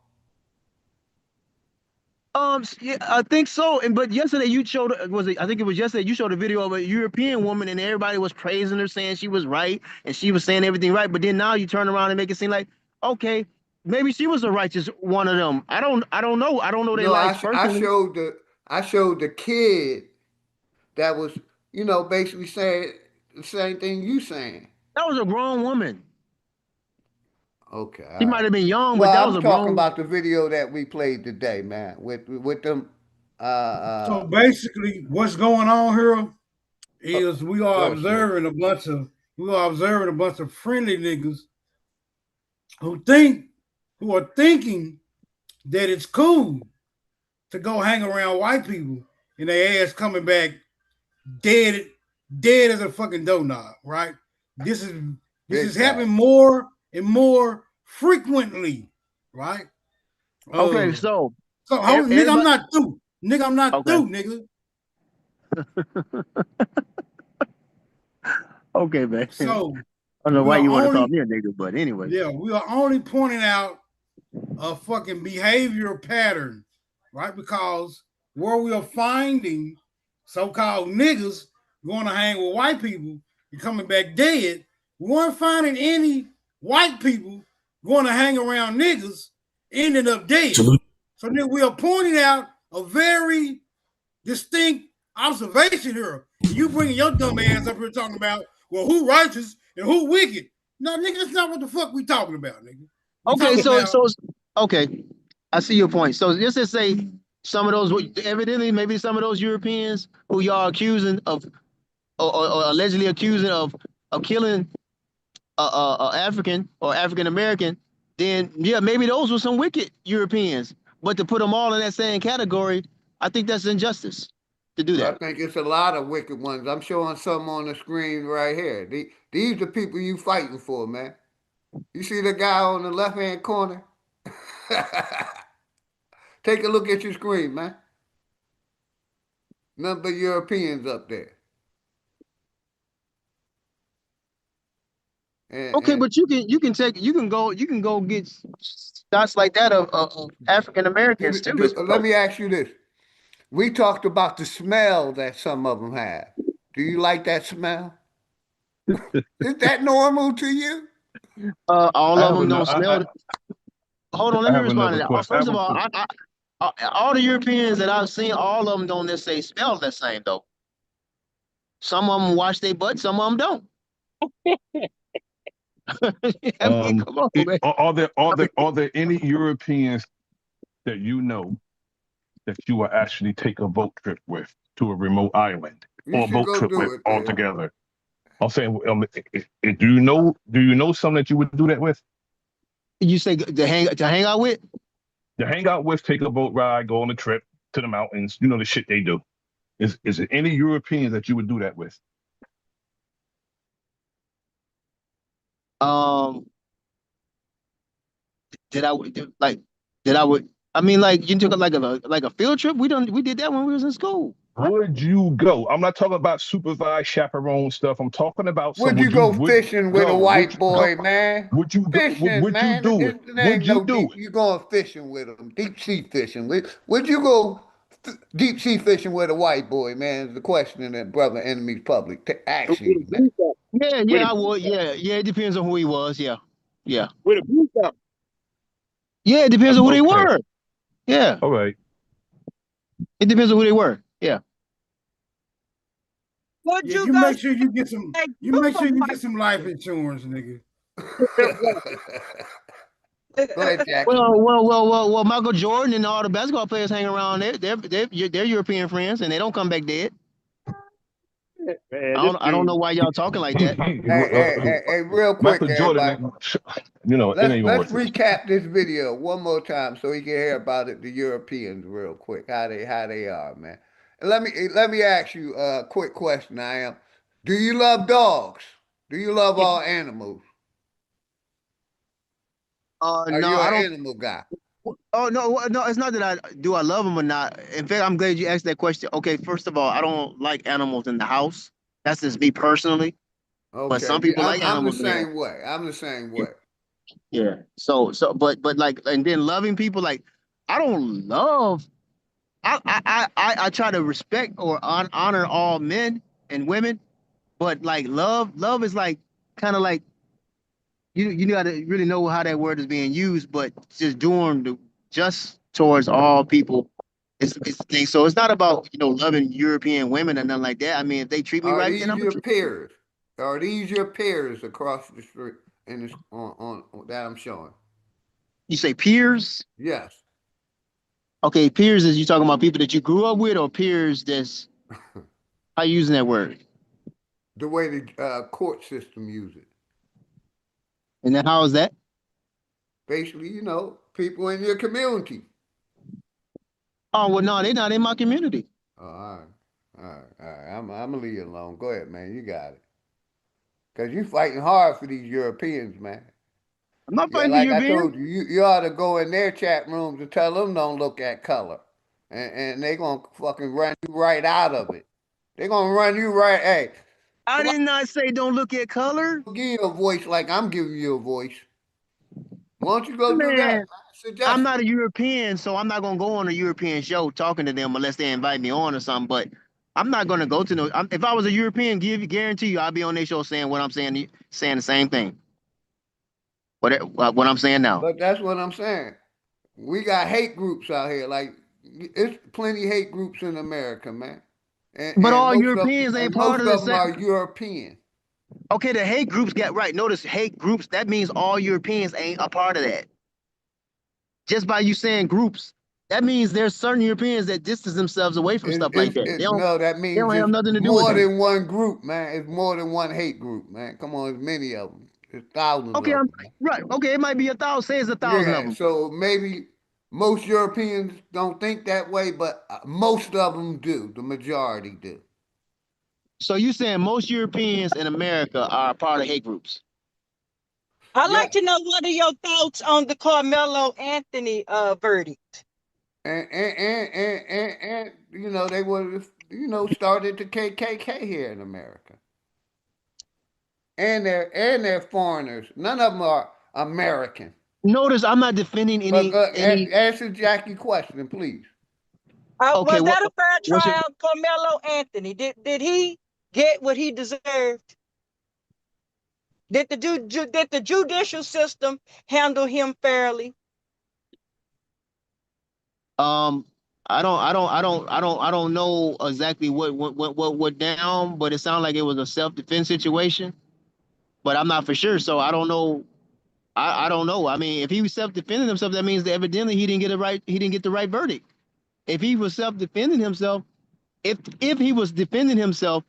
Yeah, I think so. And but yesterday you showed I think it was yesterday you showed a video of a European woman and everybody was praising her, saying she was right and she was saying everything right. But then now you turn around and make it seem like okay, maybe she was a righteous one of them. I don't know. I don't know their No, lives personally. I showed the kid that was, basically saying the same thing you saying. That was a grown woman. Okay, She all might right. have been young, but Well, that was I'm a talking grown. about the video that we played today, man, with them. So basically, what's going on here is Bless you. we are observing a bunch of friendly niggas who are thinking that it's cool to go hang around white people and their ass coming back dead as a fucking doorknob, right? This is happening more and more frequently, right? Okay, so hold, nigga, I'm everybody. not through. Nigga, I'm not Okay. through, nigga. Okay, man. So I don't know we why are you want to call only, me a nigga, but anyway. yeah, we are only pointing out a fucking behavioral pattern, right? Because where we are finding so-called niggas going to hang with white people and coming back dead, we weren't finding any white people going to hang around niggas ending up dead. So then we are pointing out a very distinct observation here. And you bringing your dumb ass up here talking about, well, who righteous and who wicked? No, nigga, that's not what the fuck we talking about, nigga. Okay, okay, I see your point. So just to say, some of those, evidently, maybe some of those Europeans who y'all accusing of, or allegedly accusing of killing African or African American, then yeah, maybe those were some wicked Europeans. But to put them all in that same category, I think that's injustice to do I that. think it's a lot of wicked ones. I'm showing some on the screen right here. These are people you fighting for, man. You see the guy on the left-hand corner? Take a look at your screen, man. None but Europeans up there. Okay, but you can go get shots like that of African Americans too. Let me ask you this. We talked about the smell that some of them have. Do you like that smell? Is that normal to you? All of them don't smell. Hold on, let I me have respond to another that. question. First of all, all the Europeans that I've seen, all of them don't necessarily smell the same though. Some of them wash their butt, some of them don't. I mean, come on, man. Are there any Europeans that you know that you will actually take a boat trip with to a remote island or a boat trip with altogether? I'm saying, do you know some that you would do that with? You say to hang out with? To hang out with, take a boat ride, go on a trip to the mountains. You know the shit they do. Is there any Europeans that you would do that with? That I would like that I would. I mean, like you took like a field trip. We did that when we was in school. Would you go? I'm not talking about supervised chaperone stuff. I'm talking about Would you go fishing with a white boy, man? Would you go? Fishing, Would you man. do it? It Would ain't you no do deep. it? You going fishing with them, deep sea fishing. Would you go deep sea fishing with a white boy, man? Is the question in that brother enemy's public action you, man. Yeah, I would. Yeah. It depends on who he was. Yeah. With a blue cup. Yeah, it depends on who they Okay. were. Yeah. All right. It depends on who they were. Yeah. Would Yeah, you you go make sure you get some. You make sure you get some life insurance, nigga. Go ahead, Jackie. Well, Michael Jordan and all the basketball players hang around there. They're European friends, and they don't come back dead. Man, I don't know why y'all talking like that. Hey, real quick, Michael everybody. Jordan, you know, it ain't even Let's worth it. recap this video one more time so you can hear about it, the Europeans, real quick, how they are, man. And let me ask you a quick question. Do you love dogs? Do you love all animals? Are No, you I an don't. animal guy? Oh no, it's not that I love them or not. In fact, I'm glad you asked that question. Okay, first of all, I don't like animals in the house. That's just me personally. But Okay, some people like I'm the animals in there. same way. I'm the same way. Yeah. But like, and then loving people, like, I don't love. I try to respect or honor all men and women, but like love is like kind of like you got to really know how that word is being used, but just doing the just towards all people. It's the thing. So it's not about loving European women and nothing like that. I mean, if they treat me Are right, then these I'm gonna your treat them. peers? Are these your peers across the street in this on that I'm showing? You say peers? Yes. Okay, peers is you talking about people that you grew up with, or peers that's how you using that word? The way the court system use it. And then how is that? Basically, you know, people in your community. Oh well, no, they're not in my community. Oh, all right. I'm gonna leave you alone. Go ahead, man. You got it. Cause you fighting hard for these Europeans, man. I'm not Yeah, fighting for like I Europeans. told you, you ought to go in their chat rooms and tell them don't look at color, and they gonna fucking run you right out of it. They gonna run you right. Hey, I did not say don't look at color. give you a voice like I'm giving you a voice. Why don't you go do that? Man, I'm Suggest not a European, so I'm not gonna go on a European show talking to them unless they invite me on or something. But I'm not gonna go to no. If I was a European, guarantee you, I'd be on their show saying what I'm saying, saying the same thing. What I'm saying now. But that's what I'm saying. We got hate groups out here. Like it's plenty hate groups in America, man. But And all Europeans ain't part most of the of them same. are European. Okay, the hate groups got right. Notice hate groups. That means all Europeans ain't a part of that. Just by you saying groups, that means there's certain Europeans that distance themselves away from stuff like that. No, that They means don't have it's nothing to do with more them. than one group, man. It's more than one hate group, man. Come on, there's many of them. There's thousands Okay, of I'm them. right. Okay, it might be 1,000. Say it's 1,000 of Yeah, them. so maybe most Europeans don't think that way, but most of them do. The majority do. So you saying most Europeans in America are a part of hate groups? I'd Yeah, like to know what are your thoughts on the Carmelo Anthony verdict? And you know they would started the KKK here in America, and they're foreigners. None of them are American. Notice I'm not defending But any. answer Jackie's question, please. Okay, Was that a fair what's your, trial, Carmelo Anthony? Did he get what he deserved? Did the judicial system handle him fairly? I don't know exactly what went down, but it sounded like it was a self-defense situation. But I'm not for sure, so I don't know. I don't know. I mean, if he was self-defending himself, that means that evidently he didn't get it right. He didn't get the right verdict. If he was self-defending himself, if he was defending himself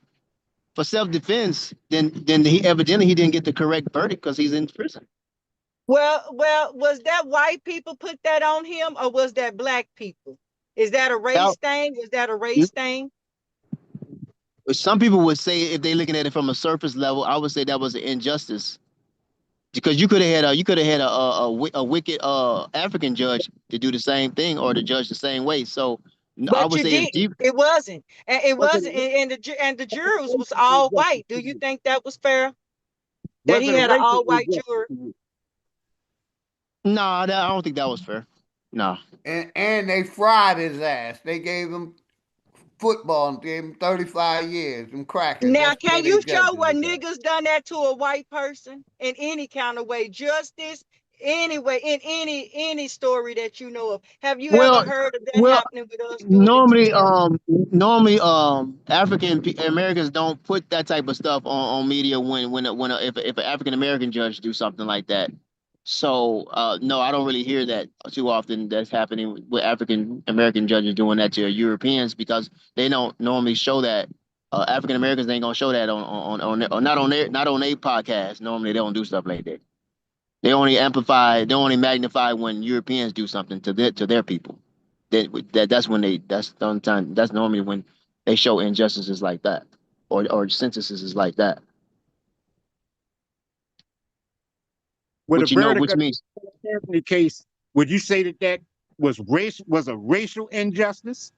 for self-defense, then he evidently he didn't get the correct verdict because he's in prison. Well, was that white people put that on him, or was that black people? Is that a race thing? Was that a race thing? Some people would say if they're looking at it from a surface level, I would say that was an injustice because you could have had a wicked African judge to do the same thing or to judge the same way. So I But would you say didn't. It wasn't. It wasn't. And the jurors was all white. Do you think that was fair? That he had an all white jury? No, I don't think that was fair. No. And they fried his ass. They gave him football and gave him 35 years. Them crackers. Now, That's the way can they you show judging what his ass. niggas done that to a white person in any kind of way? Justice, anyway, in any story that you know of. Have you ever heard of that happening with us doing it to them? Normally, African Americans don't put that type of stuff on media if an African American judge do something like that. So no, I don't really hear that too often. That's happening with African American judges doing that to Europeans because they don't normally show that. African Americans ain't gonna show that not on their podcast. Normally, they don't do stuff like that. They only magnify when Europeans do something to their people. That's the only time. That's normally when they show injustices like that, or sentences like that. With a verdict Which of means the Anthony case, would you say that was a racial injustice?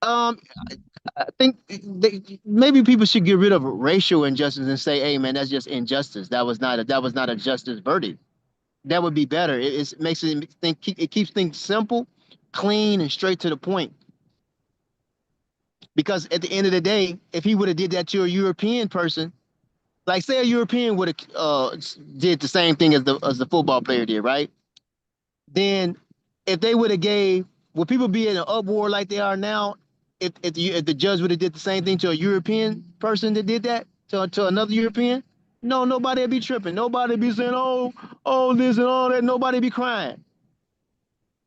I think maybe people should get rid of racial injustice and say, "Hey, man, that's just injustice. That was not a justice verdict." That would be better. It makes it think. It keeps things simple, clean, and straight to the point. Because at the end of the day, if he would have did that to a European person, like say a European would have did the same thing as the football player did, right? Then if they would have would people be in an uproar like they are now? If the judge would have did the same thing to a European person that did that to another European, no, nobody would be tripping. Nobody would be saying, oh, this and all that. Nobody would be crying.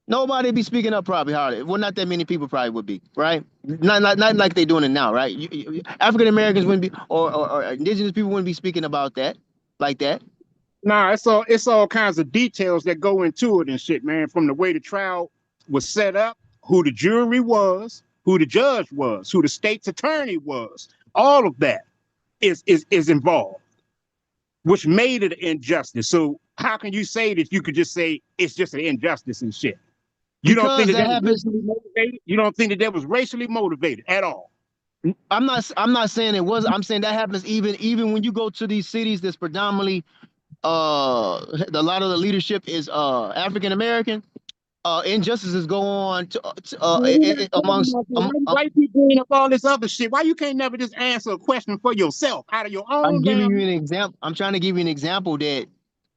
Nobody be speaking up probably hardly. Well, not that many people probably would be, right? Not like they're doing it now, right? African Americans wouldn't be, or indigenous people wouldn't be speaking about that like that. Nah, it's all kinds of details that go into it and shit, man. From the way the trial was set up, who the jury was, who the judge was, who the state's attorney was. All of that is involved, which made it an injustice. So how can you say that you could just say it's just an injustice and shit? You don't think Because that that that was happens. racially motivated? You don't think that that was racially motivated at all? I'm not saying it was. I'm saying that happens even when you go to these cities that's predominantly a lot of the leadership is African American. Injustices go on amongst White people bring up all this other shit. Why you can't never just answer a question for yourself out of your I'm own giving you damn? an example. I'm trying to give you an example that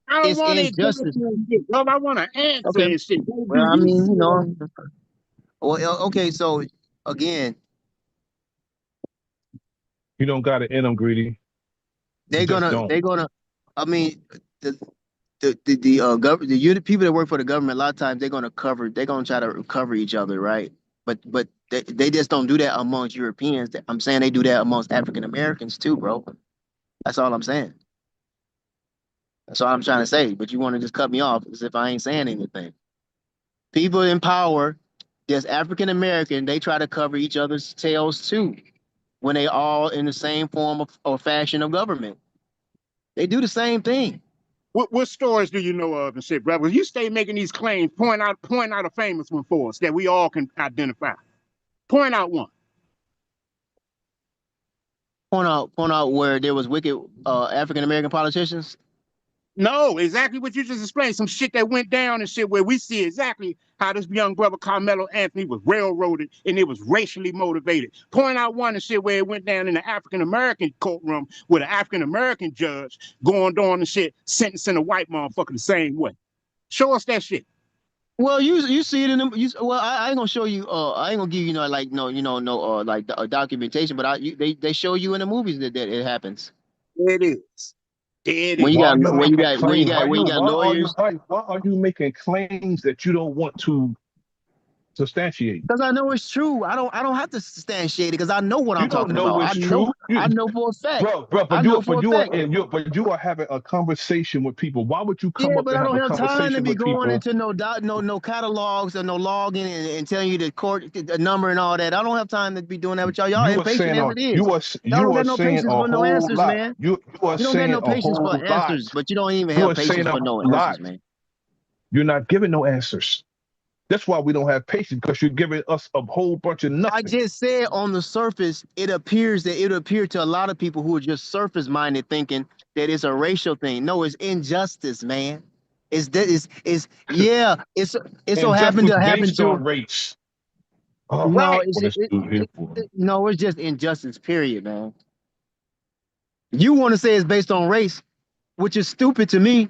I don't it's want to injustice. shit, bro. I want to answer Okay. and shit. Do Well, I you mean, see it? well, okay. So again, You don't got it in them, greedy. You they're just gonna don't. they're gonna. I mean, the government, the unit people that work for the government, a lot of times they're gonna try to cover each other, right? But they just don't do that amongst Europeans. I'm saying they do that amongst African Americans too, bro. That's all I'm saying. That's all I'm trying to say. But you want to just cut me off as if I ain't saying anything. People in power, that's African American, they try to cover each other's tails too when they all in the same form of or fashion of government. They do the same thing. What stories do you know of and shit, brother? You stay making these claims. Point out a famous one for us that we all can identify. Point out one. Point out where there was wicked African American politicians. No, exactly what you just explained. Some shit that went down and shit where we see exactly how this young brother Carmelo Anthony was railroaded and it was racially motivated. Point out one and shit where it went down in the African American courtroom with an African American judge going on and shit, sentencing a white motherfucker the same way. Show us that shit. Well, you see it in them. Well, I ain't gonna show you. I ain't gonna give you like no like documentation, but they show you in the movies that it happens. It is. It When is. you Why are got you when you making got when you claims? got when you got lawyers. Why are you making claims that you don't want to substantiate? Because I know it's true. I don't have to substantiate it because I know what You I'm don't talking know about. it's true. I know for a fact. Bro, I know for a fact. but you are having a conversation with people. Why would you come Yeah, up but and I have don't a have time to conversation be with going people? into no catalogs or no logging and telling you the number and all that. I don't have time to be doing that with y'all. Y'all You are impatient saying as a it is. Y'all don't you are got no saying patience a for no whole answers, lot. man. You are You don't got saying no a patience for whole lot. answers, but you don't even You have are saying patience a for whole no answers, lot. man. You're not giving no answers. That's why we don't have patience, because you're giving us a whole bunch of I nothing. just said on the surface, it appears that it appeared to a lot of people who are just surface minded thinking that it's a racial thing. No, it's injustice, man. It's that is yeah. It's so happened Injustice to happen based to on race. All no. right. What is dude here for? No. It's just injustice. Period, man. You want to say it's based on race, which is stupid to me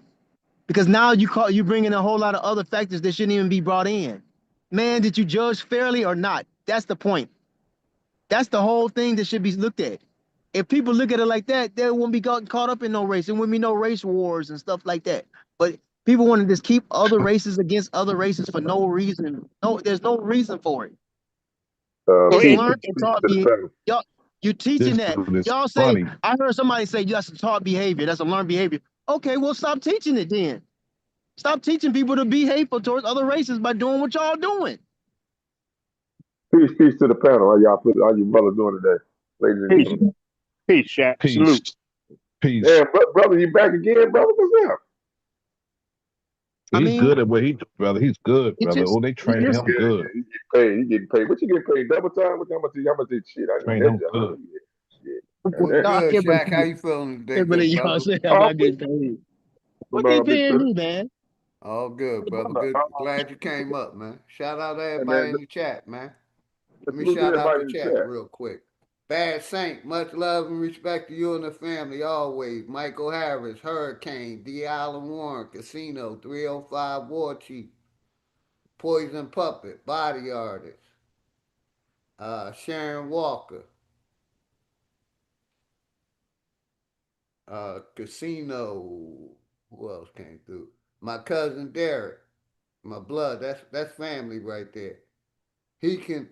because now you bring in a whole lot of other factors that shouldn't even be brought in. Man, did you judge fairly or not? That's the point. That's the whole thing that should be looked at. If people look at it like that, they won't be caught up in no race. There wouldn't be no race wars and stuff like that. But people want to just keep other races against other races for no reason. No, there's no reason for it. So It's it, learned and taught behavior. Y'all, you teaching This that. dude is Y'all say, funny. I heard somebody say that's a taught behavior. That's a learned behavior. Okay, well, stop teaching it then. Stop teaching people to be hateful towards other races by doing what y'all doing. Peace to the panel. How you brother doing today, ladies and peace, gentlemen? peace, Shaq. Peace. Salute. Peace. Yeah, brother, you back again, brother? What's up? I He's mean, good at what he do, brother. He's good, it brother. just, Oh, they it train Yeah, just, him good. he get paid. He getting paid. What you getting paid? Double time? How much is shit? I need Train that him job. good. Shit. What's I good, can't Shaq? How believe, you feeling today, can't believe good y'all brother? say I'm Oh, not getting paid. What they no, big paying brother. me, man? All good, Hey, brother. brother. Good. Glad you came up, man. Shout out to Hey, man, everybody in the chat, man. Let let's me salute to shout out everybody the in the chat chat. real quick. Bad Saint, much love and respect to you and the family always. Michael Harris, Hurricane, D. Allen Warren, Casino, 305 War Chief, Poison Puppet, Body Artist, Sharon Walker, Casino. Who else came through? My cousin Derek, my blood. That's family right there. He can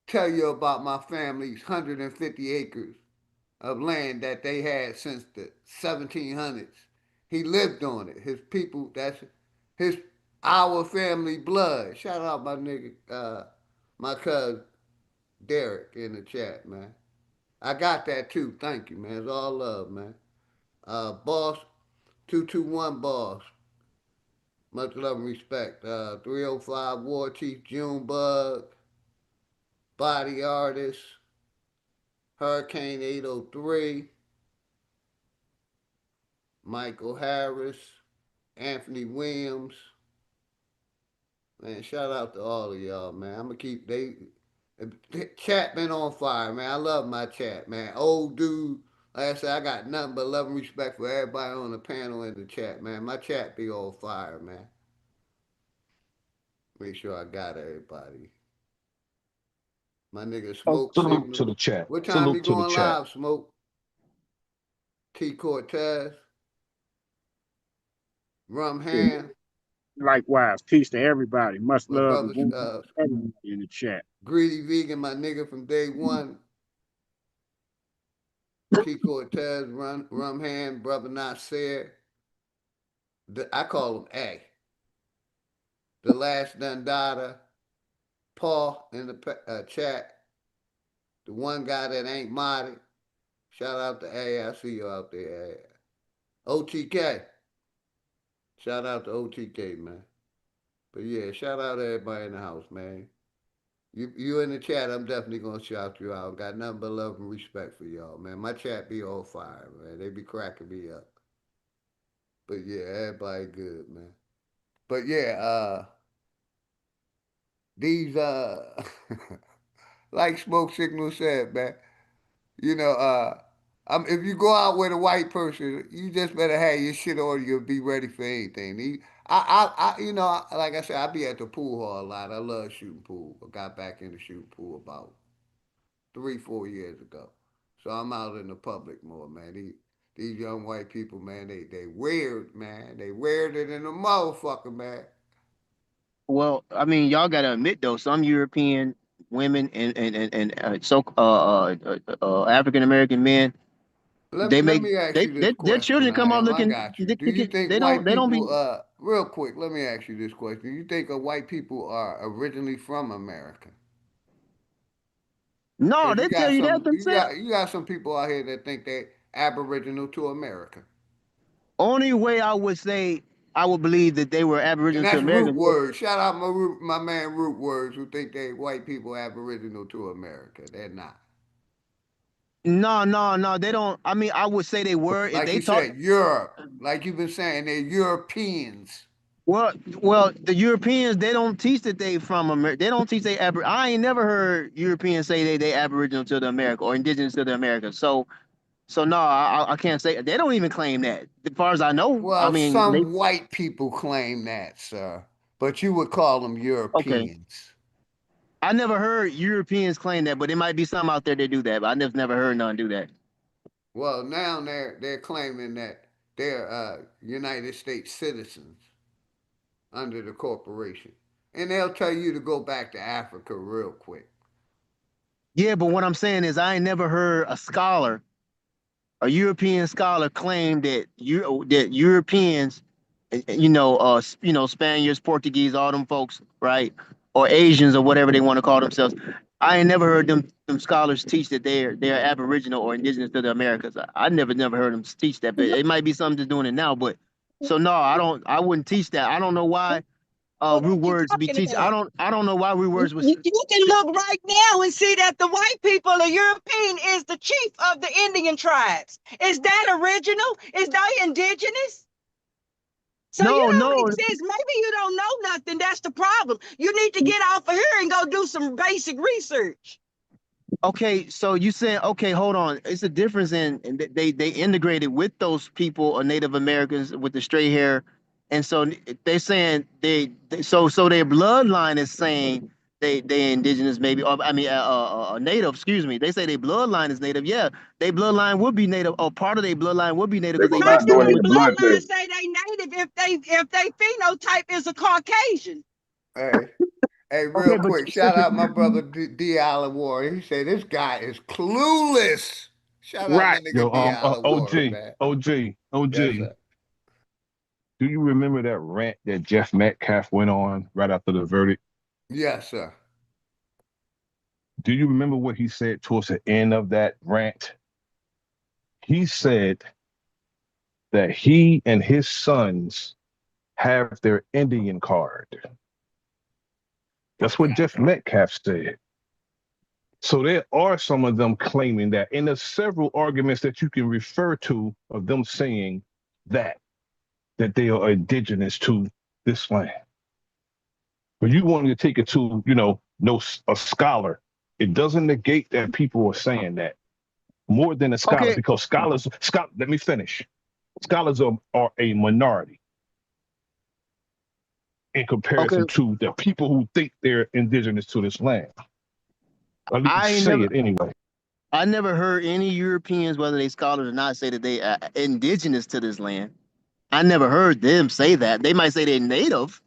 tell you about my family's 150 acres of land that they had since the 1700s He lived on it. His people, that's his our family blood. Shout out my nigga, my cousin Derek in the chat, man. I got that too. Thank you, man. It's all love, man. Boss 221 boss. Much love and respect. 305 War Chief Junebug, Body Artist, Hurricane 803, Michael Harris, Anthony Williams. Man, shout out to all of y'all, man. I'm gonna keep chat been on fire, man. I love my chat, man. Old dude. Like I said, I got nothing but love and respect for everybody on the panel in the chat, man. My chat be on fire, man. Make sure I got everybody. My nigga Smoke Salute Signal. to the chat. What time Salute you to the going chat. live, Smoke? T Cortez. Rum Ham. Likewise, peace to everybody. Much My love brother and everybody in the chat. Greedy Vegan, my nigga from day one. T Cortez, Rum Ham, brother Nasir. I call him A. The last Dundada. Paul in the chat. The one guy that ain't modded. Shout out to A. I see you out there, A. OTK. Shout out to OTK, man. But yeah, shout out to everybody in the house, man. You in the chat, I'm definitely gonna shout you out. Got nothing but love and respect for y'all, man. My chat be on fire, man. They be cracking me up. But yeah, everybody good, man. But yeah, these like Smoke Signal said, man. You know, if you go out with a white person, you just better have your shit on you and be ready for anything. You know, like I said, I be at the pool hall a lot. I love shooting pool. I got back into shooting pool about 3, 4 years ago. So I'm out in the public more, man. These young white people, man, they weird, man. They weirder than a motherfucker, man. Well, I mean, y'all gotta admit though, some European women and African American men, Let me ask you this their question, children come I out am. I looking. got you. Do you think They white don't be. people, real quick, let me ask you this question. Do you think white people are originally from America? No, Because they tell you that themselves. you got some people out here that think they aboriginal to America. Only way I would say I would believe that they were And Aboriginal to that's Root America. Words. Shout out my man Root Words who think they white people aboriginal to America. They're not. No, they don't. I mean, I would say they were if Like they you taught. said, Europe. Like you've been saying, they're Europeans. Well, the Europeans they don't teach that they from America. They don't teach they. I ain't never heard Europeans say they Aboriginal to the America or indigenous to the America. So no, I can't say they don't even claim that. As far as I know, I Well, mean, they some white people claim that, sir. But you would call them okay. Europeans. I never heard Europeans claim that, but it might be some out there that do that. But I never heard none do that. Well, now they're claiming that they're United States citizens under the corporation. And they'll tell you to go back to Africa real quick. Yeah, but what I'm saying is I ain't never heard a European scholar claim that Europeans, Spaniards, Portuguese, all them folks, right, or Asians or whatever they want to call themselves. I ain't never heard them scholars teach that they're Aboriginal or indigenous to the Americas. I never heard them teach that, but it might be something to doing it now. But so no, I wouldn't teach that. I don't know why What root you words be talking teaching. about? I don't know why root words was. You can look right now and see that the white people, the European, is the chief of the Indian tribes. Is that original? Is that indigenous? So you don't No. exist. Maybe you don't know nothing. That's the problem. You need to get off of here and go do some basic research. Okay, so you saying okay, hold on. It's a difference in they integrated with those people or Native Americans with the straight hair, and so they're saying so their bloodline is saying they indigenous maybe or I mean native. Excuse me. They say their bloodline is native. Yeah, their bloodline would be native or part of their bloodline would be native They because they gonna Most not of mixed in doing their their with. blood bloodline test. say they native if they phenotype is a Caucasian. Hey, hey, real Okay, but quick, shout sister, out my brother D. Allen Warren. He said this guy is clueless. Shout out my Right. nigga Yo, D. Allen Warren, OG, man. OG, OG. Yes, sir. Do you remember that rant that Jeff Metcalf went on right after the verdict? Yes, sir. Do you remember what he said towards the end of that rant? He said that he and his sons have their Indian card. That's what Jeff Metcalf said. So there are some of them claiming that, and there's several arguments that you can refer to of them saying that they are indigenous to this land. But you wanted to take it to, a scholar. It doesn't negate that people are saying that. More than a scholar, because let me finish. Scholars are a minority in comparison to the people who think they're indigenous to this land. At least say it anyway. I never heard any Europeans, whether they scholars or not, say that they are indigenous to this land. I never heard them say that. They might say they're native,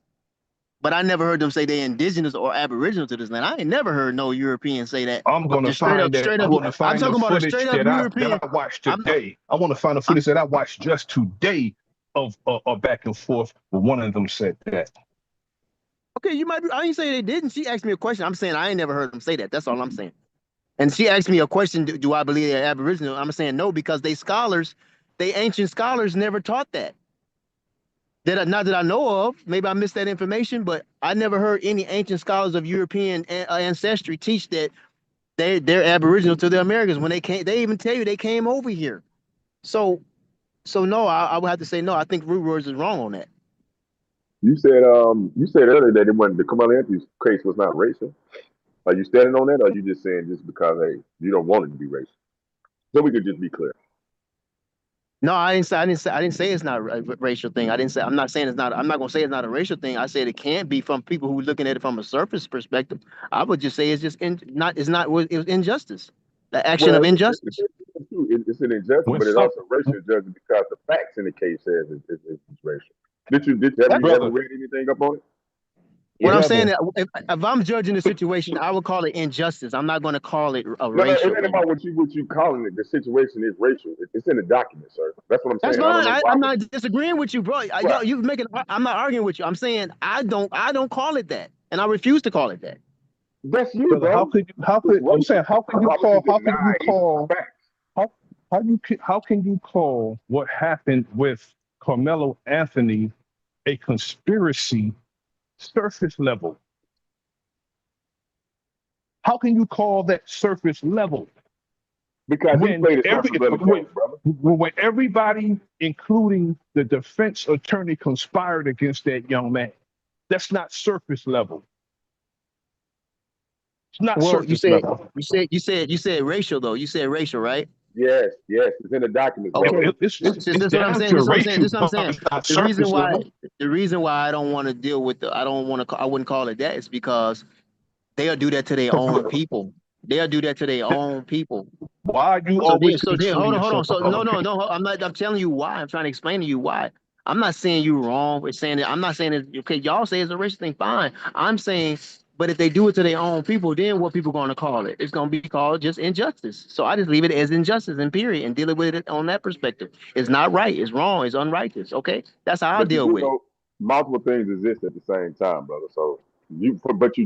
but I never heard them say they're indigenous or aboriginal to this land. I ain't never heard no European say that. I'm going to find that. I'm going to find the footage that I watched today. I want to find the footage that I watched just today of a back and forth where one of them said that. Okay, you might be. I ain't saying they didn't. She asked me a question. I'm saying I ain't never heard them say that. That's all I'm saying. And she asked me a question. Do I believe they're aboriginal? I'm saying no, because they ancient scholars never taught that. Not that I know of. Maybe I missed that information, but I never heard any ancient scholars of European ancestry teach that they're aboriginal to the Americans when they came. They even tell you they came over here. So no, I would have to say no. I think Root Words is wrong on that. You said earlier that the Carmelo Anthony case was not racial. Are you standing on that, or are you just saying just because you don't want it to be racial? So we could just be clear. No, I didn't say it's not a racial thing. I'm not saying it's not. I'm not gonna say it's not a racial thing. I said it can't be from people who are looking at it from a surface perspective. I would just say it's just it was injustice. The action of injustice. It's an injustice, but it's also racial injustice because the facts in the case says it's racial. Have you ever read anything up on it? What I'm saying is, if I'm judging the situation, I would call it injustice. I'm not going to call it a racial. It ain't about what you calling it. The situation is racial. It's in the document, sir. That's what I'm saying. That's fine. I'm not disagreeing with you, bro. I'm not arguing with you. I'm saying I don't call it that, and I refuse to call it that. That's you, bro. How can you call what happened with Carmelo Anthony a conspiracy? Surface level. How can you call that surface level? Because when everybody, including the defense attorney, conspired against that young man, that's not surface level. It's not surface level. You said racial though. You said racial, right? Yes, it's in the document. Okay, this is what I'm saying. The reason why I don't want to deal with I wouldn't call it that is because they'll do that to their own people. They'll do that to their own people. Why are you always hold on. So no. I'm telling you why. I'm trying to explain to you why. I'm not saying you're wrong. I'm not saying that. Okay, y'all say it's a racial thing. Fine. I'm saying. But if they do it to their own people, then what people going to call it? It's going to be called just injustice. So I just leave it as injustice and period and deal with it on that perspective. It's not right. It's wrong. It's unrighteous. Okay? That's how I deal with it. Multiple things exist at the same time, brother. So you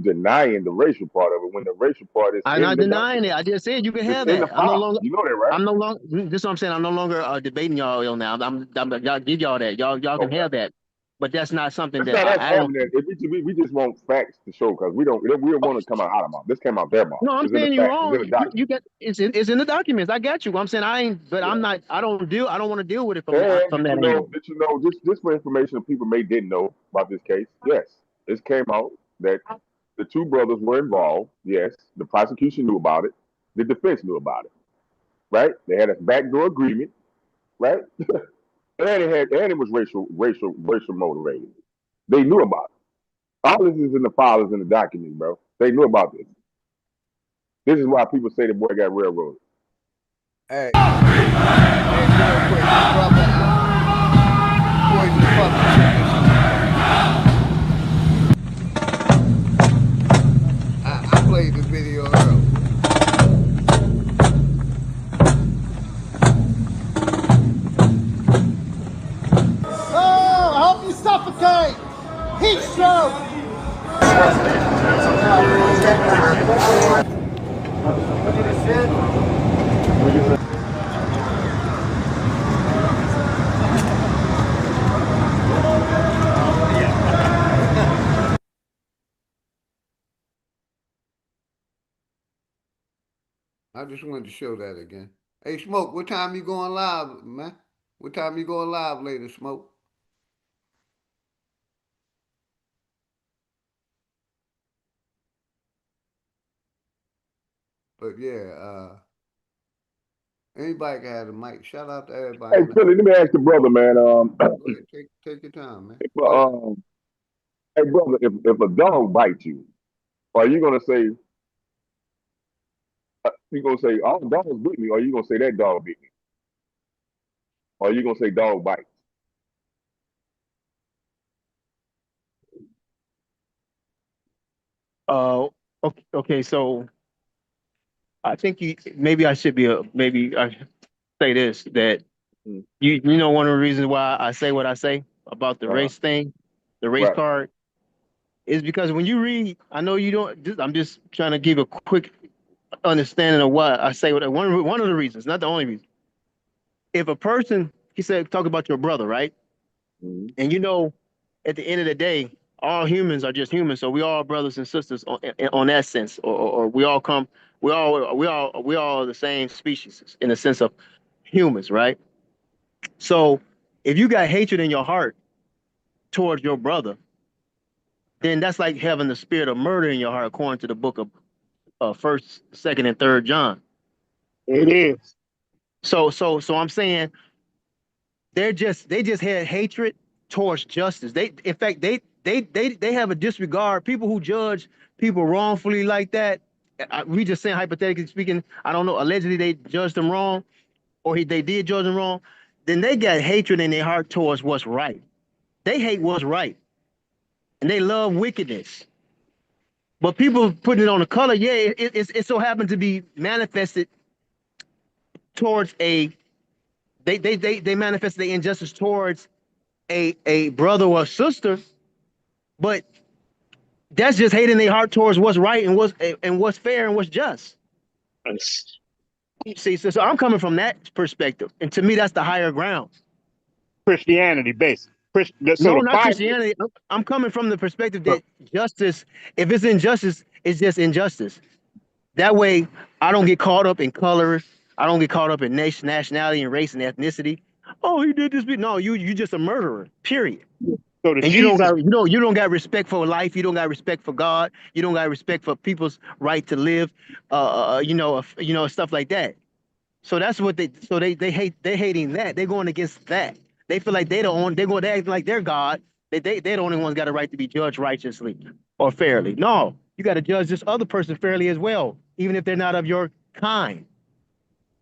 denying the racial part of it when the racial part is. I'm not denying it. I just said you can have that. I'm no longer. You know that, right? I'm no longer. This is what I'm saying. I'm no longer debating y'all now. Y'all give y'all that. Y'all can have that. But that's not something that I don't. We just want facts to show because we don't want to come out our mouth. This came out their mouth. No, I'm saying you're wrong. It's in the documents. I got you. I'm saying I ain't. But I'm not. I don't want to deal with it from that angle. Did you know? Just for information people didn't know about this case. Yes, it came out that the two brothers were involved. Yes, the prosecution knew about it. The defense knew about it. Right? They had a backdoor agreement. Right? And it was racial motivated. They knew about it. All this is in the files in the document, bro. They knew about this. This is why people say the boy got railroaded. Hey, real quick, brother. I played the video earlier. I just wanted to show that again. Hey, Smoke, what time you going live, man? What time you going live later, Smoke? But yeah, anybody can have the mic. Shout out to Hey, everybody, man. Philly, let me ask the brother, man. Go ahead, take your time, man. If, Go ahead. hey, brother, if a dog bites you, are you gonna say all dogs bit me, or are you gonna say that dog bit me, or are you gonna say dog bites? Okay. So I think maybe I should maybe I should say this that Mm. you know one of the reasons why I say what I say about the Uh-huh. race thing, the race Right. card, is because when you read, I know you don't. I'm just trying to give a quick understanding of what I say. One of the reasons, not the only reason. If a person, he said, talk about your brother, right? Mm-hmm. And at the end of the day, all humans are just humans, so we all brothers and sisters on that sense, or we all come, we all the same species in the sense of humans, right? So if you got hatred in your heart towards your brother, then that's like having the spirit of murder in your heart, according to the book of First, Second, and Third John. It is. So I'm saying they just had hatred towards justice. In fact, they have a disregard. People who judge people wrongfully like that. We just saying hypothetically speaking. I don't know. Allegedly, they judged them wrong, or they did judge them wrong. Then they got hatred in their heart towards what's right. They hate what's right, and they love wickedness. But people putting it on the color, yeah, it so happened to be manifested towards they manifested the injustice towards a brother or sister, but that's just hating their heart towards what's right and what's fair and what's just. See, so I'm coming from that perspective, and to me, that's the higher ground. Christianity, basically. So No, the not Bible. Christianity. I'm coming from the perspective So, that justice, if it's injustice, it's just injustice. That way, I don't get caught up in color. I don't get caught up in nationality and race and ethnicity. Oh, he did this. No, you just a murderer. Period. so the And Jesus. you don't got respect for life. You don't got respect for God. You don't got respect for people's right to live. Stuff like that. So that's what they hate. They're hating that. They're going against that. They feel like they act like they're God. They're the only ones got a right to be judged righteously or fairly. No, you got to judge this other person fairly as well, even if they're not of your kind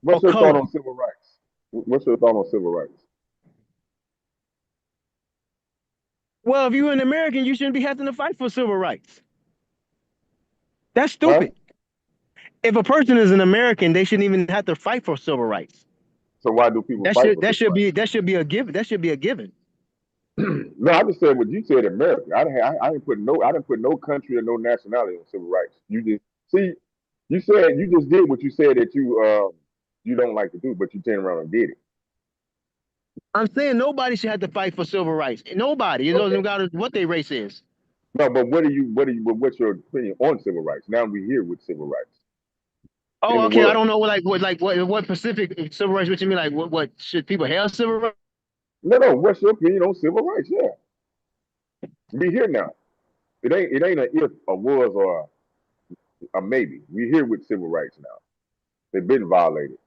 or What's your thought color. on civil rights? What's your thought on civil rights? Well, if you're an American, you shouldn't be having to fight for civil rights. That's Huh? stupid. If a person is an American, they shouldn't even have to fight for civil rights. So why do people fight for civil rights? That should be a given. That should be a given. No, I just said what you said. America. I didn't put no country or no nationality on civil rights. You just see. You just did what you said that you don't like to do, but you turned around and did it. I'm saying nobody should have to fight for civil rights. Nobody. It doesn't matter what their race is. No, but what's your opinion on civil rights? Now we're here with civil rights in Oh, the okay. I world. don't know what specific civil rights. What you mean? Like what should people have civil rights? No. What's your opinion on civil rights? Yeah, we here now. It ain't a if, a was, or a maybe. We here with civil rights now. They've been violated.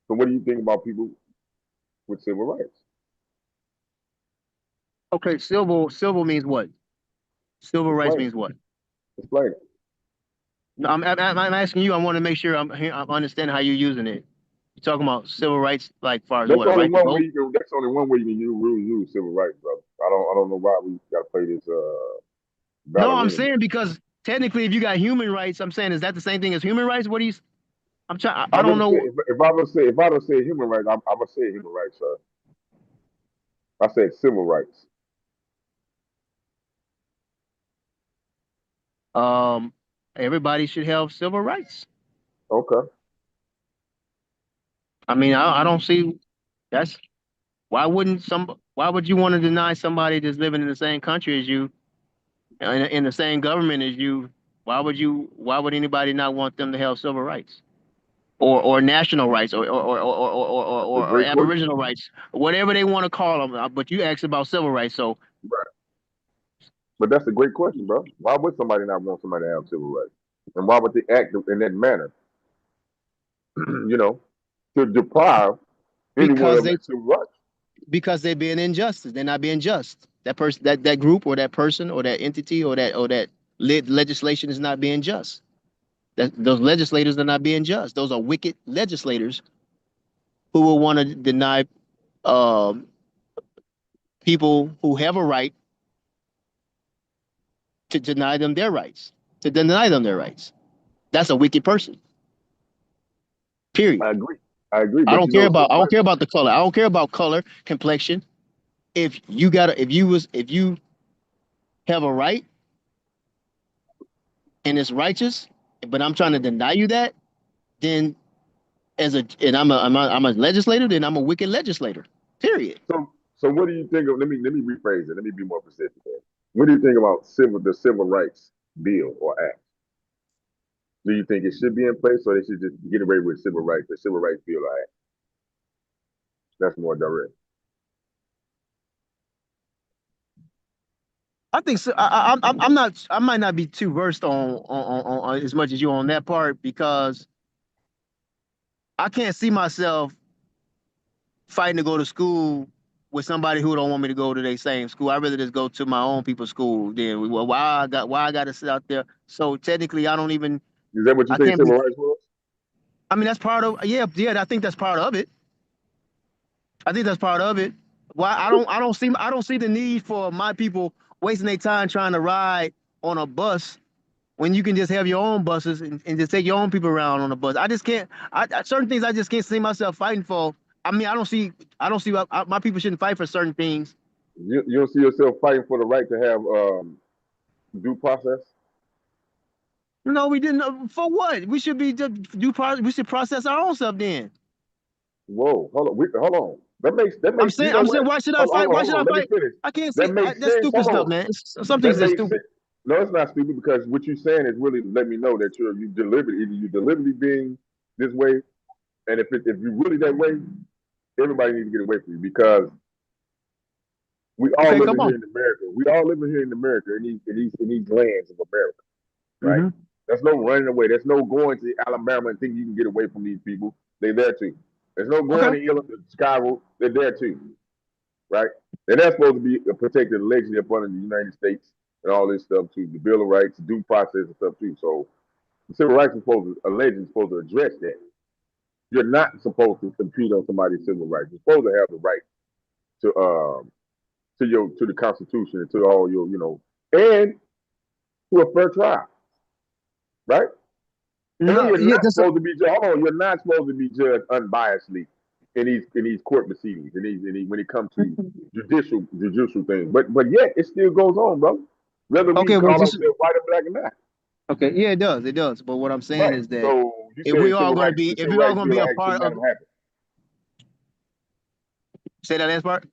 So what do you think about people with civil rights? Okay, civil means what? Civil rights Explain it. means what? Explain it. No, I'm asking you. I want to make sure I'm understanding how you're using it. You're talking about civil rights, like far as That's what, a only right to one way vote? you can. That's only one way you can really use civil rights, brother. I don't know why we got to play this No, I'm ballerina game. saying because technically, if you got human rights, I'm saying is that the same thing as human rights? What do you? I'm trying. I I don't never said know. if I don't say human rights, I'm gonna say human rights, sir. I said civil rights. Um, everybody should have civil rights. Okay. I mean, I don't see that's why would you want to deny somebody that's living in the same country as you, in the same government as you? Why would anybody not want them to have civil rights or national rights It's a or great question. aboriginal rights, whatever they want to call them? But you asked about civil rights, so Right. But that's a great question, bro. Why would somebody not want somebody to have civil rights? And why would they act in that manner? you know, to deprive anyone because of they their civil rights. because they're being injustice. They're not being just. That person, that group, or that person, or that entity, or that legislation is not being just. That those legislators are not being just. Those are wicked legislators who will want to deny um, people who have a right to deny them their rights. To deny them their rights. That's a wicked person. Period. I agree. I agree. But I civil don't rights. care about the color. I don't care about color, complexion. If you have a right and it's righteous, but I'm trying to deny you that, then I'm a legislator, then I'm a wicked legislator. Period. So what do you think of? Let me rephrase it. Let me be more specific. Here. What do you think about the civil rights bill or act? Do you think it should be in place, or they should just get away with civil rights, the civil rights bill or act? That's more direct. I think so. I'm not. I might not be too versed on as much as you on that part because I can't see myself fighting to go to school with somebody who don't want me to go to their same school. I'd rather just go to my own people's school. Then why I got to sit out there? So technically, I don't even. Is that what you I think can't be. civil rights was? I mean, that's part of. Yeah. I think that's part of it. I think that's part of it. Why I don't see the need for my people wasting their time trying to ride on a bus when you can just have your own buses and just take your own people around on a bus. I just can't. Certain things I just can't see myself fighting for. I mean, I don't see why my people shouldn't fight for certain things. You don't see yourself fighting for the right to have due process? No, we didn't. For what? We should be we should process our own stuff then. Whoa, hold on, hold on. That I'm makes you saying, know what? why should I Hold on, fight? hold on, Why hold should I on. Let me fight? finish. I can't That see makes that's sense. stupid Hold stuff, on. man. Some things That that's makes stupid. sense. No, it's not stupid because what you're saying is really let me know that you deliberate either you deliberately being this way, and if you're really that way, everybody needs to get away from you because we all Okay, living come here on. in America. We all living here in America in these lands of America, right? Mm-hmm. There's no running away. There's no going to Alabama and thinking you can get away from these people. They're there too. There's no Okay. going to Chicago. They're there too, right? And that's supposed to be a protected legacy up under the United States and all this stuff too. The Bill of Rights, due process and stuff too. So the civil rights is supposed to address that. You're not supposed to compete on somebody's civil rights. You're supposed to have the right to the Constitution and to all your and to a fair trial, right? And No, you're yeah, not that's supposed to be judged. Hold on, you're not supposed to be judged unbiasedly in these court proceedings when it comes to judicial things. But yet it still goes on, bro. Whether we okay. Well, call just ourselves white or black or not. okay. Yeah, it does. It does. But what I'm saying Right. is that So you saying the if civil we all rights going to bill be a act should part not of, have happened. say that last part.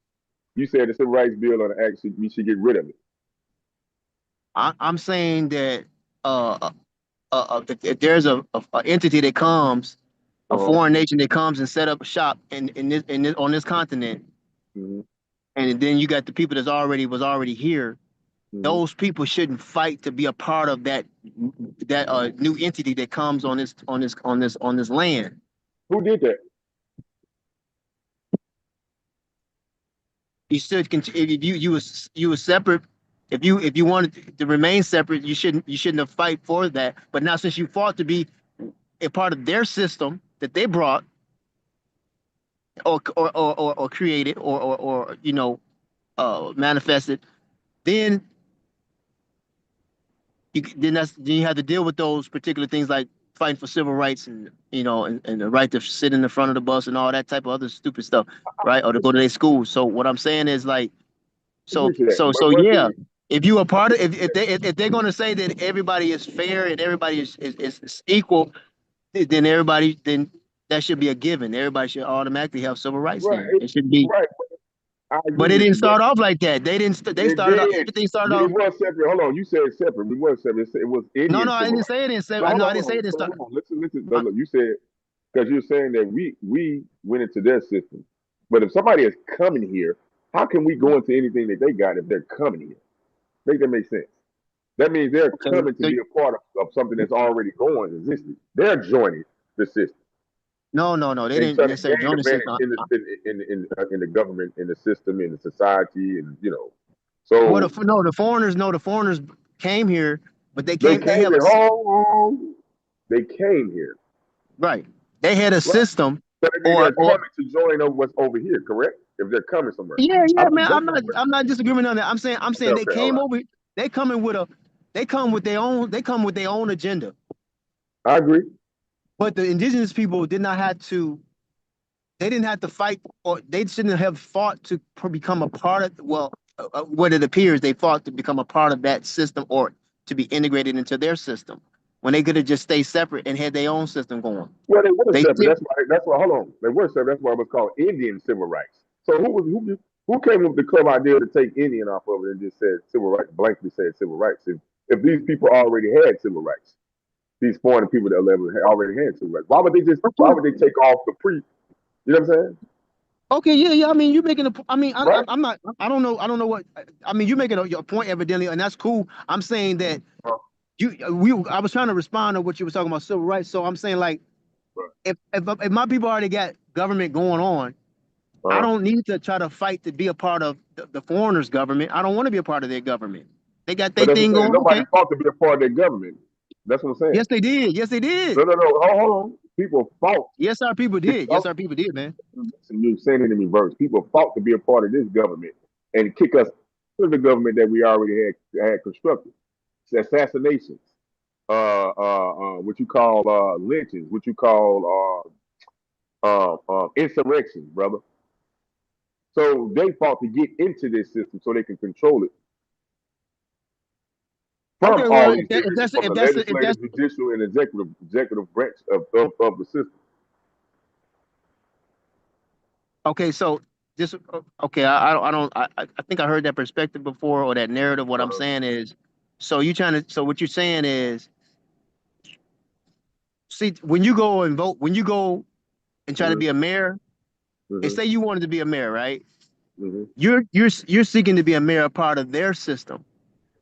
You said the civil rights bill or the act we should get rid of it. I'm saying that if there's a entity that comes, a Uh-huh. foreign nation that comes and set up a shop in this on this continent, Mm-hmm. and then you got the people was already here. Mm-hmm. Those people shouldn't fight to be a part of that new entity that comes on this land. Who did that? You should if you was separate. If you wanted to remain separate, you shouldn't have fight for that. But now since you fought to be a part of their system that they brought or created or manifested, then then you have to deal with those particular things like fighting for civil rights and and the right to sit in the front of the bus and all that type of other stupid stuff, right? Or to go to their school. So what I'm saying is like Agree to that. so yeah. If you a part of, if they're going to say that everybody is fair and everybody is equal, then then that should be a given. Everybody should automatically have civil rights. Right, Then it should be. right. I agree But it with didn't you, but start off like that. They didn't. They it started off. did. Everything started It off. was separate. Hold on, you said separate. It was separate. It was No, Indian no, I civil didn't rights. say it. No, hold No, on, I didn't say it didn't hold start. on. Listen. No, look, you said because you're saying that we went into their system, but if somebody is coming here, how can we go into anything that they got if they're coming here? Make that make sense. That means they're coming to be a part of something that's already going existing. They're joining the system No, they and didn't trying to necessarily gain join the advantage system. in the government, in the system, in the society, and Well, So the foreigners came here, but they they came. They came have a here. Oh, they came here. right. They had a Right. system, So that means or they're coming to join over what's over here, correct? If they're coming somewhere. yeah, I'm not man. going nowhere. I'm not disagreeing on that. I'm Okay, saying they okay, all came right. over. They coming with a. They come with their own agenda. I agree. But the indigenous people did not have to. They didn't have to fight, or they shouldn't have fought to become a part of. Well, what it appears, they fought to become a part of that system or to be integrated into their system. When they could have just stayed separate and had their own system going. Well, they were They separate. still. That's why. Hold on. They were separate. That's why it was called Indian civil rights. So who came up with the clever idea to take Indian off of it and just said civil rights, blankly said civil rights? If these people already had civil rights, these foreign people that already had civil rights, why would they take off the pre? You know what I'm saying? Okay, yeah. I mean, you're making a. I mean, Right. I'm not. I don't know. I don't know what. I mean, you're making a point evidently, and that's cool. I'm saying that I was trying to respond to what you were talking about civil rights. So I'm saying like, if my people already got government going on, I don't need to try to fight to be a part of the foreigners' government. I don't want to be a part of their government. They got But their that's what thing I'm saying. going. Nobody Okay. fought to be a part of their government. That's what I'm saying. Yes, they did. Yes, they did. No. Hold on. People fought. Yes, our people did. Yes, our people did, man. You saying it in reverse. People fought to be a part of this government and kick us to the government that we already had constructed. It's assassinations, what you call lynchings, what you call insurrections, brother. So they fought to get into this system so they can control it from Okay, well, all these different, from the legislative, judicial, and executive branch of the system. okay, so just okay. I don't. I think I heard that perspective before or that narrative. What I'm saying is, so what you're saying is, see, when you go and vote, when you go and try to be a mayor, and say you wanted to be a mayor, right? You're seeking to be a mayor, a part of their system.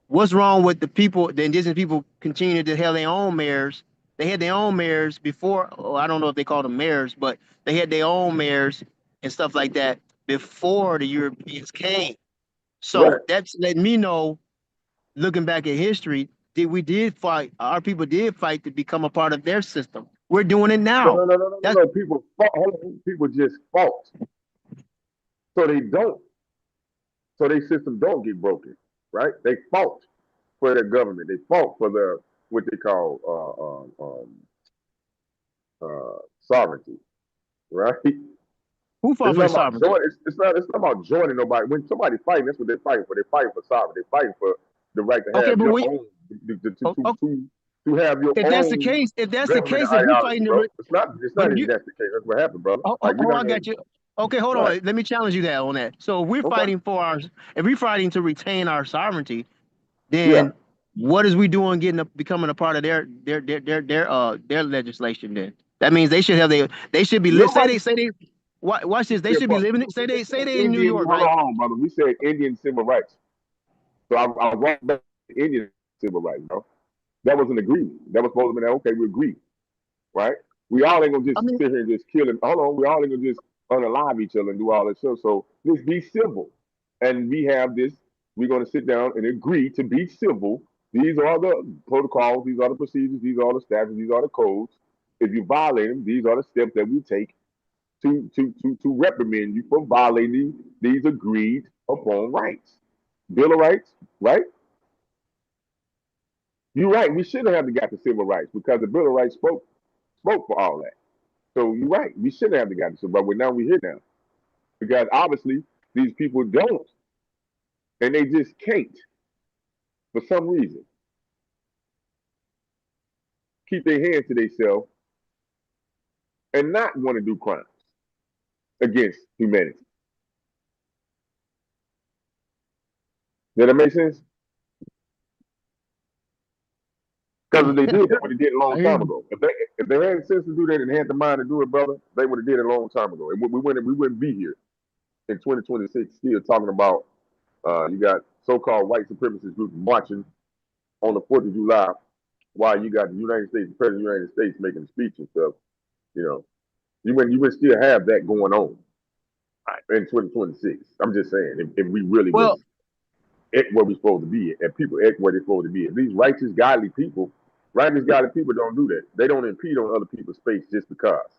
What's wrong with the indigenous people continuing to have their own mayors? They had their own mayors before. Oh, I don't know if they called them mayors, but they had their own mayors and stuff like that before the Europeans came. So that's letting me know, looking back at history, we did fight. Our people did fight to become a part of their system. We're doing it now. No. People fought. People just fought. So they don't. So their system don't get broken, right? They fought for their government. They fought for their what they call sovereignty, right? Who fought for the sovereignty? It's not about joining nobody. When somebody fighting, that's what they're fighting for. They're fighting for sovereignty. They're fighting for the right to Okay, have but your when own, to have your if that's the own case, government if we're ideology, fighting bro. to, It's not even that's the case. That's what happened, brother. Like we're not I got you. Okay, hold right. on. Let me challenge you that on that. So if we're fighting if we're fighting to retain our sovereignty, then what is we doing becoming a part of their legislation then? That means they should have they should be Nobody say they watch this. They should be living it. Say they in New Indian. York, Hold right? on, brother. We said Indian civil rights. So I walked back to Indian civil rights, bro. That was an agreement. That was supposed to be okay. We agree, right? We all ain't gonna just sit here and just kill and hold on. We all ain't gonna just unalive each other and do all that stuff. So let's be civil, and we have this. We're gonna sit down and agree to be civil. These are the protocols. These are the procedures. These are the statutes. These are the codes. If you violate them, these are the steps that we take to reprimand you for violating these agreed upon rights. Bill of Rights, right? You're right. We shouldn't have got the civil rights because the Bill of Rights spoke for all that. So you're right. We shouldn't have got the civil rights. But now we're here now because obviously these people don't, and they just can't. for some reason, keep their hands to themselves and not want to do crimes against humanity. Does that make sense? Because if they did, they would have did it a long time ago. If they had sense to do that and had the mind to do it, brother, they would have did it a long time ago. And we wouldn't be here in 2026 still talking about you got so-called white supremacist groups marching on the 4th of July while you got the United States, the President of the United States making a speech and stuff. You know, you would still have that going on in 2026. I'm just saying, if we really Well, was at where we're supposed to be, and people at where they're supposed to be. If these righteous, godly people don't do that. They don't impede on other people's space just because,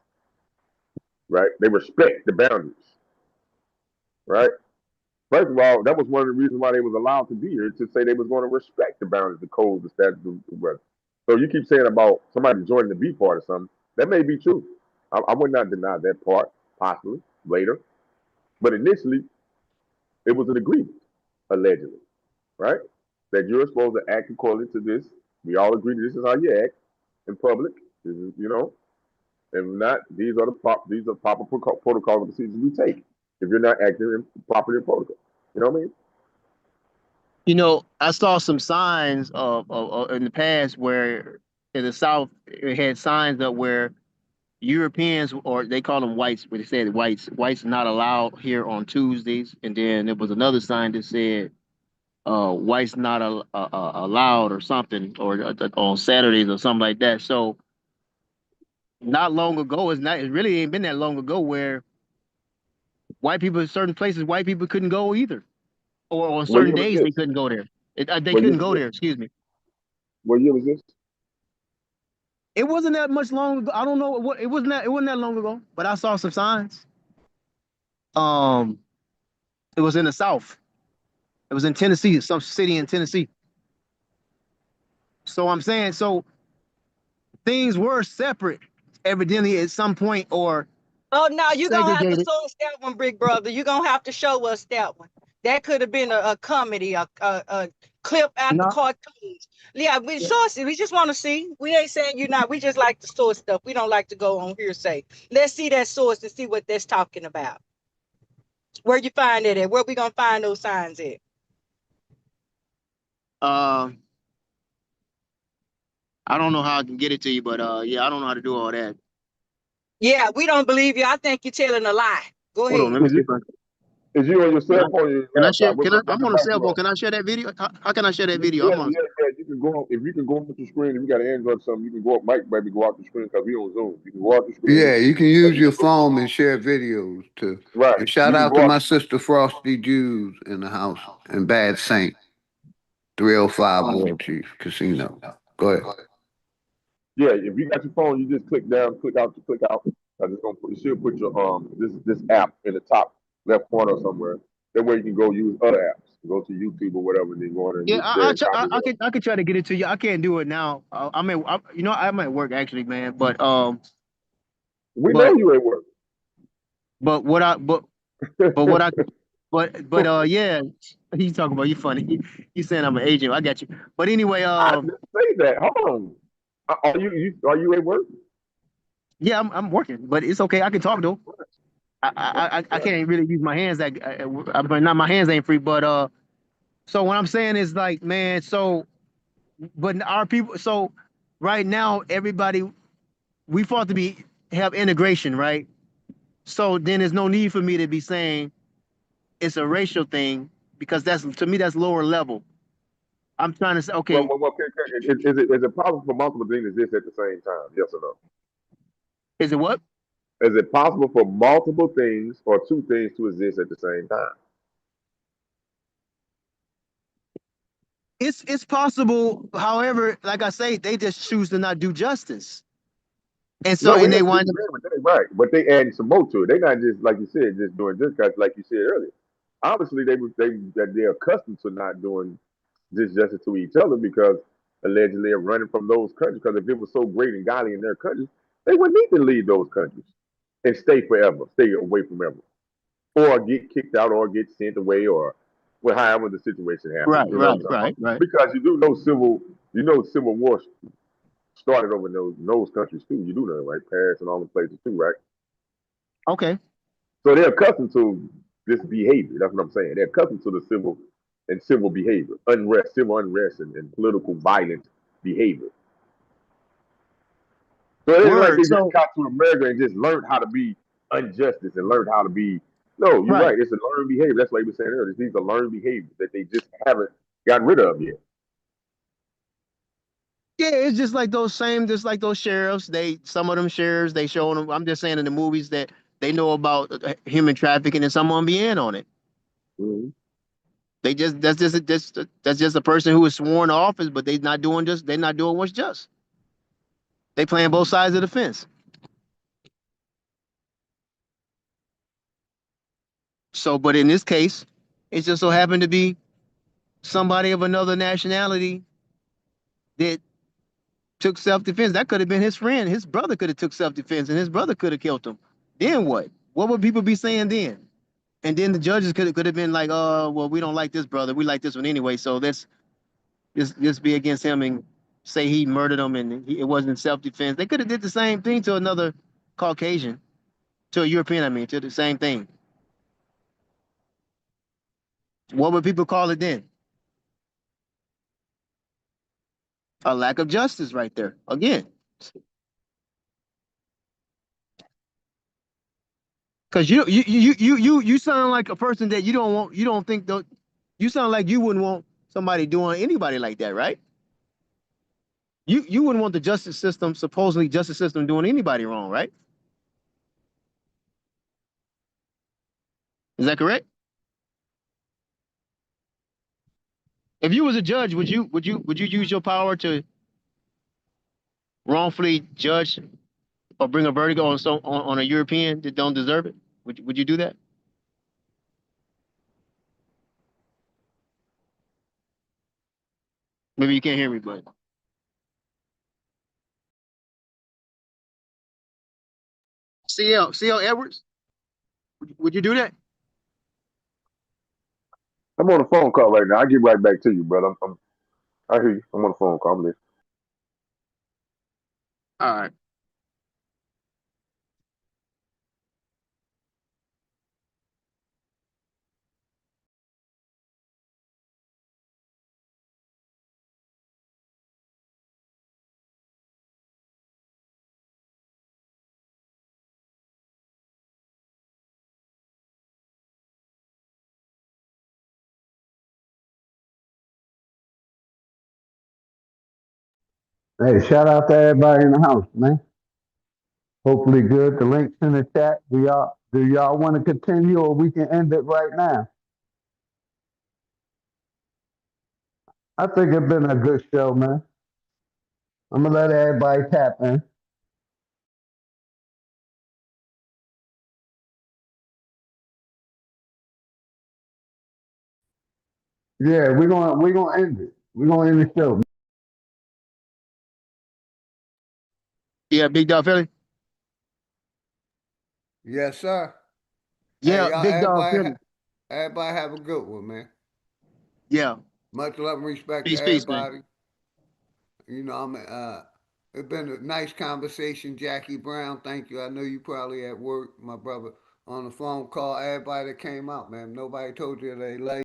right? They respect the boundaries, right? First of all, that was one of the reasons why they was allowed to be here, to say they was going to respect the boundaries, the codes, the statutes, the weather. So you keep saying about somebody joining the B part or something. That may be true. I would not deny that part, possibly later. But initially, it was an agreement, allegedly, right? That you're supposed to act according to this. We all agree that this is how you act in public. This is, and not these are the proper protocols and procedures we take. If you're not acting properly in protocol, you know what I mean? I saw some signs of in the past where in the South it had signs up where Europeans, or they call them whites, but they said whites not allowed here on Tuesdays, and then there was another sign that said whites not allowed or something, or on Saturdays or something like that. So not long ago, it really ain't been that long ago where white people in certain places white people couldn't go either, or on What certain year was days they this? couldn't go there. They What year couldn't was go this? there. Excuse me. What year was this? It wasn't that much long ago. I don't know what it wasn't that long ago, but I saw some signs. Um, it was in the South. It was in Tennessee, some city in Tennessee. So I'm saying, so things were separate, evidently at some point, or Oh no, you're gonna have to segregated. show us that one, big brother. You're gonna have to show us that one. That could have been a comedy, a clip out the No, cartoons. Yeah, we source it. We just want to see. We ain't saying you're not. We just like to source stuff. We don't like to go on hearsay. Let's see that source and see what that's talking about. Where you find it at? Where we gonna find those signs at? I don't know how I can get it to you, but yeah, I don't know how to do all that. Yeah, we don't believe you. I think you're telling a lie. Go Hold on, ahead. let me see. Is you on your cell phone or your Can I share? laptop? Which Can I? one got I'm the on a mic cell you phone. on? Can I share that video? How can I share that video? Yeah, I'm on. You can go on, if you can go off the screen. If you got an Android or something, you can go up, Mike, baby, go off the screen because we on Zoom. You can go off the screen. Yeah, you can use your phone and share videos too. Right. And shout You can out go to off. my sister Frosty Jews in the house and Bad Saint, 305 World Chief Casino. Go ahead. Yeah, if you got your phone, you just click down, click out, click out. It should put your this app in the top left corner somewhere. That way you can go use other apps. Go to YouTube or whatever, and then go on and Yeah, just share and copy. I can try to get it to you. I can't do it now. I'm at work actually, man. We know you at work. But what I but what I yeah, he's talking about you funny. You saying I'm an agent. I got you. But anyway, I didn't say that. Hold on. Are you at work? yeah, I'm working, but it's okay. I can talk though. I can't really use my hands. But not my hands ain't free. But so what I'm saying is like, man. So, but our people. So right now, everybody we fought to have integration, right? So then there's no need for me to be saying it's a racial thing because that's to me that's lower level. I'm trying to say, okay, Is it possible for multiple things to exist at the same time? Yes or no? is it what? Is it possible for multiple things or two things to exist at the same time? It's possible. However, like I say, they just choose to not do justice, and No, so we and they don't wind up. disagree with that, right? But they adding some more to it. They're not just like you said, just doing this because, like you said earlier, obviously they're accustomed to not doing this justice to each other because allegedly they're running from those countries. Because if it was so great and godly in their countries, they wouldn't need to leave those countries and stay forever, stay away from ever, or get kicked out, or get sent away, or Well, however the situation happened, Right, you know what right, I'm talking right, about? right. Because civil war started over in those countries too. You do know, right? Paris and all the places too, right? Okay. So they're accustomed to this behavior. That's what I'm saying. They're accustomed to the civil behavior, civil unrest, and political violent behavior. So it ain't like Word. they just So got to America and just learned how to be injustice and learned how to be. No, you're right. right. It's a learned behavior. That's what you were saying earlier. These are learned behaviors that they just haven't gotten rid of yet. Yeah, it's just like those sheriffs. Some of them sheriffs, they showing them. I'm just saying in the movies that they know about human trafficking, and some of them be in on it. Mm-hmm. They just that's just a person who is sworn to office, but they're not doing what's just. They playing both sides of the fence. So, but in this case, it just so happened to be somebody of another nationality that took self-defense. That could have been his friend. His brother could have took self-defense, and his brother could have killed him. Then what? What would people be saying then? And then the judges could have been like, well, we don't like this brother. We like this one anyway. So let's just be against him and say he murdered him and it wasn't self-defense. They could have did the same thing to another Caucasian, to a European, I mean, to the same thing. What would people call it then? A lack of justice right there. Again. Because you sound like a person that you don't think that you sound like you wouldn't want somebody doing anybody like that, right? You wouldn't want the supposedly justice system doing anybody wrong, right? Is that correct? If you was a judge, would you use your power to wrongfully judge or bring a verdict on a European that don't deserve it? Would you do that? Maybe you can't hear me, but CL Edwards, would you do that? I'm on a phone call right now. I'll get right back to you, brother. I hear you. I'm on a phone call. I'm listening. All right. Hey, shout out to everybody in the house, man. Hopefully good. The link's in the chat. Do y'all want to continue or we can end it right now? I think it's been a good show, man. I'm gonna let everybody tap in. Yeah, we're gonna end it. We're gonna end the show. Yeah, Big Dog Philly. Yes, sir. Hey, Yeah, y'all, Big Dog Philly. everybody have a good one, man. Yeah. Much love and respect to Peace, man. everybody. You know, it's been a nice conversation, Jackie Brown. Thank you. I know you probably at work, my brother, on the phone call. Everybody that came out, man. Nobody told you they late.